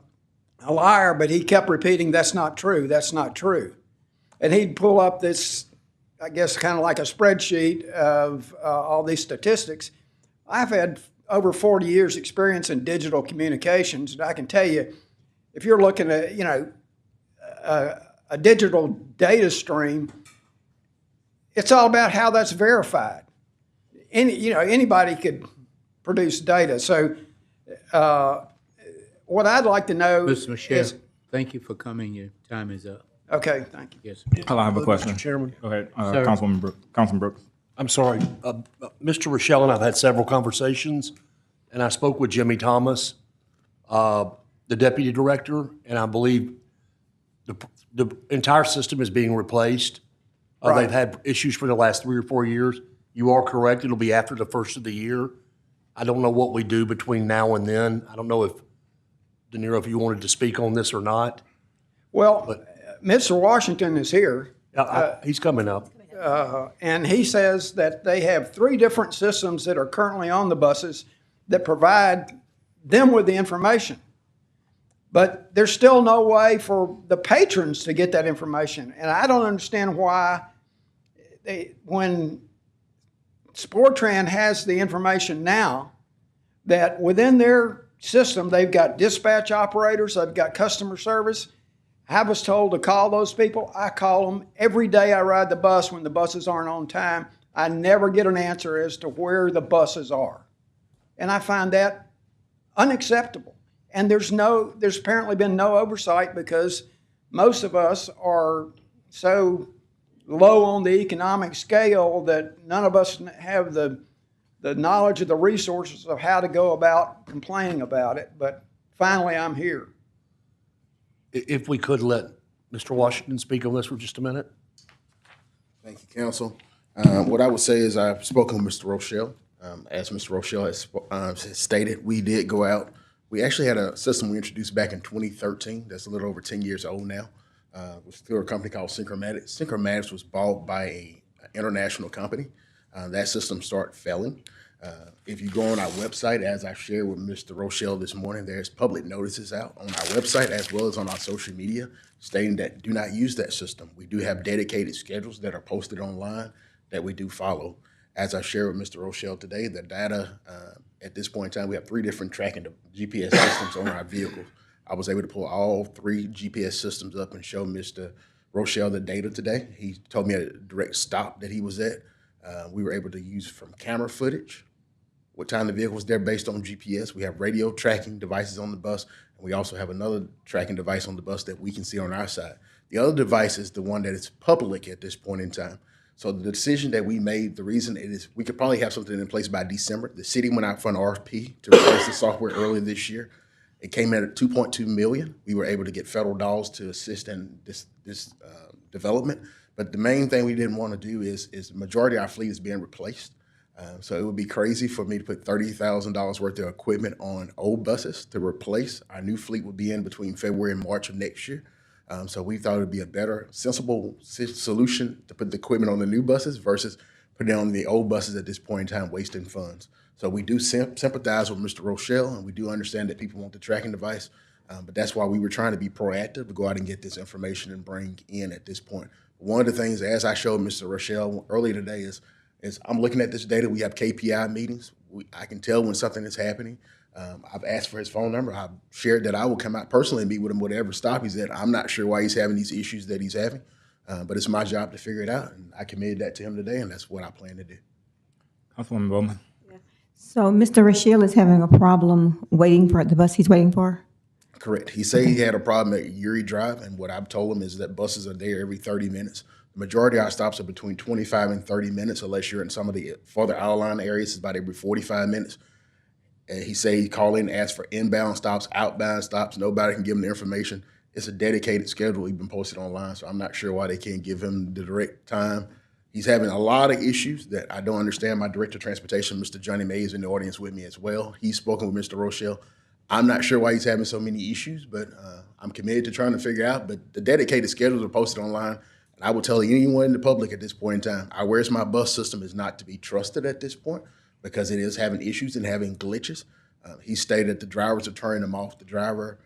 liar, but he kept repeating, "That's not true. That's not true." And he'd pull up this, I guess, kind of like a spreadsheet of all these statistics. I've had over 40 years experience in digital communications, and I can tell you, if you're looking at, a digital data stream, it's all about how that's verified. Anybody could produce data. So what I'd like to know Mr. Michelle, is, thank you for coming. Your time is up. okay, thank you. Yes, sir. Hello, I have a question. Mr. Chairman, Go ahead, Sir. Councilman Brooks. I'm sorry. Mr. Rochelle and I've had several conversations, and I spoke with Jimmy Thomas, the deputy director, and I believe the entire system is being replaced. Right. They've had issues for the last 3 or 4 years. You are correct. It'll be after the first of the year. I don't know what we do between now and then. I don't know if, De Niro, if you wanted to speak on this or not. Well, Mr. Washington is here. He's coming up. And he says that they have 3 different systems that are currently on the buses that provide them with the information. But there's still no way for the patrons to get that information. And I don't understand why when Sportran has the information now, that within their system, they've got dispatch operators, they've got customer service. I was told to call those people. I call them every day I ride the bus when the buses aren't on time. I never get an answer as to where the buses are. And I find that unacceptable. And there's apparently been no oversight because most of us are so low on the economic scale that none of us have the knowledge of the resources of how to go about complaining about it. But finally, I'm here. If we could let Mr. Washington speak on this for just a minute. Thank you, council. What I would say is I've spoken with Mr. Rochelle. As Mr. Rochelle has stated, we did go out. We actually had a system we introduced back in 2013 that's a little over 10 years old now. It was through a company called Synchromatics. Synchromatics was bought by an international company. That system started failing. If you go on our website, as I shared with Mr. Rochelle this morning, there's public notices out on our website as well as on our social media stating that do not use that system. We do have dedicated schedules that are posted online that we do follow. As I shared with Mr. Rochelle today, the data at this point in time, we have 3 different tracking GPS systems on our vehicles. I was able to pull all 3 GPS systems up and show Mr. Rochelle the data today. He told me at a direct stop that he was at. We were able to use from camera footage, what time the vehicle was there based on GPS. We have radio tracking devices on the bus, and we also have another tracking device on the bus that we can see on our side. The other device is the one that is public at this point in time. So the decision that we made, the reason it is, we could probably have something in place by December. The city went out for an RFP to replace the software earlier this year. It came in at $2.2 million. We were able to get federal dollars to assist in this development. But the main thing we didn't want to do is the majority of our fleet is being replaced. So it would be crazy for me to put $30,000 worth of equipment on old buses to replace. Our new fleet would be in between February and March of next year. So we thought it would be a better, sensible solution to put the equipment on the new buses versus putting it on the old buses at this point in time, wasting funds. So we do sympathize with Mr. Rochelle, and we do understand that people want the tracking device. But that's why we were trying to be proactive to go out and get this information and bring in at this point. One of the things, as I showed Mr. Rochelle earlier today, is I'm looking at this data. We have KPI meetings. I can tell when something is happening. I've asked for his phone number. I've shared that I will come out personally and meet with him, whatever stop he's at. I'm not sure why he's having these issues that he's having, but it's my job to figure it out. And I committed that to him today, and that's what I plan to do. Councilwoman Bowman. So Mr. Rochelle is having a problem waiting for the bus he's waiting for? Correct. He said he had a problem at Uri Drive, and what I've told him is that buses are there every 30 minutes. The majority of our stops are between 25 and 30 minutes, unless you're in some of the further outlying areas. It's about every 45 minutes. And he said he called in and asked for inbound stops, outbound stops. Nobody can give him the information. It's a dedicated schedule even posted online, so I'm not sure why they can't give him the direct time. He's having a lot of issues that I don't understand. My director of transportation, Mr. Johnny May, is in the audience with me as well. He's spoken with Mr. Rochelle. I'm not sure why he's having so many issues, but I'm committed to trying to figure out. But the dedicated schedules are posted online. And I will tell anyone in the public at this point in time, our Where's My Bus system is not to be trusted at this point because it is having issues and having glitches. He stated the drivers are turning them off. The driver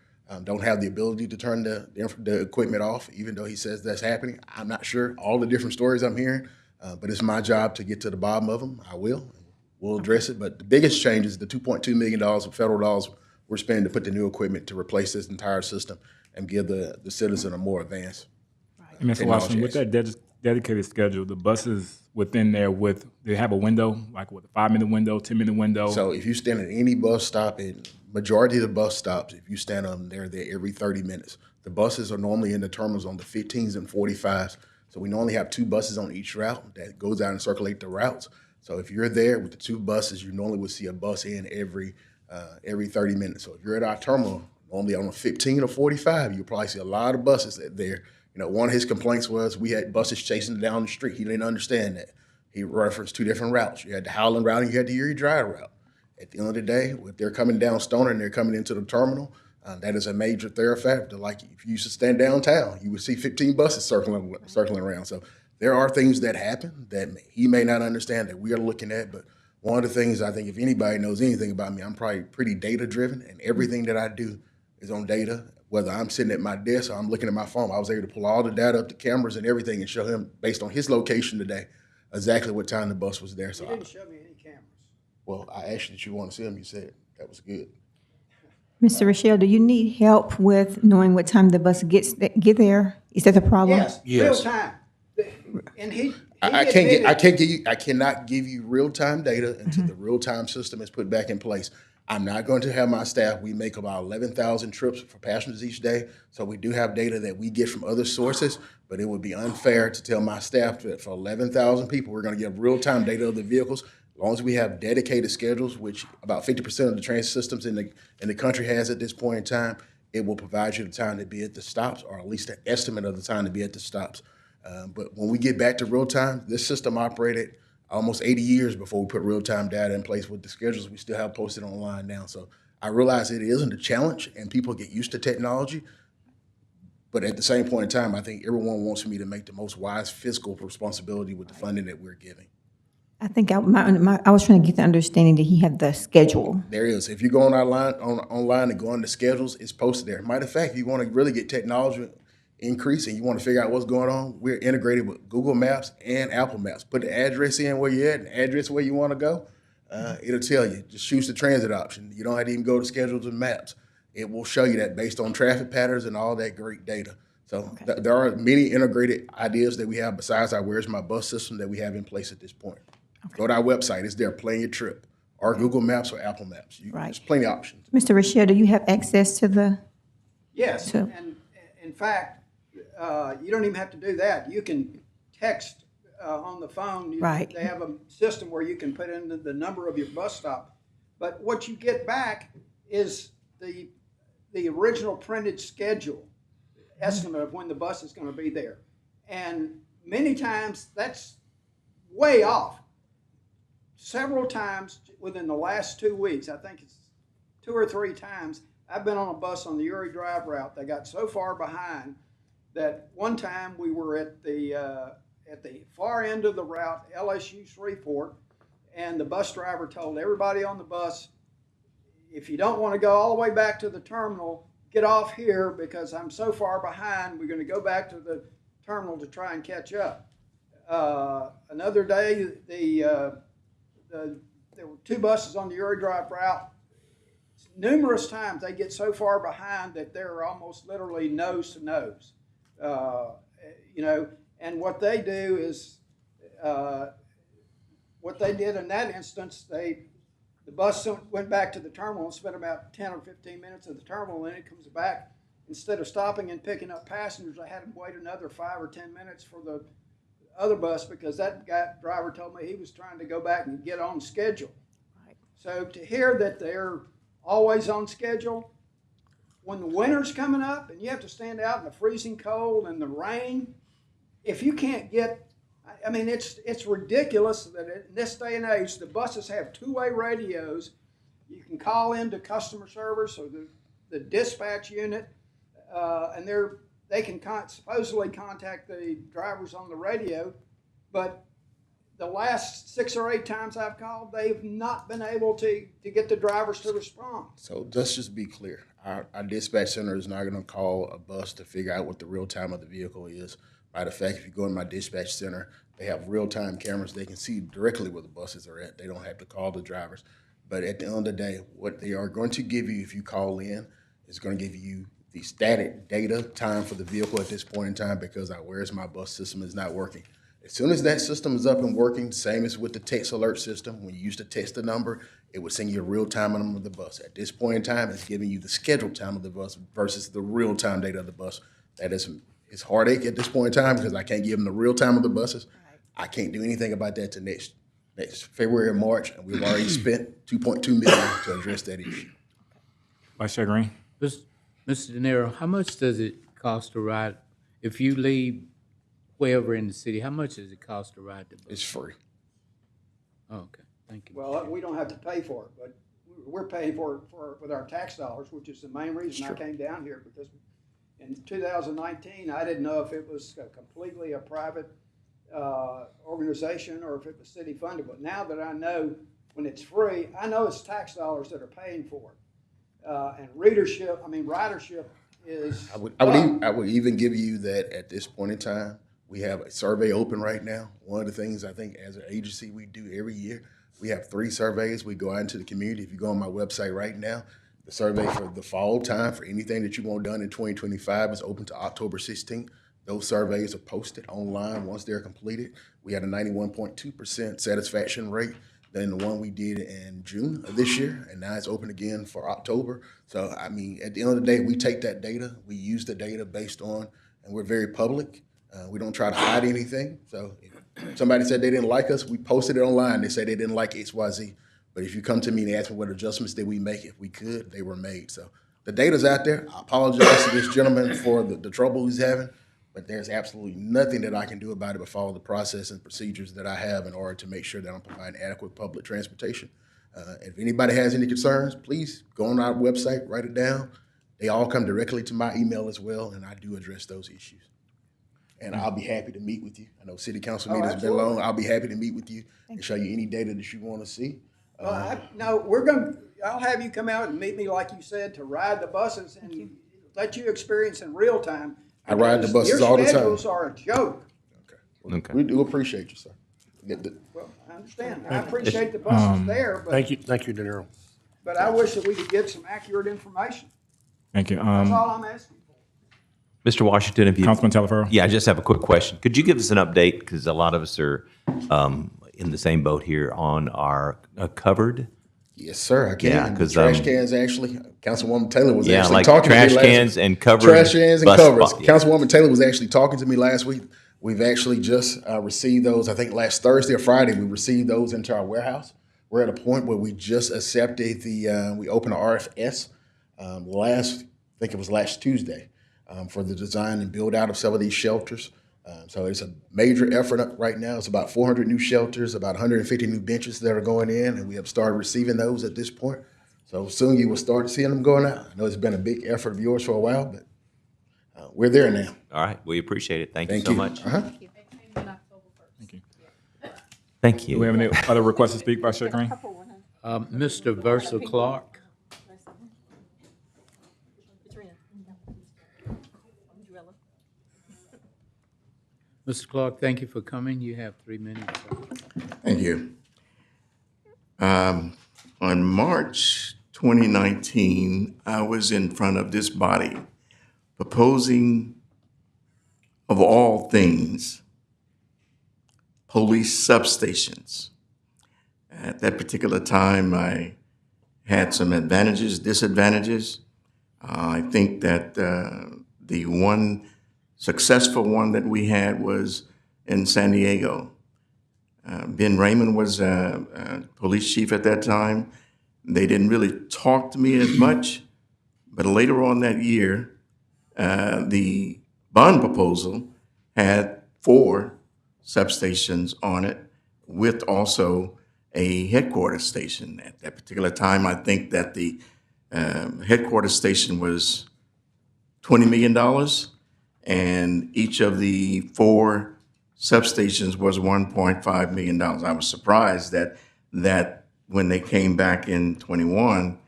don't have the ability to turn the equipment off, even though he says that's happening. I'm not sure all the different stories I'm hearing, but it's my job to get to the bottom of them. I will. We'll address it. But the biggest change is the $2.2 million of federal dollars we're spending to put the new equipment to replace this entire system and give the citizen a more advanced Mr. Washington, with that dedicated schedule, the buses within there they have a window, like with a 5-minute window, 10-minute window? So if you stand at any bus stop, and majority of the bus stops, if you stand on them, they're there every 30 minutes. The buses are normally in the terminals on the 15s and 45s. So we normally have 2 buses on each route that goes out and circulate the routes. So if you're there with the 2 buses, you normally would see a bus in every 30 minutes. So if you're at our terminal, normally on a 15 or 45, you'll probably see a lot of buses there. You know, one of his complaints was we had buses chasing down the street. He didn't understand that. He referenced 2 different routes. You had the Howland route and you had the Erie Drive route. At the end of the day, if they're coming down Stoner and they're coming into the terminal, that is a major thoroughfare. Like if you used to stand downtown, you would see 15 buses circling around. So there are things that happen that he may not understand that we are looking at. But one of the things I think if anybody knows anything about me, I'm probably pretty data driven, and everything that I do is on data. Whether I'm sitting at my desk or I'm looking at my phone, I was able to pull all the data up, the cameras and everything, and show him, based on his location today, exactly what time the bus was there. So You didn't show me any cameras. well, I asked you that you want to see them. You said that was good. Mr. Rochelle, do you need help with knowing what time the bus get there? Is that the problem? Yes, real time. And he I cannot give you real time data until the real time system is put back in place. I'm not going to have my staff, we make about 11,000 trips for passengers each day. So we do have data that we get from other sources, but it would be unfair to tell my staff that for 11,000 people, we're going to give real-time data of the vehicles. As long as we have dedicated schedules, which about 50% of the transit systems in the country has at this point in time, it will provide you the time to be at the stops, or at least an estimate of the time to be at the stops. But when we get back to real time, this system operated almost 80 years before we put real-time data in place with the schedules we still have posted online now. So I realize it isn't a challenge and people get used to technology, but at the same point in time, I think everyone wants me to make the most wise fiscal responsibility with the funding that we're giving. I think I was trying to get the understanding that he had the schedule. There is. If you go on online and go on the schedules, it's posted there. Matter of fact, if you want to really get technology increase and you want to figure out what's going on, we're integrated with Google Maps and Apple Maps. Put the address in where you're at and address where you want to go. It'll tell you. Just choose the transit option. You don't have to even go to schedules and maps. It will show you that based on traffic patterns and all that great data. So there are many integrated ideas that we have besides our Where's My Bus system that we have in place at this point. Go to our website. It's there, Plan Your Trip, or Google Maps or Apple Maps. There's plenty of options. Mr. Rochelle, do you have access to the? Yes, So- and in fact, you don't even have to do that. You can text on the phone. Right. They have a system where you can put in the number of your bus stop. But what you get back is the original printed schedule, estimate of when the bus is going to be there. And many times that's way off. Several times within the last 2 weeks, I think it's 2 or 3 times, I've been on a bus on the Uri Drive route that got so far behind that one time we were at the far end of the route, LSU Shreveport, and the bus driver told everybody on the bus, if you don't want to go all the way back to the terminal, get off here because I'm so far behind, we're going to go back to the terminal to try and catch up. Another day, there were 2 buses on the Uri Drive route. Numerous times they get so far behind that they're almost literally nose to nose. And what they do is, what they did in that instance, the bus went back to the terminal and spent about 10 or 15 minutes at the terminal, and then it comes back. Instead of stopping and picking up passengers, I had them wait another 5 or 10 minutes for the other bus because that driver told me he was trying to go back and get on schedule. Right. So to hear that they're always on schedule, when the winter's coming up and you have to stand out in the freezing cold and the rain, if you can't get, I mean, it's ridiculous that in this day and age, the buses have 2-way radios. You can call into customer service or the dispatch unit, and they can supposedly contact the drivers on the radio, but the last 6 or 8 times I've called, they've not been able to get the drivers to respond. So let's just be clear. Our dispatch center is not going to call a bus to figure out what the real time of the vehicle is. Matter of fact, if you go in my dispatch center, they have real-time cameras. They can see directly where the buses are at. They don't have to call the drivers. But at the end of the day, what they are going to give you if you call in is going to give you the static data time for the vehicle at this point in time because our Where's My Bus system is not working. As soon as that system is up and working, same as with the text alert system, when you used to text the number, it would send you a real-time number of the bus. At this point in time, it's giving you the scheduled time of the bus versus the real-time data of the bus. That is, it's heartache at this point in time because I can't give them the real time of the buses. I can't do anything about that till next February or March, and we've already spent $2.2 million to address that issue. Vice Chair Green. Mr. De Niro, how much does it cost to ride, if you leave wherever in the city, how much does it cost to ride the bus? It's free. Oh, okay, thank you. Well, we don't have to pay for it, but we're paying for it with our tax dollars, which is the main reason I came down here, because in 2019, I didn't know if it was completely a private organization or if it was city funded. But now that I know when it's free, I know it's tax dollars that are paying for it. And ridership is. I would even give you that at this point in time, we have a survey open right now. One of the things I think as an agency we do every year, we have 3 surveys. We go out into the community. If you go on my website right now, the survey for the fall time for anything that you want done in 2025 is open to October 16th. Those surveys are posted online once they're completed. We had a 91.2% satisfaction rate. than the one we did in June of this year, and now it's open again for October. So, I mean, at the end of the day, we take that data, we use the data based on, and we're very public. We don't try to hide anything. So if somebody said they didn't like us, we posted it online. They say they didn't like XYZ. But if you come to me and ask me what adjustments did we make, if we could, they were made. So the data's out there. I apologize to this gentleman for the trouble he's having, but there's absolutely nothing that I can do about it but follow the process and procedures that I have in order to make sure that I'm providing adequate public transportation. If anybody has any concerns, please go on our website, write it down. They all come directly to my email as well, and I do address those issues. And I'll be happy to meet with you. I know city council meetings have been long. I'll be happy to meet with you and show you any data that you want to see. No, I'll have you come out and meet me, like you said, to ride the buses and let you experience in real time. I ride the buses all the time. Your schedules are a joke. Okay. We do appreciate you, sir. Well, I understand. I appreciate the buses there, but, Thank you, De Niro. but I wish that we could get some accurate information. Thank you. That's all I'm asking for. Mr. Washington, if you... Councilman Talaferro? Yeah, I just have a quick question. Could you give us an update, because a lot of us are in the same boat here, on our covered? Yes, sir, I can. Yeah, The 'cause, trash cans actually, Councilwoman Taylor was Yeah, actually like talking to me trash last cans and covered Trash cans and bus covers. spot, yeah. Councilwoman Taylor was actually talking to me last week. We've actually just received those, I think last Thursday or Friday, we received those into our warehouse. We're at a point where we just accepted we opened an RFS I think it was last Tuesday, for the design and build out of some of these shelters. So it's a major effort right now. It's about 400 new shelters, about 150 new benches that are going in, and we have started receiving those at this point. So soon you will start seeing them going out. I know it's been a big effort of yours for a while, but we're there now. All right, we appreciate it. Thank you Thank so you. much. Thank you. Thank you. Do we have any other requests to speak, Vice Chair Green? Mr. Versa Clark. Mr. Clark, thank you for coming. You have 3 minutes. Thank you. On March 2019, I was in front of this body proposing, of all things, police substations. At that particular time, I had some advantages, disadvantages. I think that the one successful one that we had was in San Diego. Ben Raymond was police chief at that time. They didn't really talk to me as much, but later on that year, the bond proposal had 4 substations on it, with also a headquarters station. At that particular time, I think that the headquarters station was $20 million, and each of the 4 substations was $1.5 million. I was surprised that when they came back in 21,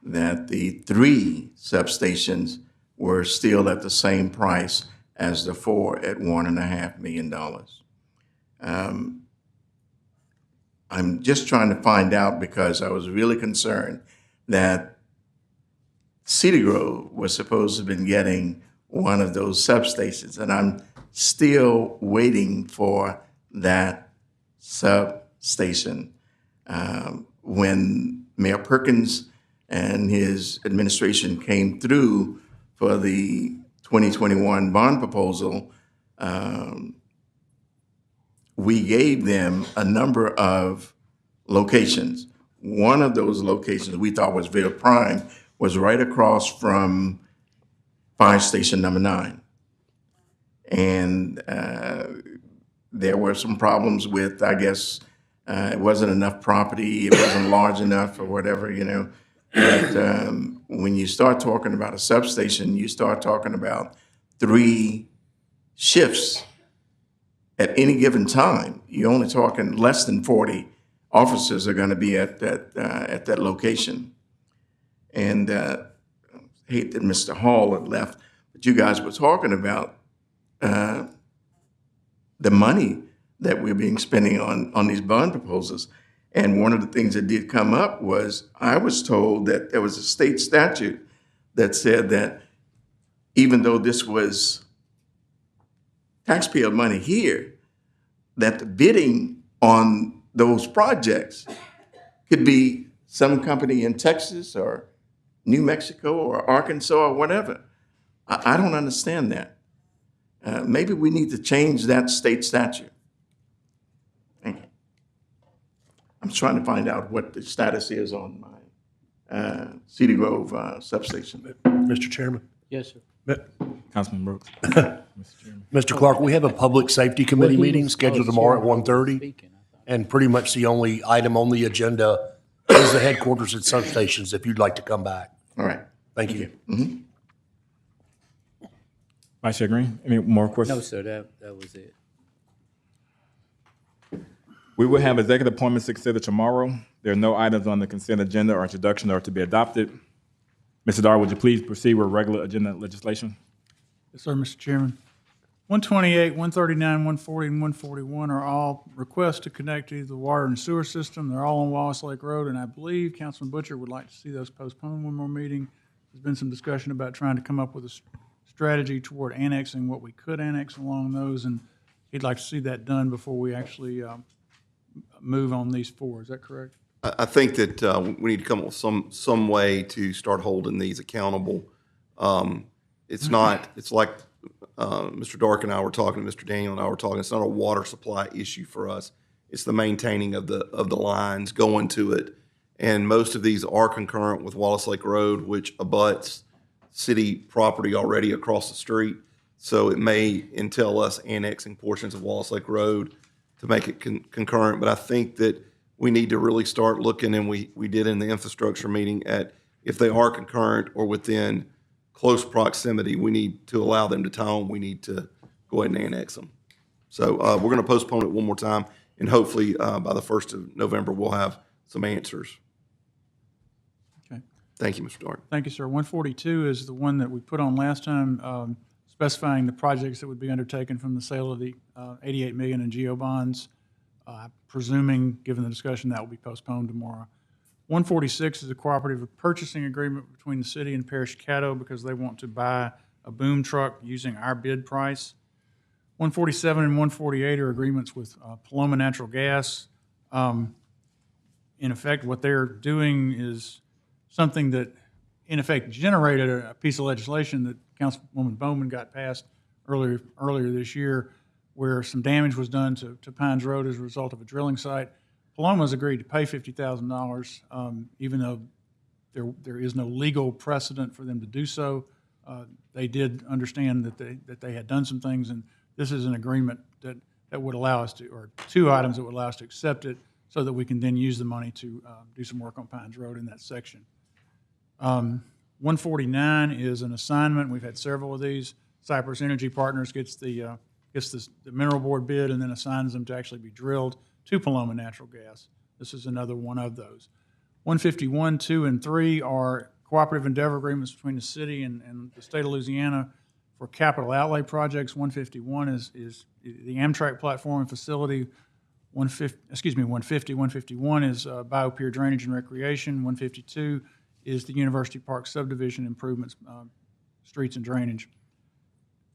that the 3 substations were still at the same price as the 4 at $1.5 million. I'm just trying to find out, because I was really concerned that Cedar Grove was supposed to have been getting one of those substations, and I'm still waiting for that substation. When Mayor Perkins and his administration came through for the 2021 bond proposal, we gave them a number of locations. One of those locations we thought was very prime was right across from Fire Station number 9. And there were some problems with, I guess, it wasn't enough property, it wasn't large enough or whatever, you know. But when you start talking about a substation, you start talking about 3 shifts at any given time. You're only talking less than 40 officers are going to be at that location. And I hate that Mr. Hall had left, but you guys were talking about the money that we're being spending on these bond proposals. And one of the things that did come up was I was told that there was a state statute that said that even though this was taxpayer money here, that the bidding on those projects could be some company in Texas or New Mexico or Arkansas or whatever. I don't understand that. Maybe we need to change that state statute. Thank you. I'm trying to find out what the status is on my Cedar Grove substation. Mr. Chairman. Yes, sir. Councilman Brooks. Mr. Clark, we have a Public Safety Committee he meeting was- scheduled oh, tomorrow at Chairman, 1:30. speaking, I thought. And pretty much the only item on the agenda is the headquarters at substations, if you'd like to come back. All right. Thank you. Vice Chair Green, any more questions? No, sir, that was it. We will have executive appointments considered tomorrow. There are no items on the consent agenda or introduction or to be adopted. Mr. Dar, would you please proceed with regular agenda legislation? Yes, sir, Mr. Chairman. 128, 139, 140, and 141 are all requests to connect to the water and sewer system. They're all on Wallace Lake Road, and I believe Councilman Butcher would like to see those postponed one more meeting. There's been some discussion about trying to come up with a strategy toward annexing what we could annex along those, and he'd like to see that done before we actually move on these four. Is that correct? I think that we need to come up with some way to start holding these accountable. It's not, it's like Mr. Dark and I were talking, Mr. Daniel and I were talking, it's not a water supply issue for us. It's the maintaining of the lines going to it. And most of these are concurrent with Wallace Lake Road, which abuts city property already across the street. So it may entail us annexing portions of Wallace Lake Road to make it concurrent. But I think that we need to really start looking, and we did in the infrastructure meeting, at if they are concurrent or within close proximity, we need to allow them to town. We need to go ahead and annex them. So we're going to postpone it one more time, and hopefully by the 1st of November, we'll have some answers. Okay. Thank you, Mr. Dark. Thank you, sir. 142 is the one that we put on last time, specifying the projects that would be undertaken from the sale of the $88 million in GO bonds. Presuming, given the discussion, that will be postponed tomorrow. 146 is a cooperative purchasing agreement between the city and Parish Caddo because they want to buy a boom truck using our bid price. 147 and 148 are agreements with Paloma Natural Gas. In effect, what they're doing is something that, in effect, generated a piece of legislation that Councilwoman Bowman got passed earlier this year, where some damage was done to Pines Road as a result of a drilling site. Paloma's agreed to pay $50,000, even though there is no legal precedent for them to do so. They did understand that they had done some things, and this is an agreement that would allow us to, or two items that would allow us to accept it so that we can then use the money to do some work on Pines Road in that section. 149 is an assignment. We've had several of these. Cypress Energy Partners gets the mineral board bid and then assigns them to actually be drilled to Paloma Natural Gas. This is another one of those. 151, 2, and 3 are cooperative endeavor agreements between the city and the state of Louisiana for capital outlay projects. 151 is the Amtrak platform and facility. 151 is biopier drainage and recreation. 152 is the University Park subdivision improvements, streets and drainage.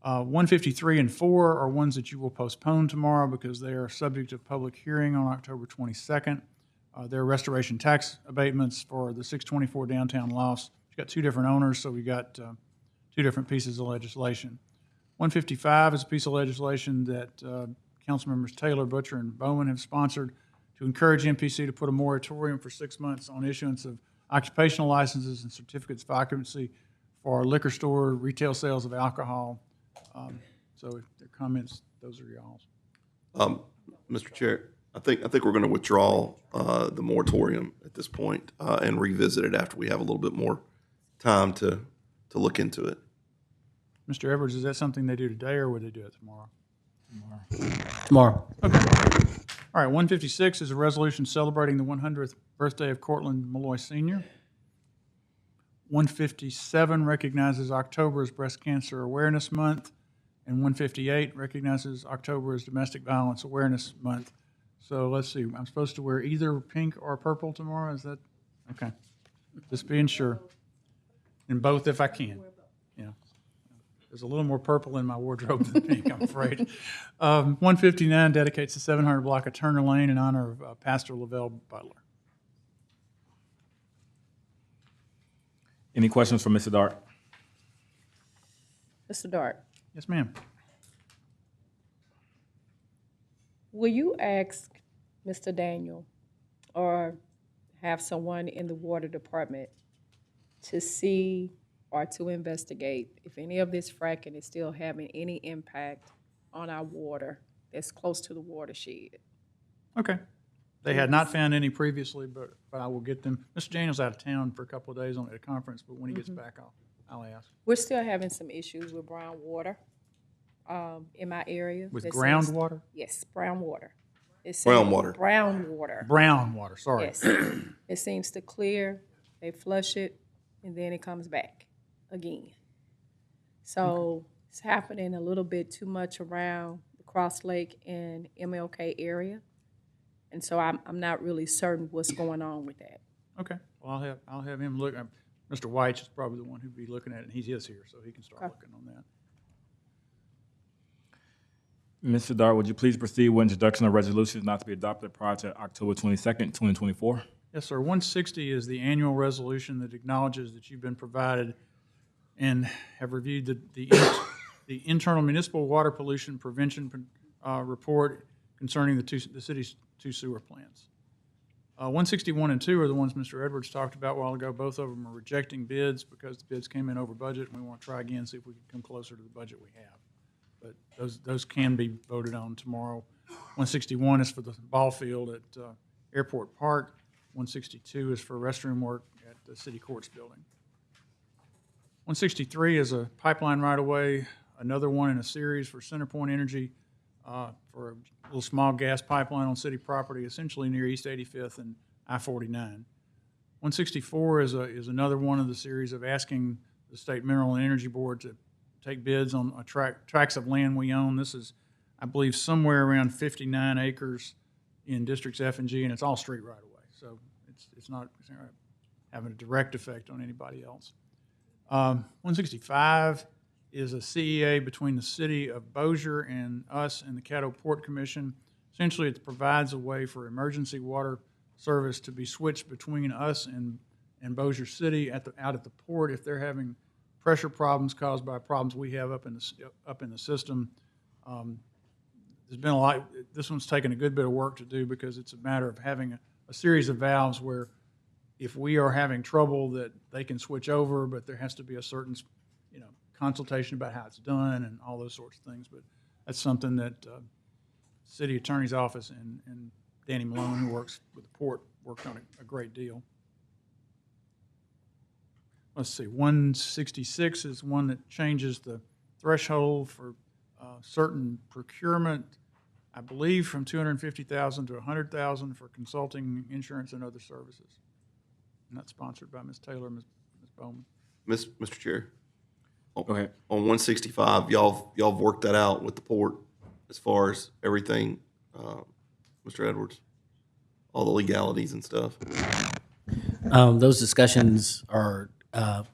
153 and 4 are ones that you will postpone tomorrow because they are subject to public hearing on October 22nd. They're restoration tax abatements for the 624 downtown lofts. We've got two different owners, so we got two different pieces of legislation. 155 is a piece of legislation that Council members Taylor, Butcher, and Bowman have sponsored to encourage MPC to put a moratorium for 6 months on issuance of occupational licenses and certificates of occupancy for liquor store, retail sales of alcohol. So if there are comments, those are y'all's. Mr. Chair, I think we're going to withdraw the moratorium at this point and revisit it after we have a little bit more time to look into it. Mr. Edwards, is that something they do today or would they do it tomorrow? Tomorrow. Okay. All right, 156 is a resolution celebrating the 100th birthday of Cortland Malloy Sr. 157 recognizes October as Breast Cancer Awareness Month, and 158 recognizes October as Domestic Violence Awareness Month. So let's see, I'm supposed to wear either pink or purple tomorrow, is that? Okay, just being sure. And both if I can, yeah. There's a little more purple in my wardrobe than pink, I'm afraid. 159 dedicates the 700 block of Turner Lane in honor of Pastor Lavelle Butler. Any questions for Mr. Dart? Mr. Dart, Yes, ma'am. will you ask Mr. Daniel or have someone in the water department to see or to investigate if any of this fracking is still having any impact on our water that's close to the watershed? Okay. They had not found any previously, but I will get them. Mr. Daniel's out of town for a couple of days at a conference, but when he gets back, I'll ask. We're still having some issues with brown water in my area. With that groundwater? Yes, brown water. Brown water. Brown water. Brown water, sorry. Yes. It seems to clear, they flush it, and then it comes back again. So it's happening a little bit too much around the Cross Lake and MLK area. And so I'm not really certain what's going on with that. Okay. Well, I'll have him look. Mr. White is probably the one who'd be looking at it, and he is here, so he can start looking on that. Mr. Dart, would you please proceed with introduction of resolutions not to be adopted prior to October 22nd, 2024? Yes, sir. 160 is the annual resolution that acknowledges that you've been provided and have reviewed the internal municipal water pollution prevention report concerning the city's 2 sewer plants. 161 and 2 are the ones Mr. Edwards talked about a while ago. Both of them are rejecting bids because the bids came in over budget, and we want to try again, see if we can come closer to the budget we have. But those can be voted on tomorrow. 161 is for the ball field at Airport Park. 162 is for restroom work at the City Courts building. 163 is a pipeline right-of-way, another one in a series for CenterPoint Energy for a little small gas pipeline on city property, essentially near East 85th and I-49. 164 is another one of the series of asking the State Mineral and Energy Board to take bids on tracts of land we own. This is, I believe, somewhere around 59 acres in districts F and G, and it's all street right away. So it's not having a direct effect on anybody else. 165 is a CEA between the city of Bossier and us and the Caddo Port Commission. Essentially, it provides a way for emergency water service to be switched between us and Bossier City out at the port if they're having pressure problems caused by problems we have up in the system. There's been a lot. This one's taken a good bit of work to do because it's a matter of having a series of valves where if we are having trouble that they can switch over, but there has to be a certain, consultation about how it's done and all those sorts of things. But that's something that city attorney's office and Danny Malone, who works with the port, worked on a great deal. Let's see, 166 is one that changes the threshold for certain procurement, I believe from $250,000 to $100,000 for consulting, insurance, and other services. And that's sponsored by Ms. Taylor and Ms. Bowman. Mr. Chair. Go ahead. On 165, y'all have worked that out with the port as far as everything, Mr. Edwards, all the legalities and stuff. Those discussions are are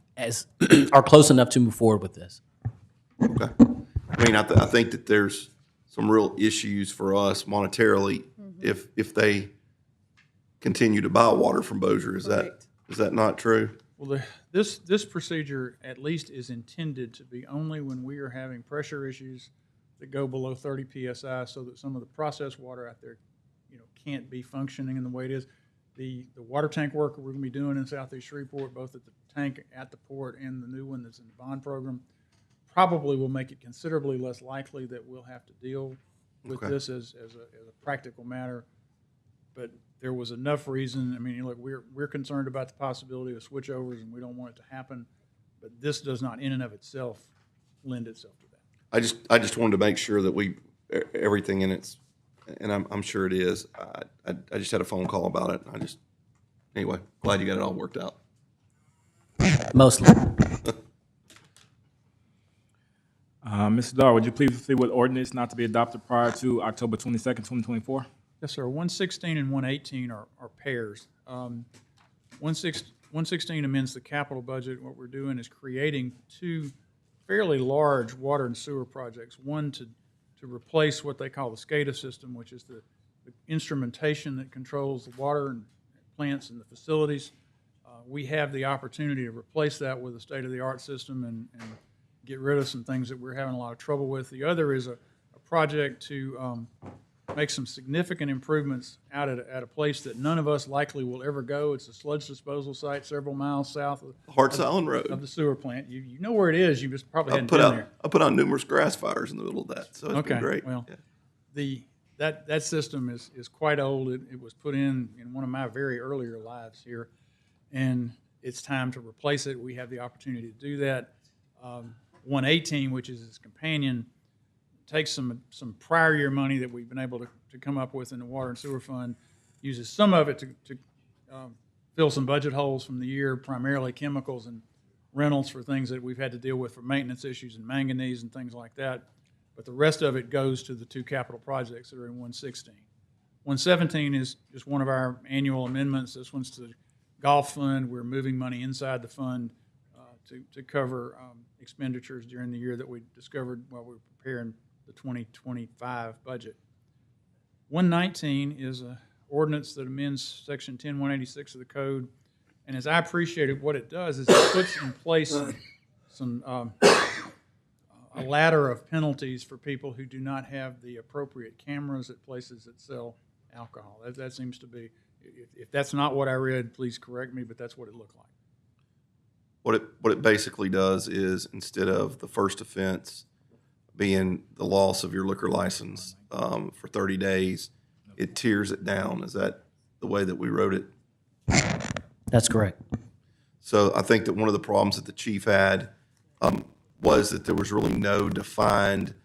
close enough to move forward with this. Okay. I mean, I think that there's some real issues for us monetarily if they continue to buy water from Bossier. Is that not true? Well, this procedure at least is intended to be only when we are having pressure issues that go below 30 psi, so that some of the processed water out there, can't be functioning in the way it is. The water tank work we're going to be doing in Southeast Shreveport, both at the tank at the port and the new one that's in the bond program, probably will make it considerably less likely that we'll have to deal with this as a practical matter. But there was enough reason. I mean, look, we're concerned about the possibility of switchovers, and we don't want it to happen. But this does not, in and of itself, lend itself to that. I just wanted to make sure that everything in it's, and I'm sure it is. I just had a phone call about it. Anyway, glad you got it all worked out. Mostly. Mr. Dar, would you please proceed with ordinance not to be adopted prior to October 22nd, 2024? Yes, sir. 116 and 118 are pairs. 116 amends the capital budget. What we're doing is creating two fairly large water and sewer projects. One to replace what they call the SCADA system, which is the instrumentation that controls the water and plants and the facilities. We have the opportunity to replace that with a state-of-the-art system and get rid of some things that we're having a lot of trouble with. The other is a project to make some significant improvements out at a place that none of us likely will ever go. It's a sludge disposal site several miles south of Harts Island Road. of the sewer plant. You know where it is. You just probably hadn't put been out there. I put on numerous grass fires in the middle of that, so it's been great. Well, Yeah. that system is quite old. It was put in one of my very earlier lives here, and it's time to replace it. We have the opportunity to do that. 118, which is its companion, takes some prior year money that we've been able to come up with in the water and sewer fund, uses some of it to fill some budget holes from the year, primarily chemicals and rentals for things that we've had to deal with for maintenance issues and manganese and things like that. But the rest of it goes to the two capital projects that are in 116. 117 is just one of our annual amendments. This one's to the golf fund. We're moving money inside the fund to cover expenditures during the year that we discovered while we were preparing the 2025 budget. 119 is an ordinance that amends Section 10186 of the code. And as I appreciated, what it does is it puts in place a ladder of penalties for people who do not have the appropriate cameras at places that sell alcohol. That seems to be, if that's not what I read, please correct me, but that's what it looked like. What it basically does is, instead of the first offense being the loss of your liquor license for 30 days, it tiers it down. Is that the way that we wrote it? That's correct. So I think that one of the problems that the chief had was that there was really no defined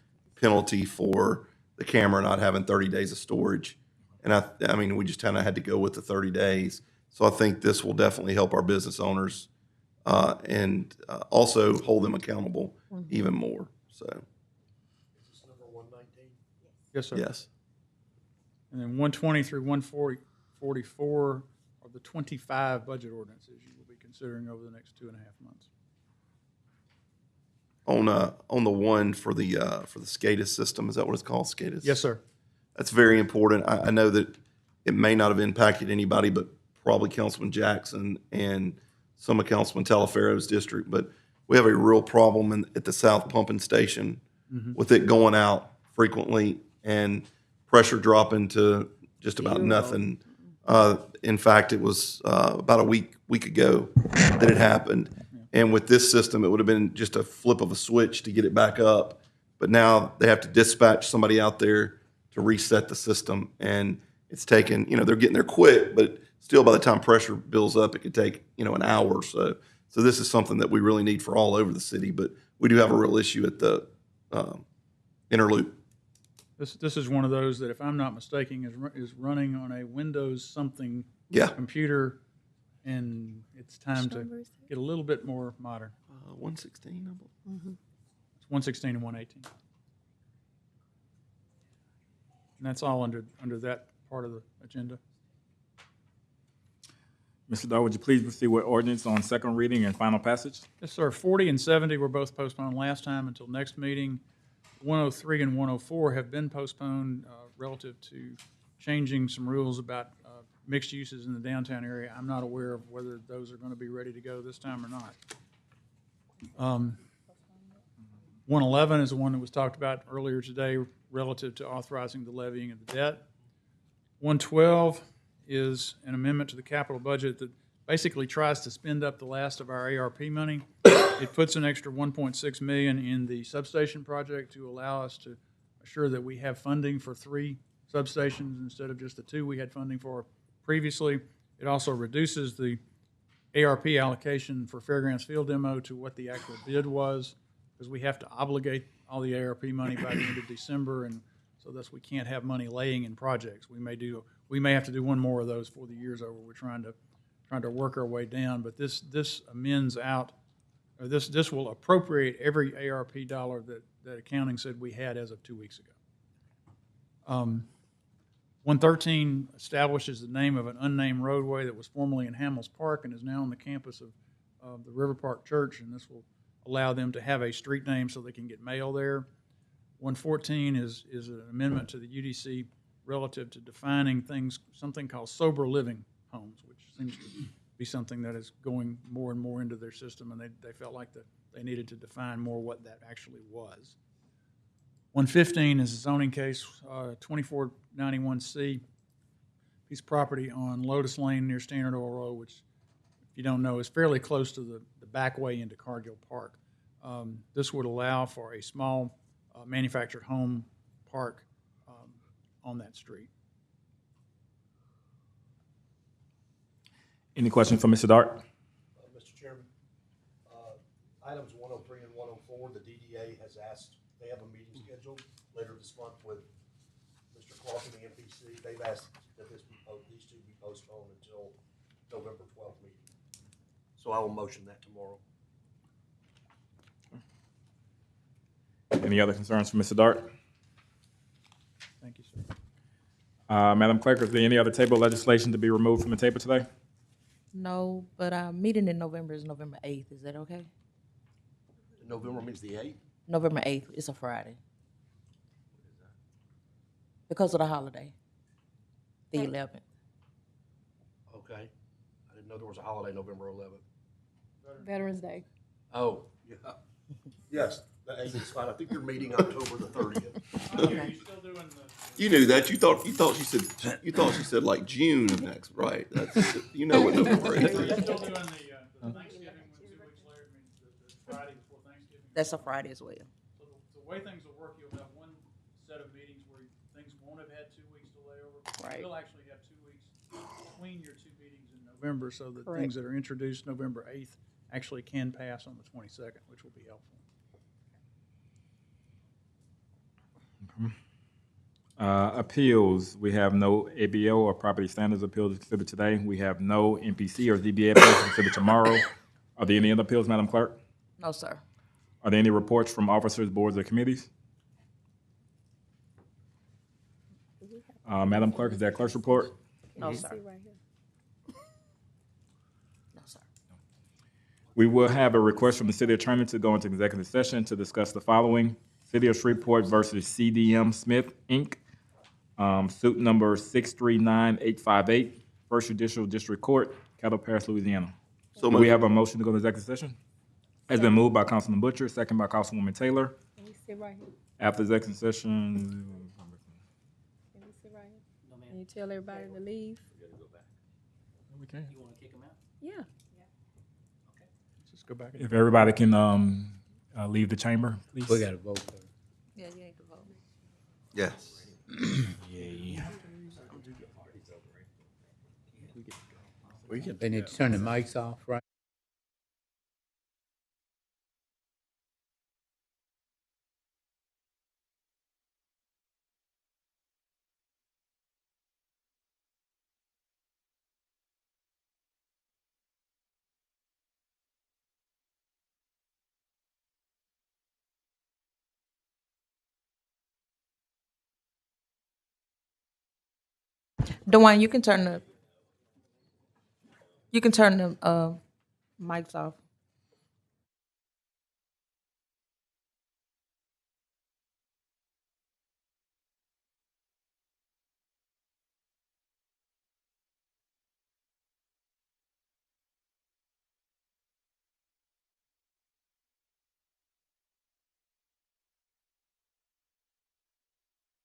penalty for the camera not having 30 days of storage. And I mean, we just kind of had to go with the 30 days. So I think this will definitely help our business owners and also hold them accountable even more. So. Is this number 119? Yes, sir. Yes. And then 120 through 144 are the 25 budget ordinances you will be considering over the next 2.5 months. On the one for the SCADA system, is that what it's called, SCADA? Yes, sir. That's very important. I know that it may not have impacted anybody, but probably Councilman Jackson and some of Councilman Talaferro's district. But we have a real problem at the South Pumping Station with it going out frequently and pressure dropping to just about nothing. In fact, it was about a week ago that it happened. And with this system, it would have been just a flip of a switch to get it back up. But now they have to dispatch somebody out there to reset the system. And it's taken, they're getting there quick, but still by the time pressure builds up, it could take, an hour or so. So this is something that we really need for all over the city. But we do have a real issue at the inner loop. This is one of those that, if I'm not mistaken, is running on a Windows something computer, and it's time to get a little bit more modern. 116, I believe. It's 116 and 118. And that's all under that part of the agenda. Mr. Dahl, would you please proceed with ordinance on second reading and final passage? Yes, sir. 40 and 70 were both postponed last time until next meeting. 103 and 104 have been postponed relative to changing some rules about mixed uses in the downtown area. I'm not aware of whether those are going to be ready to go this time or not. 111 is the one that was talked about earlier today relative to authorizing the levying of the debt. 112 is an amendment to the capital budget that basically tries to spend up the last of our ARP money. It puts an extra $1.6 million in the substation project to allow us to assure that we have funding for 3 substations instead of just the 2 we had funding for previously. It also reduces the ARP allocation for Fairgrounds Field Demo to what the actual bid was, because we have to obligate all the ARP money by the end of December, and so thus we can't have money laying in projects. We may have to do one more of those before the year's over. We're trying to work our way down, but this amends out, or this will appropriate every ARP dollar that accounting said we had as of 2 weeks ago. 113 establishes the name of an unnamed roadway that was formerly in Hamels Park and is now on the campus of the River Park Church, and this will allow them to have a street name so they can get mail there. 114 is an amendment to the UDC relative to defining things, something called sober living homes, which seems to be something that is going more and more into their system, and they felt like that they needed to define more what that actually was. 115 is a zoning case, 2491C, piece of property on Lotus Lane near Standard Oil Road, which, if you don't know, is fairly close to the back way into Cargill Park. This would allow for a small manufactured home park on that street. Any questions for Mr. Dart? Mr. Chairman, items 103 and 104, the DDA has asked, they have a meeting scheduled later this month with Mr. Clark and the MPC. They've asked that these two be postponed until November 12th meeting. So I will motion that tomorrow. Any other concerns for Mr. Dart? Thank you, sir. Madam Clerk, is there any other table legislation to be removed from the table today? No, but our meeting in November is November 8th. Is that okay? November means the 8th? November 8th. It's a Friday. Because of the holiday, the 11th. Okay. I didn't know there was a holiday November 11th. Veterans Day. Oh, yeah. Yes, the 8th is fine. I think you're meeting October the 30th. You knew that. You thought she said like June of next, right? That's, you know what November is. Still doing the Thanksgiving 2 weeks later, I mean, the Friday before Thanksgiving. That's a Friday as well. So the way things will work, you'll have one set of meetings where things won't have had 2 weeks to lay over. Right. You'll actually have 2 weeks between your 2 meetings in November, so that Correct. things that are introduced November 8th actually can pass on the 22nd, which will be helpful. Appeals, we have no ABO or property standards appeals considered today. We have no NPC or ZBA appeals considered tomorrow. Are there any other appeals, Madam Clerk? No, sir. Are there any reports from officers, boards, or committees? Madam Clerk, is that clerk's report? No, sir. No, sir. We will have a request from the city attorney to go into executive session to discuss the following: City of Shreveport versus CDM Smith, Inc., suit number 639858, First Judicial District Court, Cattle Parish, Louisiana. So Do we have a motion to go into executive session? Has been moved by Councilman Butcher, second by Councilwoman Taylor. Can we sit right here? After executive session, Can we sit right here? Can you tell everybody to leave? we can. You want to kick them out? Yeah. Just go back. If everybody can leave the chamber, please. We got to vote first. Yeah, you need to vote. Yes. They need to turn the mics off, right? Dwayne, you can turn the mics off.